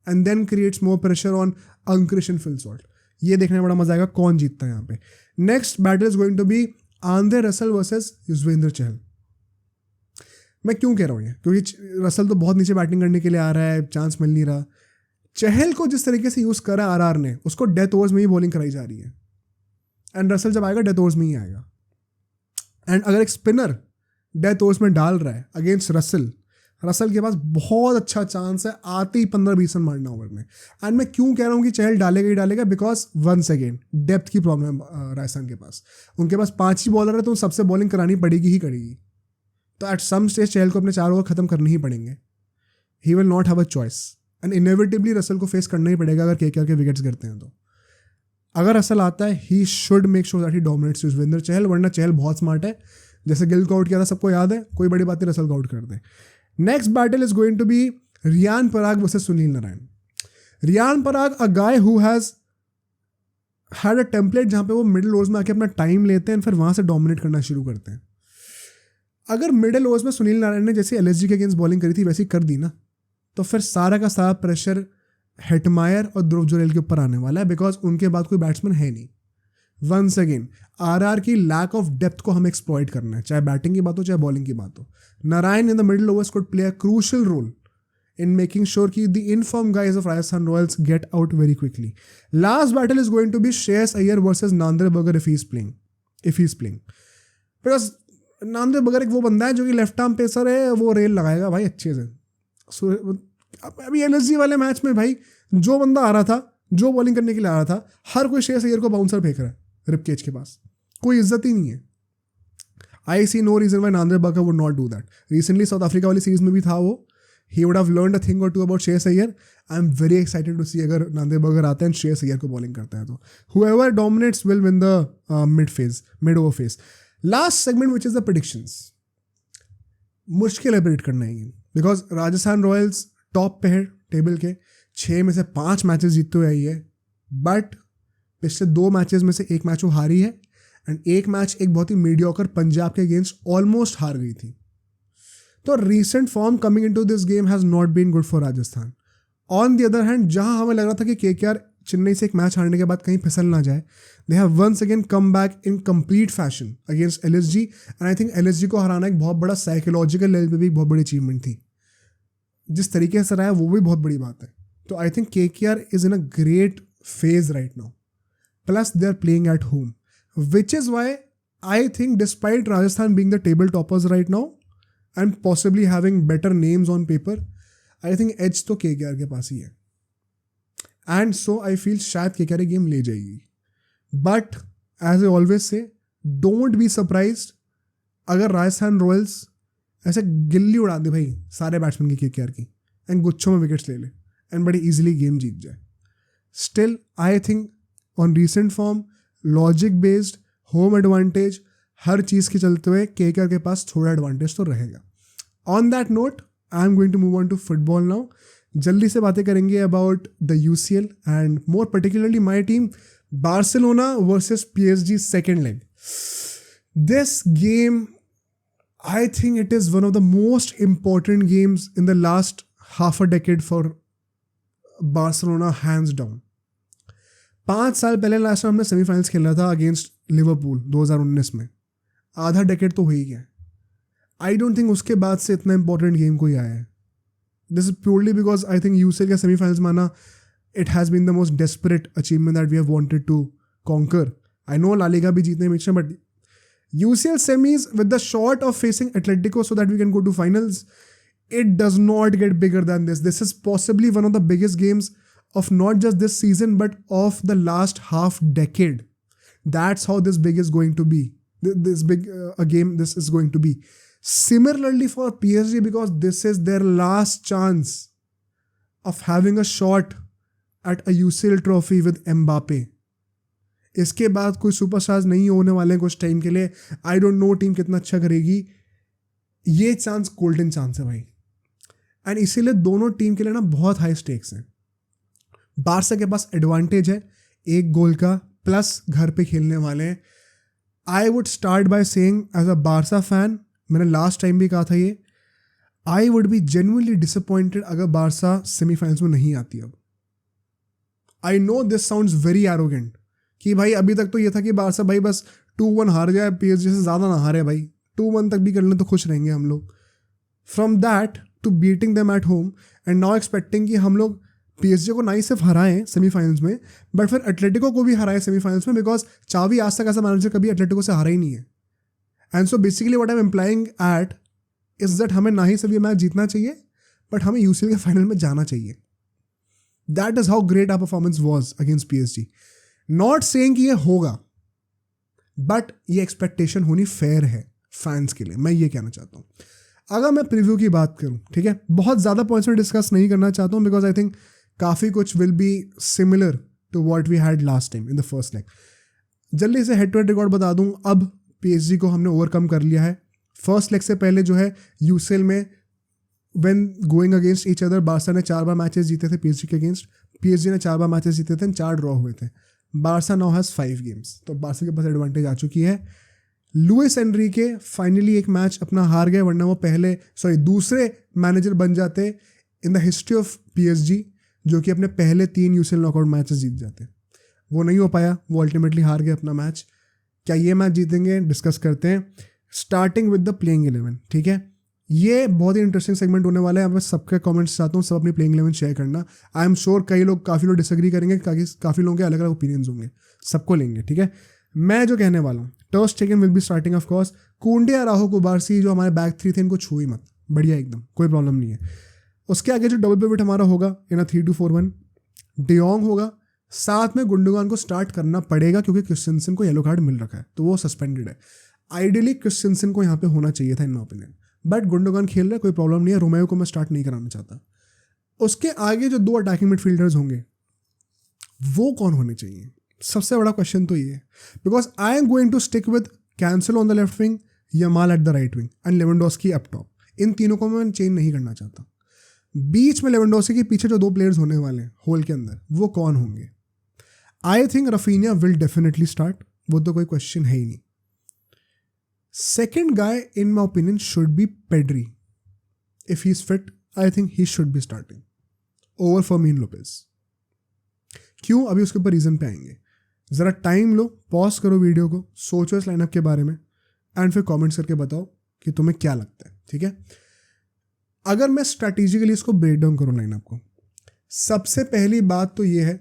and then creates more pressure on Angkrish and Phil Salt. ये देखने में बड़ा मजा आएगा कौन जीतता है यहाँ पे। Next battle is going to be Andre Russell versus Yuzvendra Chahal. मैं क्यों कह रहा हूँ ये? क्योंकि रसल तो बहुत नीचे बैटिंग करने के लिए आ रहा है, चांस मिल नहीं रहा। चहल को जिस तरीके से यूज़ करा आरआर ने, उसको डेथ ओवर्स में ही बॉलिंग कराई जा रही है। एंड रसल जब आएगा डेथ ओवर्स में ही आएगा। एंड अगर एक स्पिनर डेथ ओवर्स में डाल रहा है अगेंस्ट रसल, रसल के पास बहुत अच्छा चांस है आते ही 15-20 रन मारना ओवर में। एंड मैं क्यों कह रहा हूँ कि चहल डालेगा ही डालेगा? बिकॉज वंस अगेन डेप्थ की प्रॉब्लम है राजस्थान के पास। उनके पास 5 ही बॉलर है तो सबसे बॉलिंग करानी पड़ेगी ही करेगी। तो एट सम स्टेज चहल को अपने 4 ओवर खत्म करने ही पड़ेंगे। He will not have a choice and inevitably Russell को फेस करना ही पड़ेगा अगर केकेआर के विकेट्स गिरते हैं तो। अगर रसल आता है he should make sure that he dominates Yuzvendra Chahal, वरना चहल बहुत स्मार्ट है। जैसे गिल को आउट किया था सबको याद है, कोई बड़ी बात नहीं, रसल को आउट कर दे। Next battle is going to be Riyan Parag versus Sunil Narine. Riyan Parag a guy who has had a template जहाँ पे वो मिडिल ओवर्स में आके अपना टाइम लेते हैं फिर वहाँ से डोमिनेट करना शुरू करते हैं। अगर मिडिल ओवर्स में सुनील नारायण ने जैसे एलएसजी के अगेंस्ट बॉलिंग करी थी वैसी कर दी ना, तो फिर सारा का सारा प्रेशर हेटमायर और ध्रुव जुरेल के ऊपर आने वाला है, बिकॉज उनके बाद कोई बैट्समैन है नहीं। वंस अगेन आरआर की लैक ऑफ डेप्थ को हमें एक्सप्लॉइट करना है, चाहे बैटिंग की बात हो चाहे बॉलिंग की बात हो। Narine in the middle overs could play a crucial role in making sure कि the informed guys of Rajasthan Royals get out very quickly. Last battle is going to be Shreyas Iyer versus Nandre Bugger if he's playing. Because Nandre बगर एक वो बंदा है जो कि left arm pacer है, वो रेल लगाएगा भाई अच्छे से। अभी एलएसजी वाले मैच में भाई जो बंदा आ रहा था, जो बॉलिंग करने के लिए आ रहा था, हर कोई श्रेयस अय्यर को बाउंसर फेंक रहा है रिप केज के पास, कोई इज्जत ही नहीं है। आई see no reason why Nandre बगर would not do that. Recently south Africa वाली सीरीज में भी था वो, he would have learned a thing or two about Shreyas Iyer. I'm very excited to see अगर नांद्रे बगर आता है and Shreyas Iyer को बॉलिंग करता है तो whoever dominates will win the mid over phase. Last segment which is the predictions. मुश्किल है प्रेडिक्ट करना है बिकॉज राजस्थान रॉयल्स टॉप पे है टेबल के, 6 में से 5 मैचेस जीतते हुए आई है, बट पिछले 2 मैचेस में से 1 मैच वो हारी है एंड 1 मैच एक बहुत ही मीडियोकर पंजाब के अगेंस्ट ऑलमोस्ट हार गई थी। तो recent form coming into this game has not been good for Rajasthan. On the other hand, जहाँ हमें लग रहा था कि KKR चेन्नई से एक मैच हारने के बाद कहीं फिसल ना जाए, they have once again come back in complete fashion against LSG and I think LSG को हराना एक बहुत बड़ा psychological level पे भी एक बहुत बड़ी achievement थी। जिस तरीके से रहा है वो भी बहुत बड़ी बात है। तो I think KKR is in a great phase right now. Plus they are playing at home. which is why I think despite Rajasthan being the table toppers right now and possibly having better names on paper, I think edge तो KKR के पास ही है. And so I feel शायद KKR game ले जाएगी. But as I always say, don't be surprised अगर Rajasthan Royals ऐसे गिल्ली उड़ा दे भाई सारे बैट्समैन की KKR की एंड गुच्छों में विकेट्स ले ले एंड बड़ी इजीली गेम जीत जाए. Still, I think on recent form, logic based, home advantage, हर चीज़ के चलते हुए KKR के पास थोड़ा एडवांटेज तो रहेगा. On that note I am going to move on to football now. जल्दी से बातें करेंगे about the UCL and more particularly my team Barcelona versus PSG second leg. This game I think it is one of the most important games in the last half a decade for Barcelona, hands down. 5 साल पहले last time हमने semifinals खेला था against Liverpool 2019 में. आधा decade तो हो ही गया. आई डोंट थिंक उसके बाद से इतना इंपॉर्टेंट गेम कोई आया है. This is purely because I think UCL का सेमीफाइनल्स माना it has been the most desperate achievement that we have wanted to conquer. I know La Liga भी जीतने में, but UCL semis with the shot of facing Atletico so that we can go to finals, it does not get bigger than this. This is possibly one of the biggest games of not just this season but of the last half decade. That's how this big is going to be. This big a game this is going to be. Similarly for PSG, because this is their last chance of having a shot at a UCL trophy with Mbappe. इसके बाद कोई superstars नहीं होने वाले हैं कुछ time के लिए. आई डोंट नो टीम कितना अच्छा करेगी. ये चांस गोल्डन चांस है भाई. एंड इसीलिए दोनों टीम के लिए ना बहुत हाई स्टेक्स हैं. बारसा के पास एडवांटेज है 1 गोल का, प्लस घर पे खेलने वाले हैं. I would start by saying as a Barca fan, मैंने लास्ट टाइम भी कहा था ये, I would be genuinely disappointed अगर बारसा सेमीफाइनल्स में नहीं आती. अब I know this sounds very arrogant कि भाई अभी तक तो ये था कि बारसा भाई बस 2-1 हार जाए, PSG से ज़्यादा ना हारे भाई, 2-1 तक भी कर लें तो खुश रहेंगे हम लोग. From that to beating them at home and now expecting कि हम लोग PSG को ना ही सिर्फ हराएं सेमीफाइनल्स में बट फिर एटलेटिको को भी हराएं सेमीफाइनल्स में, बिकॉज चावी आज तक ऐसा मैनेजर कभी एटलेटिको से हारा ही नहीं है. And so basically what I am implying at is that हमें ना ही सिर्फ ये मैच जीतना चाहिए बट हमें UCL के फाइनल में जाना चाहिए. That is how great our performance was against PSG. Not saying कि ये होगा बट ये एक्सपेक्टेशन होनी फेयर है फैंस के लिए, मैं ये कहना चाहता हूँ. अगर मैं प्रीव्यू की बात करूँ, ठीक है, बहुत ज़्यादा पॉइंट्स में डिस्कस नहीं करना चाहता हूँ बिकॉज आई थिंक काफ़ी कुछ will be similar to what we had last time in the first leg. जल्दी से हेड टू हेड रिकॉर्ड बता दूँ. अब PSG को हमने ओवरकम कर लिया है. फर्स्ट लेग से पहले जो है UCL में when going against each other Barça ने 4 बार मैचेस जीते थे PSG के अगेंस्ट, PSG ने 4 बार मैचेस जीते थे, 4 ड्रॉ हुए थे. बारसा नाउ हैज़ 5 गेम्स, तो बारसा के पास एडवांटेज आ चुकी है. लुइस एनरिके फाइनली एक मैच अपना हार गए, वरना वो दूसरे मैनेजर बन जाते in the history of PSG जो कि अपने पहले 3 UCL नॉकआउट मैचेस जीत जाते. वो नहीं हो पाया, वो अल्टीमेटली हार गए अपना मैच. क्या ये मैच जीतेंगे, डिस्कस करते हैं. स्टार्टिंग विद द प्लेइंग 11, ठीक है. ये बहुत ही इंटरेस्टिंग सेगमेंट होने वाला है. मैं सबके कमेंट्स चाहता हूँ, सब अपनी प्लेइंग 11 शेयर करना. आई एम श्योर काफ़ी लोग डिसएग्री करेंगे, काफ़ी लोगों के अलग अलग ओपिनियंस होंगे, सबको लेंगे, ठीक है. मैं जो कहने वाला हूँ, Ter Stegen will be starting of course. Kounde या राहो कुबारसी जो हमारे बैक 3 थे इनको छू ही मत, बढ़िया एकदम, कोई प्रॉब्लम नहीं है. उसके आगे जो डबल पिवट हमारा होगा इन अ 3-2-4-1, डियोंग होगा. साथ में गुंडोगान को स्टार्ट करना पड़ेगा क्योंकि क्रिस्टेंसन को येलो कार्ड मिल रखा है तो वो सस्पेंडेड है. आइडियली क्रिस्टेंसन को यहाँ पे होना चाहिए था इन माय ओपिनियन, बट गुंडोगान खेल रहा है, कोई प्रॉब्लम नहीं है. रोमेयो को मैं स्टार्ट नहीं कराना चाहता. उसके आगे जो 2 अटैकिंग मिडफील्डर्स होंगे वो कौन होने चाहिए, सबसे बड़ा क्वेश्चन तो ये है. Because I am going to stick with Cancelo on the left wing, Yamal at the right wing and Lewandowski up top. इन तीनों को मैं चेंज नहीं करना चाहता. बीच में लेवेंडोस्की के पीछे जो 2 प्लेयर्स होने वाले हैं होल के अंदर, वो कौन होंगे. I think Raphinha will definitely start, वो तो कोई क्वेश्चन है ही नहीं. Second guy, in my opinion, should be Pedri. If he's fit, I think he should be starting over Fermin Lopez. क्यों, अभी उसके ऊपर रीज़न पे आएंगे. ज़रा टाइम लो, पॉज करो वीडियो को, सोचो इस लाइनअप के बारे में एंड फिर कमेंट्स करके बताओ कि तुम्हें क्या लगता है, ठीक है. अगर मैं स्ट्रैटेजिकली इसको ब्रेक डाउन करूँ लाइनअप को, सबसे पहली बात तो ये है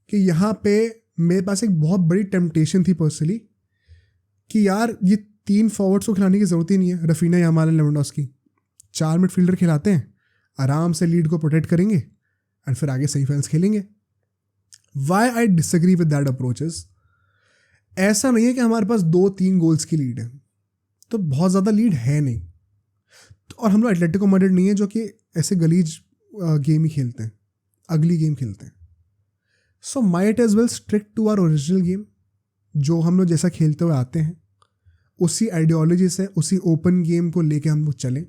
कि यहाँ पे मेरे पास एक बहुत बड़ी टेम्पटेशन थी पर्सनली कि यार ये 3 फॉरवर्ड्स को खिलाने की ज़रूरत ही नहीं है, रफीना, यामाल, लेवेंडोस्की, 4 मिडफील्डर खिलाते हैं, आराम से लीड को प्रोटेक्ट करेंगे एंड फिर आगे सेमीफाइनल्स खेलेंगे. Why I disagree with that approach is, ऐसा नहीं है कि हमारे पास 2-3 गोल्स की लीड है, तो बहुत ज़्यादा लीड है नहीं. तो और हम लोग एटलेटिको मैड्रिड नहीं है जो कि ऐसे गलीज गेम ही खेलते हैं, अगली गेम खेलते हैं. So might as well strict to our original game, जो हम लोग जैसा खेलते हुए आते हैं, उसी आइडियोलॉजी से, उसी ओपन गेम को लेके हम लोग चलें.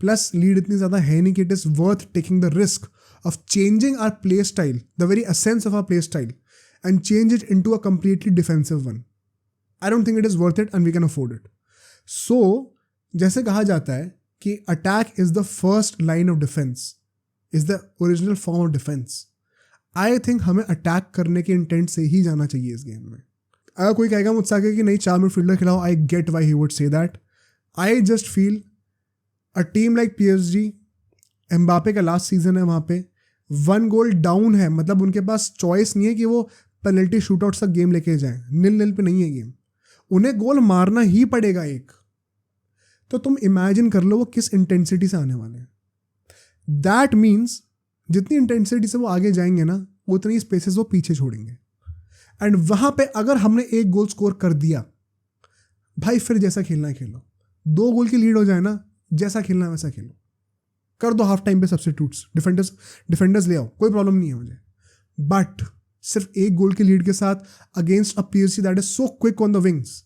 प्लस लीड इतनी ज़्यादा है नहीं कि it is worth taking the risk of changing our play style, the very essence of our play style, and change it into a completely defensive one. I don't think it is worth it and we can afford it. So जैसे कहा जाता है कि attack is the first line of defence, is the original form of defence. I think हमें attack करने के intent से ही जाना चाहिए इस गेम में. अगर कोई कहेगा मुझसे आगे कि नहीं 4 मिडफील्डर खिलाओ, I get why he would say that. I just feel a team like PSG, Mbappe का लास्ट सीजन है वहाँ पे, 1 गोल डाउन है, मतलब उनके पास चॉइस नहीं है कि वो पेनल्टी शूटआउट तक गेम लेके जाएं. 0-0 पे नहीं है गेम, उन्हें गोल मारना ही पड़ेगा एक. तो तुम इमेजिन कर लो वो किस इंटेंसिटी से आने वाले हैं. दैट मीन्स जितनी इंटेंसिटी से वो आगे जाएंगे ना, उतनी स्पेसेस वो पीछे छोड़ेंगे. एंड वहाँ पे अगर हमने 1 गोल स्कोर कर दिया, भाई फिर जैसा खेलना है खेलो. 2 गोल की लीड हो जाए ना, जैसा खेलना है वैसा खेलो. कर दो हाफ टाइम पे सब्स्टिट्यूट्स, डिफेंडर्स ले आओ, कोई प्रॉब्लम नहीं है मुझे. बट सिर्फ 1 गोल की लीड के साथ against a PSG that is so quick on the wings,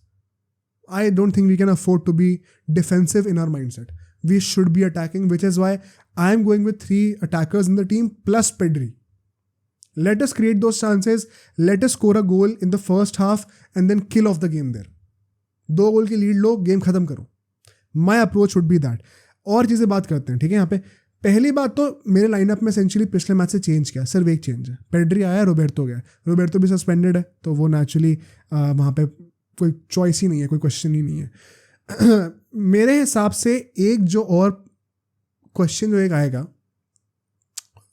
I don't think we can afford to be defensive in our mindset. We should be attacking, which is why I am going with 3 attackers in the team plus Pedri. Let us create those chances. Let us score a goal in the first half and then kill off the game there. 2 गोल की lead लो, game खत्म करो. My approach would be that. और चीज़ें बात करते हैं, ठीक है. यहाँ पे पहली बात तो मेरे लाइनअप में एसेंशियली पिछले मैच से चेंज किया, सिर्फ एक चेंज है. पेड्री आया, रोबर्टो गया. रोबर्टो भी सस्पेंडेड है, तो वो नेचुरली वहाँ पे कोई चॉइस ही नहीं है, कोई क्वेश्चन ही नहीं है. मेरे हिसाब से एक जो और क्वेश्चन जो एक आएगा,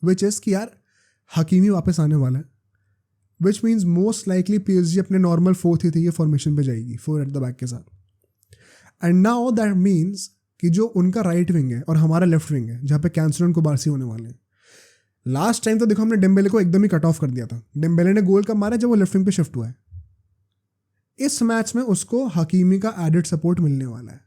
विच इज़ कि यार हकीमी वापस आने वाला है, which means most likely PSG अपने नॉर्मल 4-3-3 के फॉर्मेशन पे जाएगी, 4 एट द बैक के साथ. एंड नाउ दैट मीन्स कि जो उनका राइट विंग है और हमारा लेफ्ट विंग है, जहाँ पे कैंसलो और कुबारसी होने वाले हैं. लास्ट टाइम तो देखो हमने डेम्बेले को एकदम ही कट ऑफ कर दिया था. डेम्बेले ने गोल कब मारा जब वो लेफ्ट विंग पे शिफ्ट हुआ है. इस मैच में उसको हकीमी का एडेड सपोर्ट मिलने वाला है.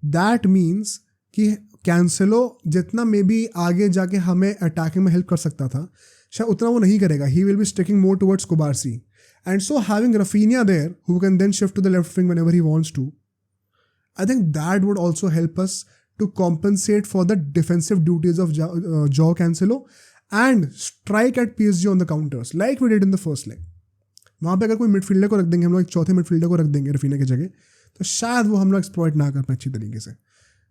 दैट मीन्स कि कैंसेलो जितना मे बी आगे जाके हमें अटैकिंग में हेल्प कर सकता था, शायद उतना वो नहीं करेगा. He will be sticking more towards Cubarsi, and so having Raphinha there who can then shift to the left wing whenever he wants to, I think that would also help us to compensate for the defensive duties of Joao Cancelo and strike at PSG on the counters like we did in the first leg. वहाँ पे अगर कोई midfielder को रख देंगे, हम लोग एक चौथे मिडफील्डर को रख देंगे रफीना की जगह, तो शायद वो हम लोग एक्सप्लॉइट ना कर पाए अच्छी तरीके से.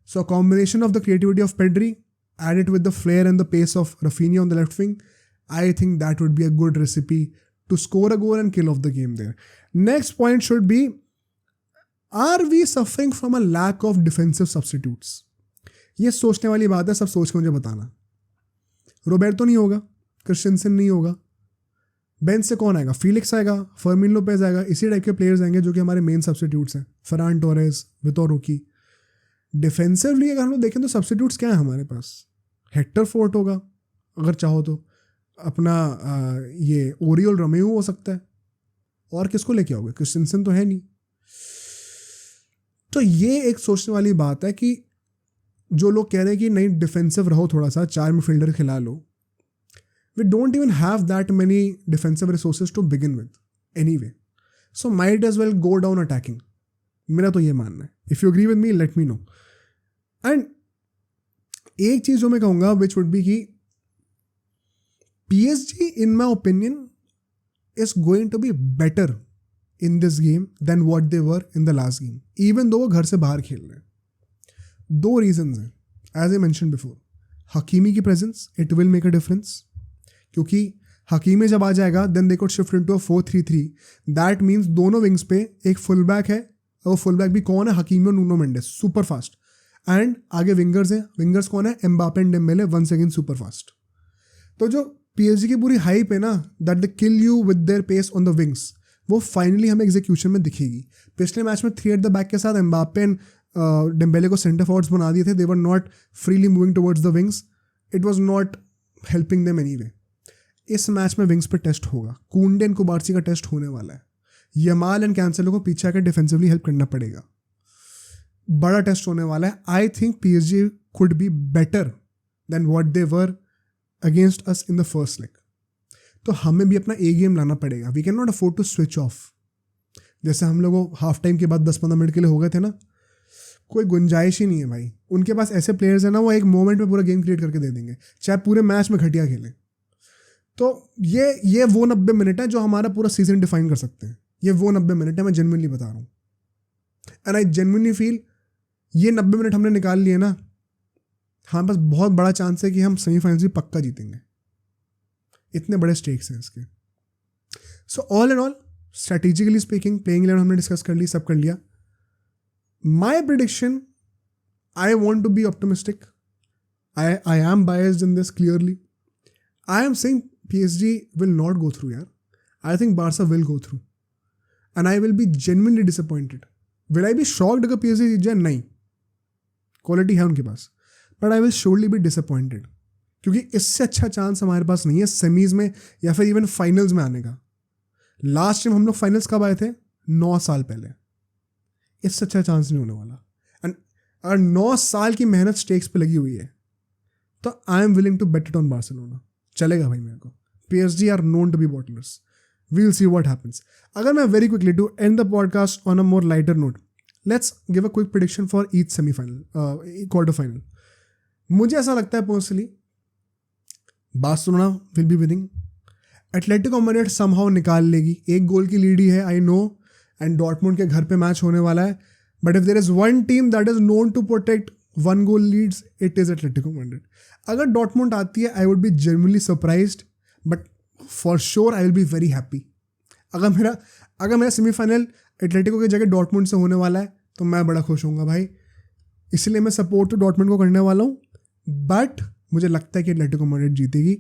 So combination of the creativity of Pedri added with the flair and the pace of Raphinha on the left wing, I think that would be a good recipe to score a goal and kill off the game there. Next point should be, are we suffering from a lack of defensive substitutes. ये सोचने वाली बात है, सब सोच के मुझे बताना. रोबर्टो नहीं होगा, क्रिस्टियनसन नहीं होगा, बेंच से कौन आएगा? फीलिक्स आएगा, फर्मिन लोपेज आएगा, इसी टाइप के प्लेयर्स आएंगे जो कि हमारे मेन सब्स्टिट्यूट्स हैं. फरान टोरेस, वितोर रोकी. डिफेंसिवली अगर हम लोग देखें तो सब्स्टिट्यूट्स क्या है हमारे पास? हेक्टर फोर्ट होगा अगर चाहो तो, अपना ये ओरियल रोमेओ हो सकता है, और किसको लेके आओगे? क्रिस्टियनसन तो है नहीं. तो ये एक सोचने वाली बात है कि जो लोग कह रहे हैं कि नहीं डिफेंसिव रहो, थोड़ा सा 4 मिडफील्डर खिला लो, we don't even have that many defensive resources to begin with anyway, so might as well go down attacking. मेरा तो ये मानना है. If you agree with me, let me know. And एक चीज़ जो मैं कहूँगा which would be कि PSG in my opinion is going to be better in this game than what they were in the last game, even though वो घर से बाहर खेल रहे हैं. 2 reasons हैं, as I mentioned before. Hakimi की presence, it will make a difference. क्योंकि हकीमी जब आ जाएगा then they could shift into a 4-3-3. That means दोनों विंग्स पे एक फुल बैक है, और फुल बैक भी कौन है? हकीमी और Nuno Mendes, super fast. And आगे विंगर्स हैं. विंगर्स कौन है? Mbappe and Dembele, once again super fast. तो जो PSG की पूरी हाइप है ना, that they kill you with their pace on the wings, वो फाइनली हमें एग्जीक्यूशन में दिखेगी. पिछले मैच में 3 एट द बैक के साथ एम्बापे एंड डेम्बेले को सेंटर फॉरवर्ड्स बना दिए थे. They were not freely moving towards the wings. It was not helping them anyway. इस मैच में विंग्स पे टेस्ट होगा. कुंडे एंड कुबार्सी का टेस्ट होने वाला है. यमाल एंड कैंसेलो को पीछे आकर डिफेंसिवली हेल्प करना पड़ेगा. बड़ा टेस्ट होने वाला है. I think PSG could be better than what they were against us in the first leg. तो हमें भी अपना ए गेम लाना पड़ेगा. We can not afford to switch off. जैसे हम लोग हाफ टाइम के बाद 10-15 मिनट के लिए हो गए थे ना, कोई गुंजाइश ही नहीं है भाई. उनके पास ऐसे प्लेयर्स हैं ना, वो एक मोमेंट में पूरा गेम क्रिएट करके दे देंगे, चाहे पूरे मैच में घटिया खेलें. तो ये वो 90 मिनट है जो हमारा पूरा सीजन डिफाइन कर सकते हैं. ये वो 90 मिनट है, मैं जेन्युइनली बता रहा हूँ. एंड आई जेन्युइनली फील ये 90 मिनट हमने निकाल लिए ना, हाँ बस बहुत बड़ा चांस है कि हम सेमीफाइनल्स भी पक्का जीतेंगे. इतने बड़े स्टेक्स हैं इसके. So all and all, strategically speaking, playing 11 हमने डिस्कस कर ली, सब कर लिया. My prediction, I want to be optimistic. I am biased in this clearly. I am saying PSG will not go through यार. I think Barca will go through. And I will be genuinely disappointed. Will I be shocked अगर PSG जीत जाए? नहीं. Quality है उनके पास. But I will surely be disappointed. क्योंकि इससे अच्छा chance हमारे पास नहीं है सेमीज में या फिर इवन फाइनल्स में आने का. लास्ट टाइम हम लोग फाइनल्स कब आए थे? 9 साल पहले. इससे अच्छा चांस नहीं होने वाला. एंड अगर 9 साल की मेहनत स्टेक्स पे लगी हुई है तो I am willing to bet it on Barcelona. चलेगा भाई मेरे को. PSG are known to be bottlers. We'll see what happens. अगर मैं very quickly to end the podcast on a more lighter note, let's give a quick prediction for each semi-final, quarter final. मुझे ऐसा लगता है personally, Barcelona will be winning. Atletico Madrid somehow निकाल लेगी. 1 गोल की lead ही है, I know, and Dortmund के घर पे मैच होने वाला है. But if there is one team that is known to protect 1 goal leads, it is Atletico Madrid. अगर Dortmund आती है, I would be genuinely surprised. But for sure I will be very happy. अगर मेरा semifinal Atletico की जगह Dortmund से होने वाला है तो मैं बड़ा खुश होऊंगा भाई. इसलिए मैं सपोर्ट तो डॉर्टमुंड को करने वाला हूँ. बट मुझे लगता है कि एटलेटिको मैड्रिड जीतेगी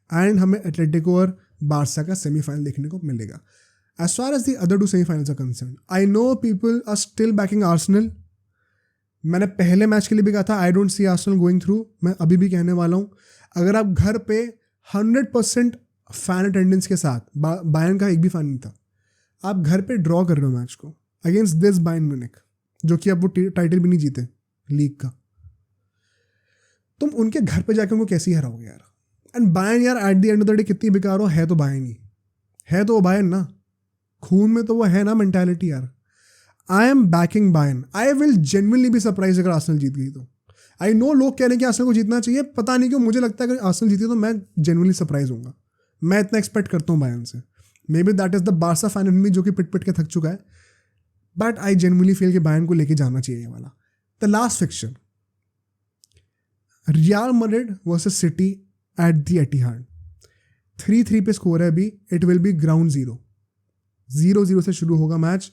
एंड हमें एटलेटिको और बार्सा का सेमीफाइनल देखने को मिलेगा. As far as the other 2 semifinals are concern, I know people are still backing Arsenal. मैंने पहले मैच के लिए भी कहा था I don't see Arsenal going through. मैं अभी भी कहने वाला हूँ, अगर आप घर पे 100% फैन अटेंडेंस के साथ, बायर्न का एक भी फैन नहीं था, आप घर पे ड्रॉ कर रहे हो मैच को अगेंस्ट दिस बायर्न म्यूनिख, जो कि अब वो टाइटल भी नहीं जीते लीग का, तुम उनके घर पे जाकर उनको कैसे हराओगे यार. एंड बायर्न यार eight the end of the day कितनी बेकार हो, है तो बायर्न ही है. तो वो बायर्न ना, खून में तो वो है ना मेंटालिटी यार. I am banking Bayern. I will genuinely be surprise अगर आर्सेनल जीत गई तो. आई नो लोग कह रहे हैं कि आर्सेनल को जीतना चाहिए, पता नहीं क्यों मुझे लगता है अगर आर्सेनल जीती तो मैं जेन्युइनली सरप्राइज होऊंगा. मैं इतना एक्सपेक्ट करता हूँ बायर्न से. Maybe that is the Barca fan in me जो कि पिट के थक चुका है. बट आई जेन्युइनली फील कि बायर्न को लेके जाना चाहिए ये वाला. The last fixture, Real Madrid versus City at the Etihad. 3-3 पे स्कोर है अभी. इट विल बी ग्राउंड 0-0 से शुरू होगा मैच.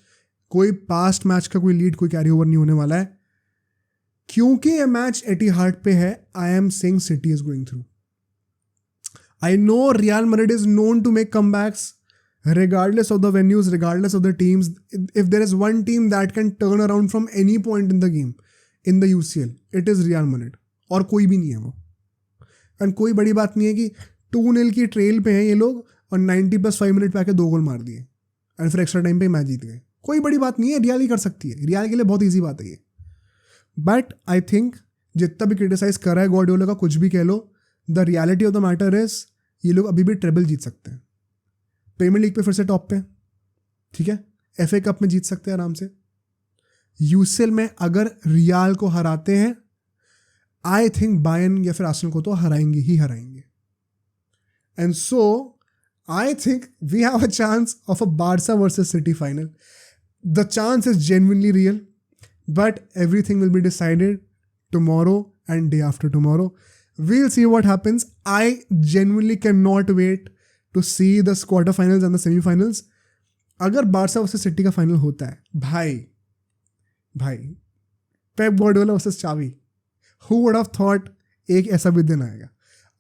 कोई पास्ट मैच का कोई लीड, कोई कैरी ओवर नहीं होने वाला है. क्योंकि ये मैच एटिहाड पे है, आई am saying city is going through. I know Real Madrid is known to make comebacks regardless of the venues, regardless of the teams. If there is one team that can turn around from any point in the game, in the UCL, it is Real Madrid. और कोई भी नहीं है वो. And कोई बड़ी बात नहीं है कि 2-0 की ट्रेल पे हैं ये लोग और 90+5 मिनट पे आके 2 गोल मार दिए एंड फिर एक्स्ट्रा टाइम पे मैच जीत गए. कोई बड़ी बात नहीं है, रियल ही कर सकती है. रियल के लिए बहुत ईजी बात है ये. बट आई थिंक जितना भी क्रिटिसाइज कर रहा है गॉर्डियोला का, कुछ भी कह लो, the reality of the matter is ये लोग अभी भी ट्रेबल जीत सकते हैं. प्रीमियर लीग पे फिर से टॉप पे, ठीक है. FA कप में जीत सकते हैं आराम से. UCL में अगर रियल को हराते हैं, आई थिंक बायर्न या फिर आर्सेनल को तो हराएंगे ही हराएंगे. And so I think we have a chance of a Barca versus City final. The chance is genuinely real, but everything will be decided tomorrow and day after tomorrow. We'll see what happens. I genuinely cannot wait to see the quarterfinals and the semi-finals. अगर Barca versus city का final होता है, भाई Pep Guardiola versus चावी, who would have thought एक ऐसा भी दिन आएगा.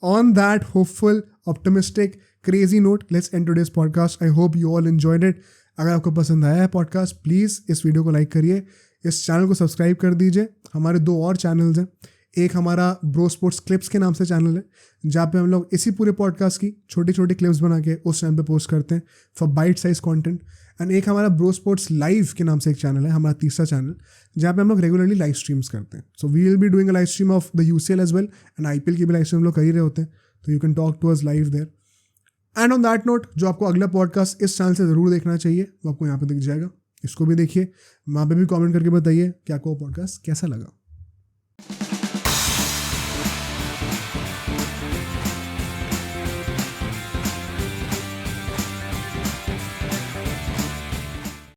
On that hopeful, optimistic, crazy note, let's end today's podcast. I hope you all enjoyed it. अगर आपको पसंद आया है पॉडकास्ट, प्लीज़ इस वीडियो को लाइक करिए, इस चैनल को सब्सक्राइब कर दीजिए। हमारे 2 और चैनल्स हैं, एक हमारा ब्रो स्पोर्ट्स क्लिप्स के नाम से चैनल है, जहाँ पे हम लोग इसी पूरे पॉडकास्ट की छोटी छोटी क्लिप्स बना के उस चैनल पे पोस्ट करते हैं for bite size content. And एक हमारा ब्रो स्पोर्ट्स लाइव के नाम से एक चैनल है, हमारा तीसरा चैनल, जहाँ पे हम लोग रेगुलरली लाइव स्ट्रीम्स करते हैं। So we will be doing a live stream of the UCL as well, and IPL की भी लाइव स्ट्रीम हम लोग कर ही रहे होते हैं, तो you can talk to us live there. And on that note, जो आपको अगला पॉडकास्ट इस चैनल से ज़रूर देखना चाहिए वो आपको यहाँ पे दिख जाएगा, इसको भी देखिए, वहाँ पे भी कमेंट करके बताइए कि आपको वो पॉडकास्ट कैसा लगा।